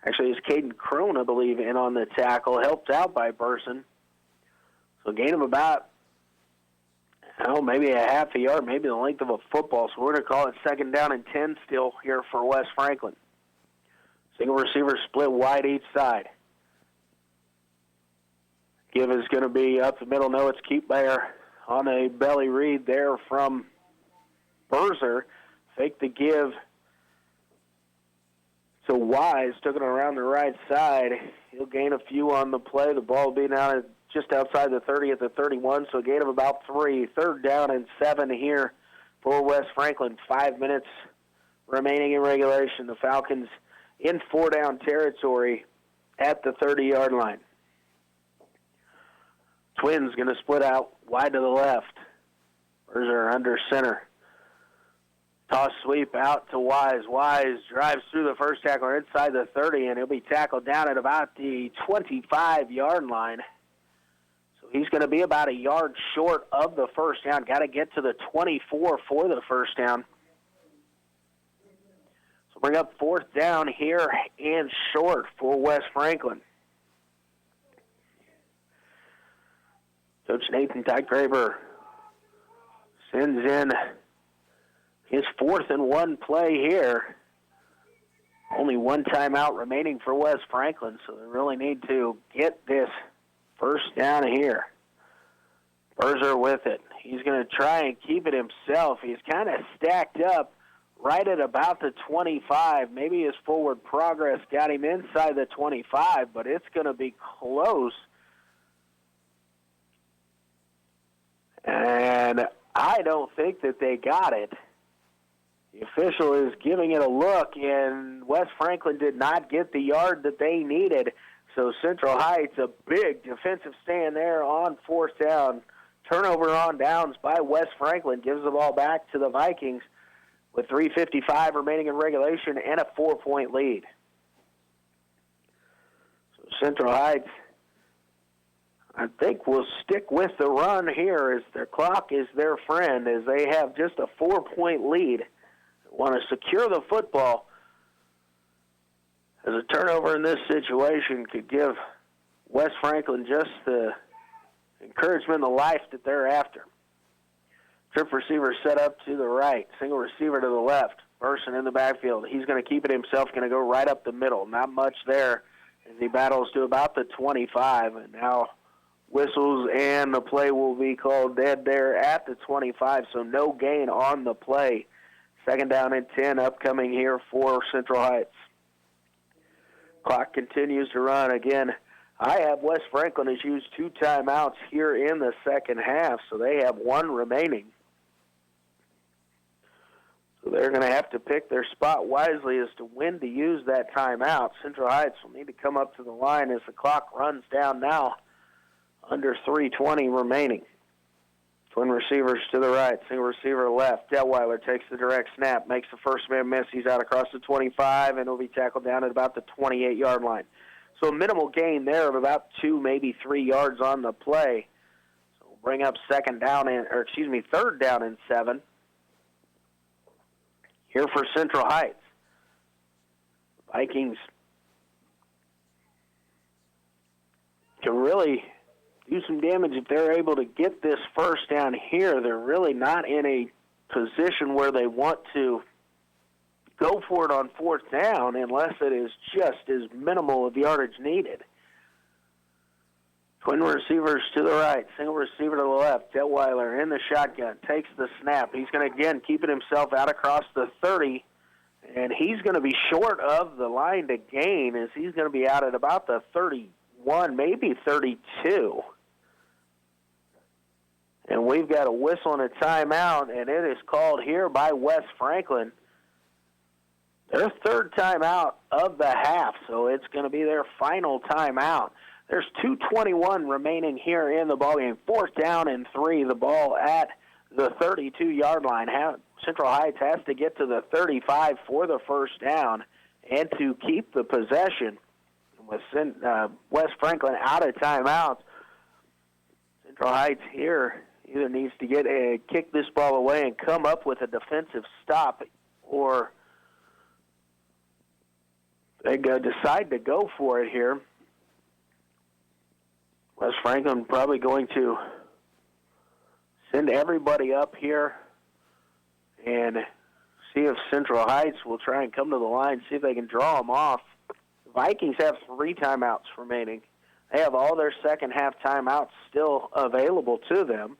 Actually, it's Caden Crone, I believe, in on the tackle. Helped out by Burson. So gain of about, maybe a half a yard, maybe the length of a football. So we're going to call it second down and 10 still here for West Franklin. Single receiver split wide each side. Give is going to be up the middle. No, it's keep there on a belly read there from Berzer. Fake the give to Wise. Took it around the right side. He'll gain a few on the play. The ball will be now just outside the 30 at the 31, so a gain of about 3. Third down and 7 here for West Franklin. 5 minutes remaining in regulation. The Falcons in 4-down territory at the 30-yard line. Twins going to split out wide to the left. Berzer under center. Toss sweep out to Wise. Wise drives through the first tackler inside the 30, and he'll be tackled down at about the 25-yard line. So he's going to be about a yard short of the first down. Got to get to the 24 for the first down. So bring up fourth down here and short for West Franklin. Coach Nathan Tygraber sends in his 4th and 1 play here. Only one timeout remaining for West Franklin, so they really need to get this first down here. Berzer with it. He's going to try and keep it himself. He's kind of stacked up right at about the 25. Maybe his forward progress got him inside the 25, but it's going to be close. And I don't think that they got it. The official is giving it a look, and West Franklin did not get the yard that they needed. So Central Heights, a big defensive stand there on fourth down. Turnover on downs by West Franklin gives the ball back to the Vikings with 3:55 remaining in regulation and a 4-point lead. So Central Heights, I think, will stick with the run here as their clock is their friend as they have just a 4-point lead. Want to secure the football as a turnover in this situation could give West Franklin just the encouragement and the life that they're after. Trip receiver set up to the right. Single receiver to the left. Person in the backfield. He's going to keep it himself, going to go right up the middle. Not much there as he battles to about the 25. And now whistles and the play will be called dead there at the 25, so no gain on the play. 2nd down and 10 upcoming here for Central Heights. Clock continues to run. Again, I have West Franklin has used 2 timeouts here in the second half, so they have 1 remaining. So they're going to have to pick their spot wisely as to when to use that timeout. Central Heights will need to come up to the line as the clock runs down now. Under 3:20 remaining. Twin receivers to the right, single receiver left. Detweiler takes the direct snap, makes the first man miss. He's out across the 25, and will be tackled down at about the 28-yard line. So a minimal gain there of about 2, maybe 3 yards on the play. So we'll bring up 3rd down and 7. Here for Central Heights. Vikings can really do some damage if they're able to get this first down here. They're really not in a position where they want to go for it on 4th down unless it is just as minimal of yardage needed. Twin receivers to the right, single receiver to the left. Detweiler in the shotgun, takes the snap. He's going to, again, keep it himself out across the 30, and he's going to be short of the line to gain as he's going to be out at about the 31, maybe 32. And we've got a whistle and a timeout, and it is called here by West Franklin. Their 3rd timeout of the half, so it's going to be their final timeout. There's 2:21 remaining here in the ballgame. 4th down and 3, the ball at the 32-yard line. Central Heights has to get to the 35 for the first down and to keep the possession. With West Franklin out of timeouts, Central Heights here either needs to kick this ball away and come up with a defensive stop, or they decide to go for it here. West Franklin probably going to send everybody up here and see if Central Heights will try and come to the line, see if they can draw them off. The Vikings have 3 timeouts remaining. They have all their second half timeouts still available to them.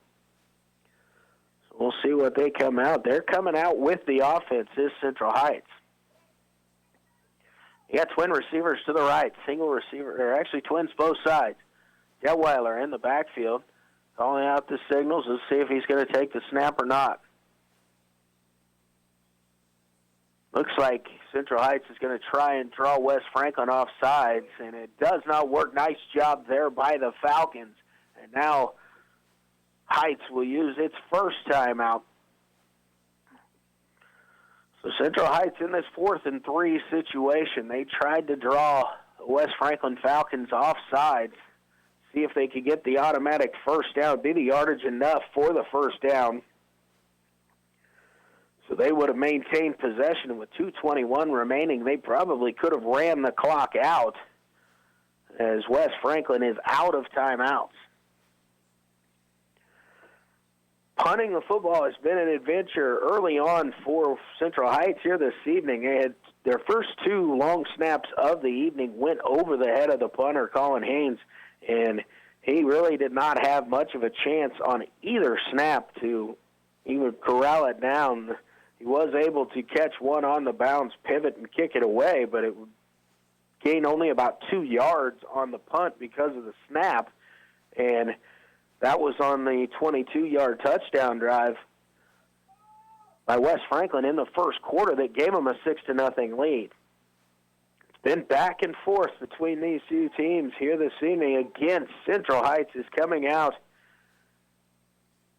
So we'll see what they come out. They're coming out with the offense, is Central Heights. You got twin receivers to the right, single receiver, or actually twins both sides. Detweiler in the backfield, calling out the signals to see if he's going to take the snap or not. Looks like Central Heights is going to try and draw West Franklin off sides, and it does not work. Nice job there by the Falcons. And now Heights will use its first timeout. So Central Heights in this 4th and 3 situation, they tried to draw the West Franklin Falcons off sides, see if they could get the automatic first down, be the yardage enough for the first down. So they would have maintained possession. With 2:21 remaining, they probably could have ran the clock out as West Franklin is out of timeouts. Punting the football has been an adventure early on for Central Heights here this evening. They had their first 2 long snaps of the evening went over the head of the punter, Colin Haynes, and he really did not have much of a chance on either snap to even corral it down. He was able to catch one on the bounce, pivot, and kick it away, but it would gain only about 2 yards on the punt because of the snap, and that was on the 22-yard touchdown drive by West Franklin in the first quarter that gave them a 6-0 lead. It's been back and forth between these two teams here this evening. Again, Central Heights is coming out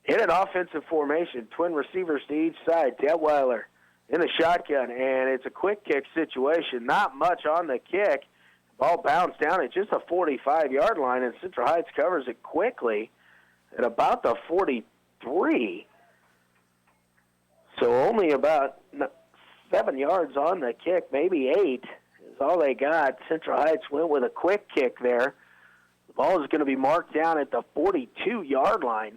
in an offensive formation, twin receivers to each side. Detweiler in the shotgun, and it's a quick kick situation. Not much on the kick. Ball bounced down at just a 45-yard line, and Central Heights covers it quickly at about the 43. So only about 7 yards on the kick, maybe 8 is all they got. Central Heights went with a quick kick there. The ball is going to be marked down at the 42-yard line.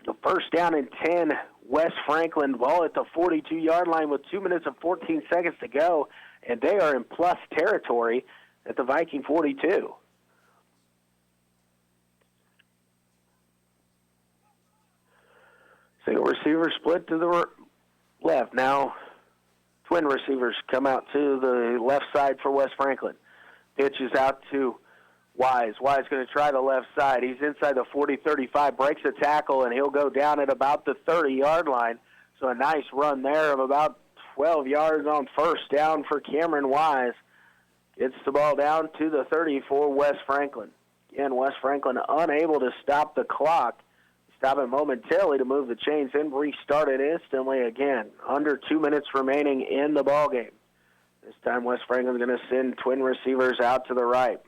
The first down and 10, West Franklin. Ball at the 42-yard line with 2 minutes and 14 seconds to go, and they are in plus territory at the Viking 42. Single receiver split to the left. Now, twin receivers come out to the left side for West Franklin. Pitch is out to Wise. Wise going to try the left side. He's inside the 40-35, breaks a tackle, and he'll go down at about the 30-yard line. So a nice run there of about 12 yards on first down for Cameron Wise. Gets the ball down to the 30 for West Franklin. Again, West Franklin unable to stop the clock. Stop it momentarily to move the chains, then restart it instantly again. Under 2 minutes remaining in the ballgame. This time West Franklin's going to send twin receivers out to the right.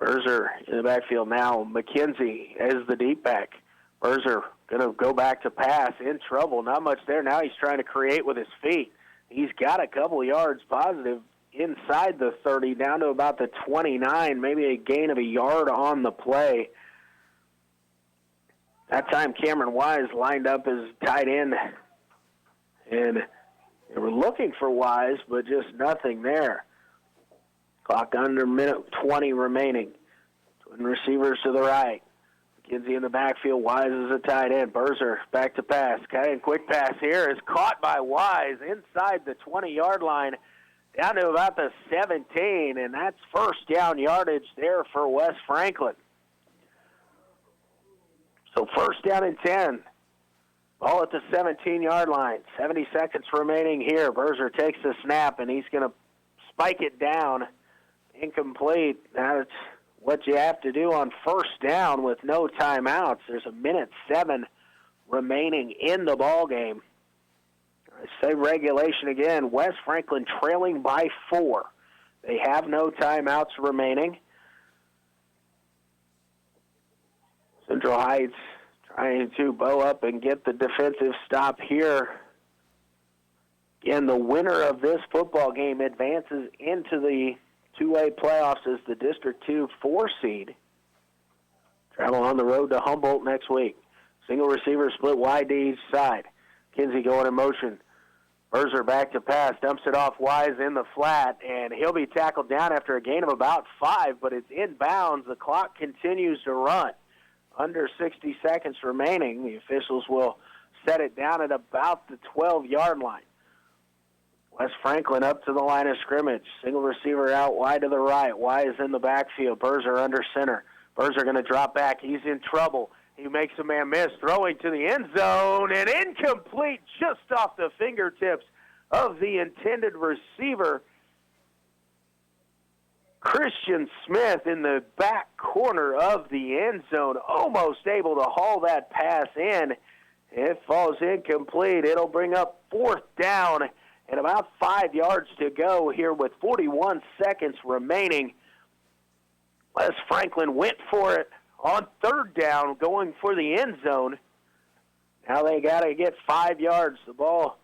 Berzer in the backfield now. McKenzie as the deep back. Berzer going to go back to pass. In trouble. Not much there. Now he's trying to create with his feet. He's got a couple yards positive inside the 30, down to about the 29, maybe a gain of a yard on the play. That time Cameron Wise lined up as tight end, and they were looking for Wise, but just nothing there. Clock under minute 20 remaining. Twin receivers to the right. McKenzie in the backfield. Wise is a tight end. Berzer back to pass. Tight end quick pass here is caught by Wise inside the 20-yard line, down to about the 17, and that's first down yardage there for West Franklin. So first down and 10. Ball at the 17-yard line. 70 seconds remaining here. Berzer takes the snap, and he's going to spike it down. Incomplete. That's what you have to do on first down with no timeouts. There's a minute 7 remaining in the ball game. I say regulation again. West Franklin trailing by 4. They have no timeouts remaining. Central Heights trying to bow up and get the defensive stop here. Again, the winner of this football game advances into the 2A playoffs as the District 2 4 seed. Travel on the road to Humboldt next week. Single receiver split wide to each side. Kinsey going in motion. Berzer back to pass, dumps it off Wise in the flat, and he'll be tackled down after a gain of about 5, but it's inbounds. The clock continues to run. Under 60 seconds remaining, the officials will set it down at about the 12-yard line. West Franklin up to the line of scrimmage. Single receiver out wide to the right. Wise in the backfield. Berzer under center. Berzer going to drop back. He's in trouble. He makes a man miss, throwing to the end zone, and incomplete just off the fingertips of the intended receiver. Christian Smith in the back corner of the end zone, almost able to haul that pass in. It falls incomplete. It'll bring up fourth down and about 5 yards to go here with 41 seconds remaining. West Franklin went for it on third down, going for the end zone. Now they got to get 5 yards. The ball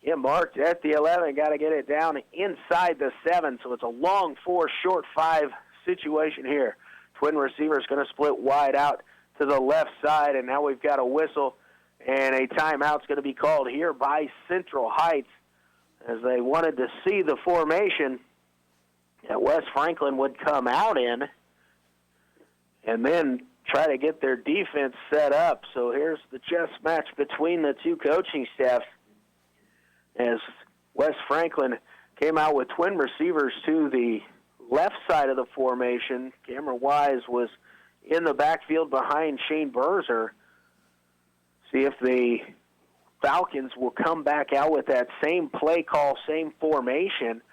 get marked at the 11. Got to get it down inside the 7. So it's a long 4, short 5 situation here. Twin receivers going to split wide out to the left side, and now we've got a whistle, and a timeout's going to be called here by Central Heights as they wanted to see the formation that West Franklin would come out in and then try to get their defense set up. So here's the chess match between the two coaching staffs as West Franklin came out with twin receivers to the left side of the formation. Cameron Wise was in the backfield behind Shane Berzer. See if the Falcons will come back out with that same play call, same formation.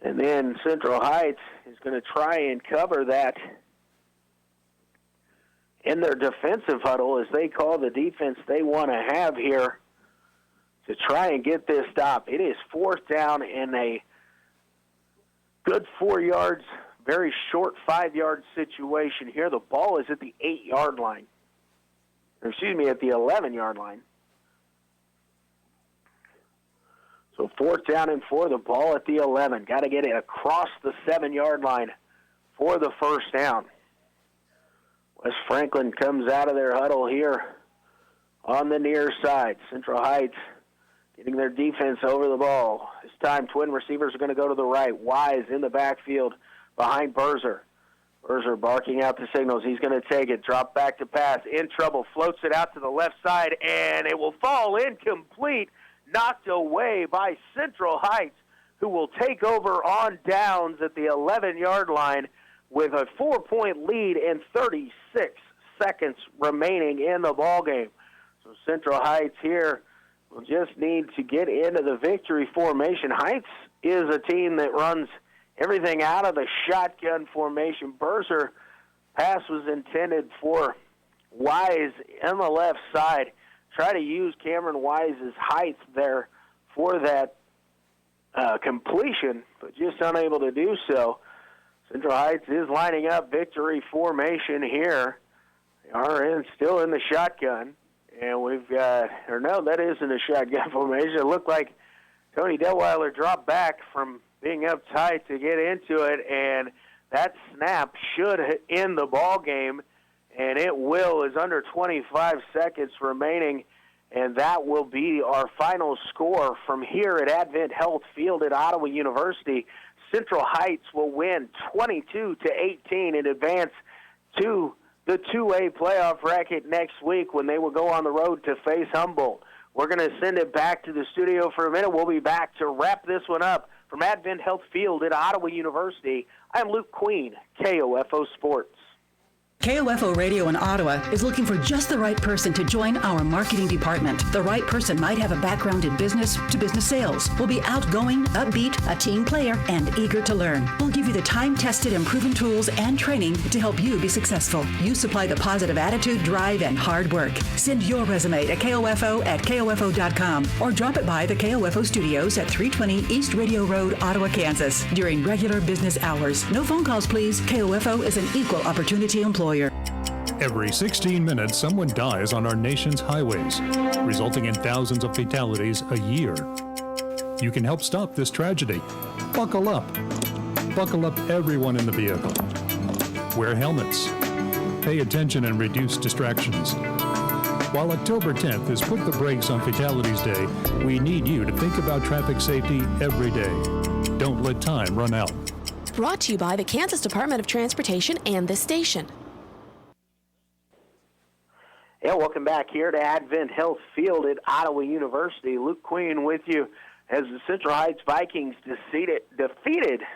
And then Central Heights is going to try and cover that in their defensive huddle as they call the defense they want to have here to try and get this stop. It is fourth down in a good 4 yards, very short 5-yard situation here. The ball is at the 8-yard line. At the 11-yard line. So 4th down and 4, the ball at the 11. Got to get it across the 7-yard line for the first down. West Franklin comes out of their huddle here on the near side. Central Heights getting their defense over the ball. This time, twin receivers are going to go to the right. Wise in the backfield behind Berzer. Berzer barking out the signals. He's going to take it, drop back to pass. In trouble, floats it out to the left side, and it will fall incomplete. Knocked away by Central Heights, who will take over on downs at the 11-yard line with a 4-point lead and 36 seconds remaining in the ballgame. So Central Heights here will just need to get into the victory formation. Heights is a team that runs everything out of the shotgun formation. Berzer pass was intended for Wise on the left side. Try to use Cameron Wise's height there for that completion, but just unable to do so. Central Heights is lining up victory formation here. They are still in the shotgun, and we've got, or no, that isn't a shotgun formation. It looked like Tony Detweiler dropped back from being up tight to get into it, and that snap should end the ball game, and it will, is under 25 seconds remaining, and that will be our final score from here at Advent Health Field at Ottawa University. Central Heights will win 22-18 and advance to the 2A playoff bracket next week when they will go on the road to face Humboldt. We're going to send it back to the studio for a minute. We'll be back to wrap this one up from Advent Health Field at Ottawa University. I'm Luke Queen, KOFO Sports. KOFO Radio in Ottawa is looking for just the right person to join our marketing department. The right person might have a background in business-to-business sales, will be outgoing, upbeat, a team player, and eager to learn. We'll give you the time-tested and proven tools and training to help you be successful. You supply the positive attitude, drive, and hard work. Send your resume to KOFO@KOFO.com or drop it by the KOFO studios at 320 East Radio Road, Ottawa, Kansas, during regular business hours. No phone calls, please. KOFO is an equal opportunity employer. Every 16 minutes, someone dies on our nation's highways, resulting in thousands of fatalities a year. You can help stop this tragedy. Buckle up. Buckle up, everyone in the vehicle. Wear helmets. Pay attention and reduce distractions. While October 10th is Put the Brakes on Fatalities Day, we need you to think about traffic safety every day. Don't let time run out. Brought to you by the Kansas Department of Transportation and this station. Yeah, welcome back here to Advent Health Field at Ottawa University. Luke Queen with you as the Central Heights Vikings defeated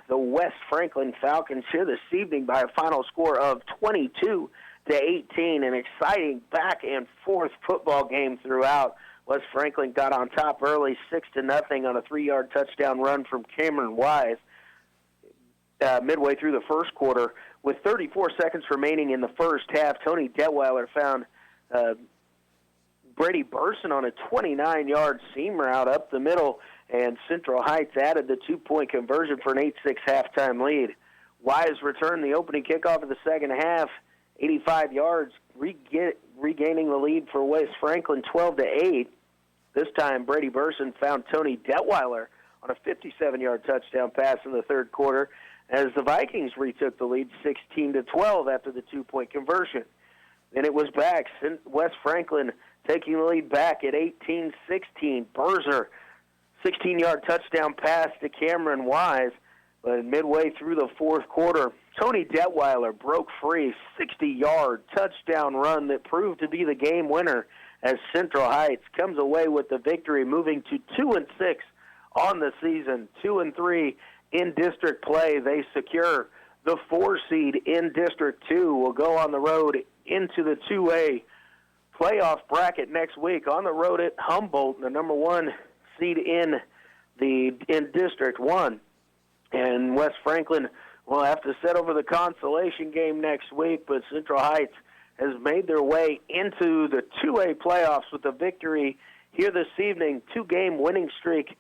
the West Franklin Falcons here this evening by a final score of 22-18. An exciting back and forth football game throughout. West Franklin got on top early, 6-0 on a 3-yard touchdown run from Cameron Wise midway through the first quarter. With 34 seconds remaining in the first half, Tony Detweiler found Brady Burson on a 29-yard seam route up the middle, and Central Heights added the 2-point conversion for an 8-6 halftime lead. Wise returned the opening kickoff of the second half, 85 yards, regaining the lead for West Franklin 12-8. This time, Brady Burson found Tony Detweiler on a 57-yard touchdown pass in the third quarter as the Vikings retook the lead 16-12 after the 2-point conversion. Then it was back. West Franklin taking the lead back at 18-16. Berzer, 16-yard touchdown pass to Cameron Wise. But midway through the fourth quarter, Tony Detweiler broke free, 60-yard touchdown run that proved to be the game winner as Central Heights comes away with the victory, moving to 2-6 on the season, 2-3 in district play. They secure the 4 seed in District 2. Will go on the road into the 2A playoff bracket next week on the road at Humboldt, the number 1 seed in District 1. And West Franklin will have to set over the consolation game next week, but Central Heights has made their way into the 2A playoffs with a victory here this evening. 2-game winning streak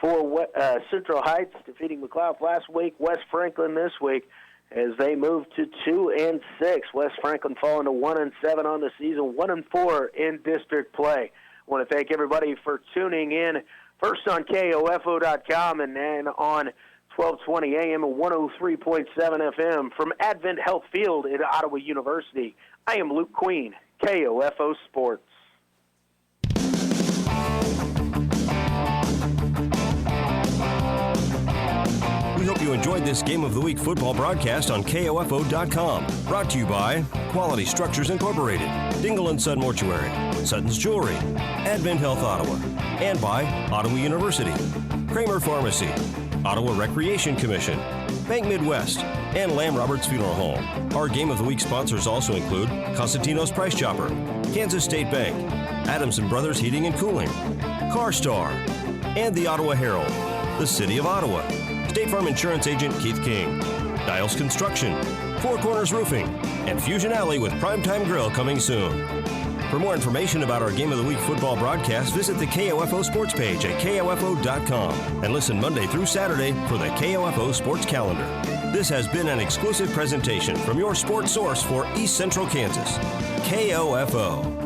for Central Heights, defeating McLeod last week, West Franklin this week, as they move to 2-6. West Franklin falling to 1-7 on the season, 1-4 in district play. I want to thank everybody for tuning in First on KOFO.com and then on 1220 AM and 103.7 FM from Advent Health Field at Ottawa University. I am Luke Queen, KOFO Sports. We hope you enjoyed this Game of the Week football broadcast on KOFO.com. Brought to you by Quality Structures Incorporated, Dingle & Son Mortuary, Sutton's Jewelry, Advent Health Ottawa, and by Ottawa University, Kramer Pharmacy, Ottawa Recreation Commission, Bank Midwest, and Lamb Roberts Funeral Home. Our Game of the Week sponsors also include Constantino's Price Chopper, Kansas State Bank, Adamson Brothers Heating and Cooling, CarStar, and the Ottawa Herald, the City of Ottawa, State Farm Insurance Agent Keith King, Dials Construction, Four Corners Roofing, and Fusion Alley with Primetime Grill coming soon. For more information about our Game of the Week football broadcast, visit the KOFO Sports page at KOFO.com and listen Monday through Saturday for the KOFO Sports Calendar. This has been an exclusive presentation from your sports source for East Central Kansas, KOFO.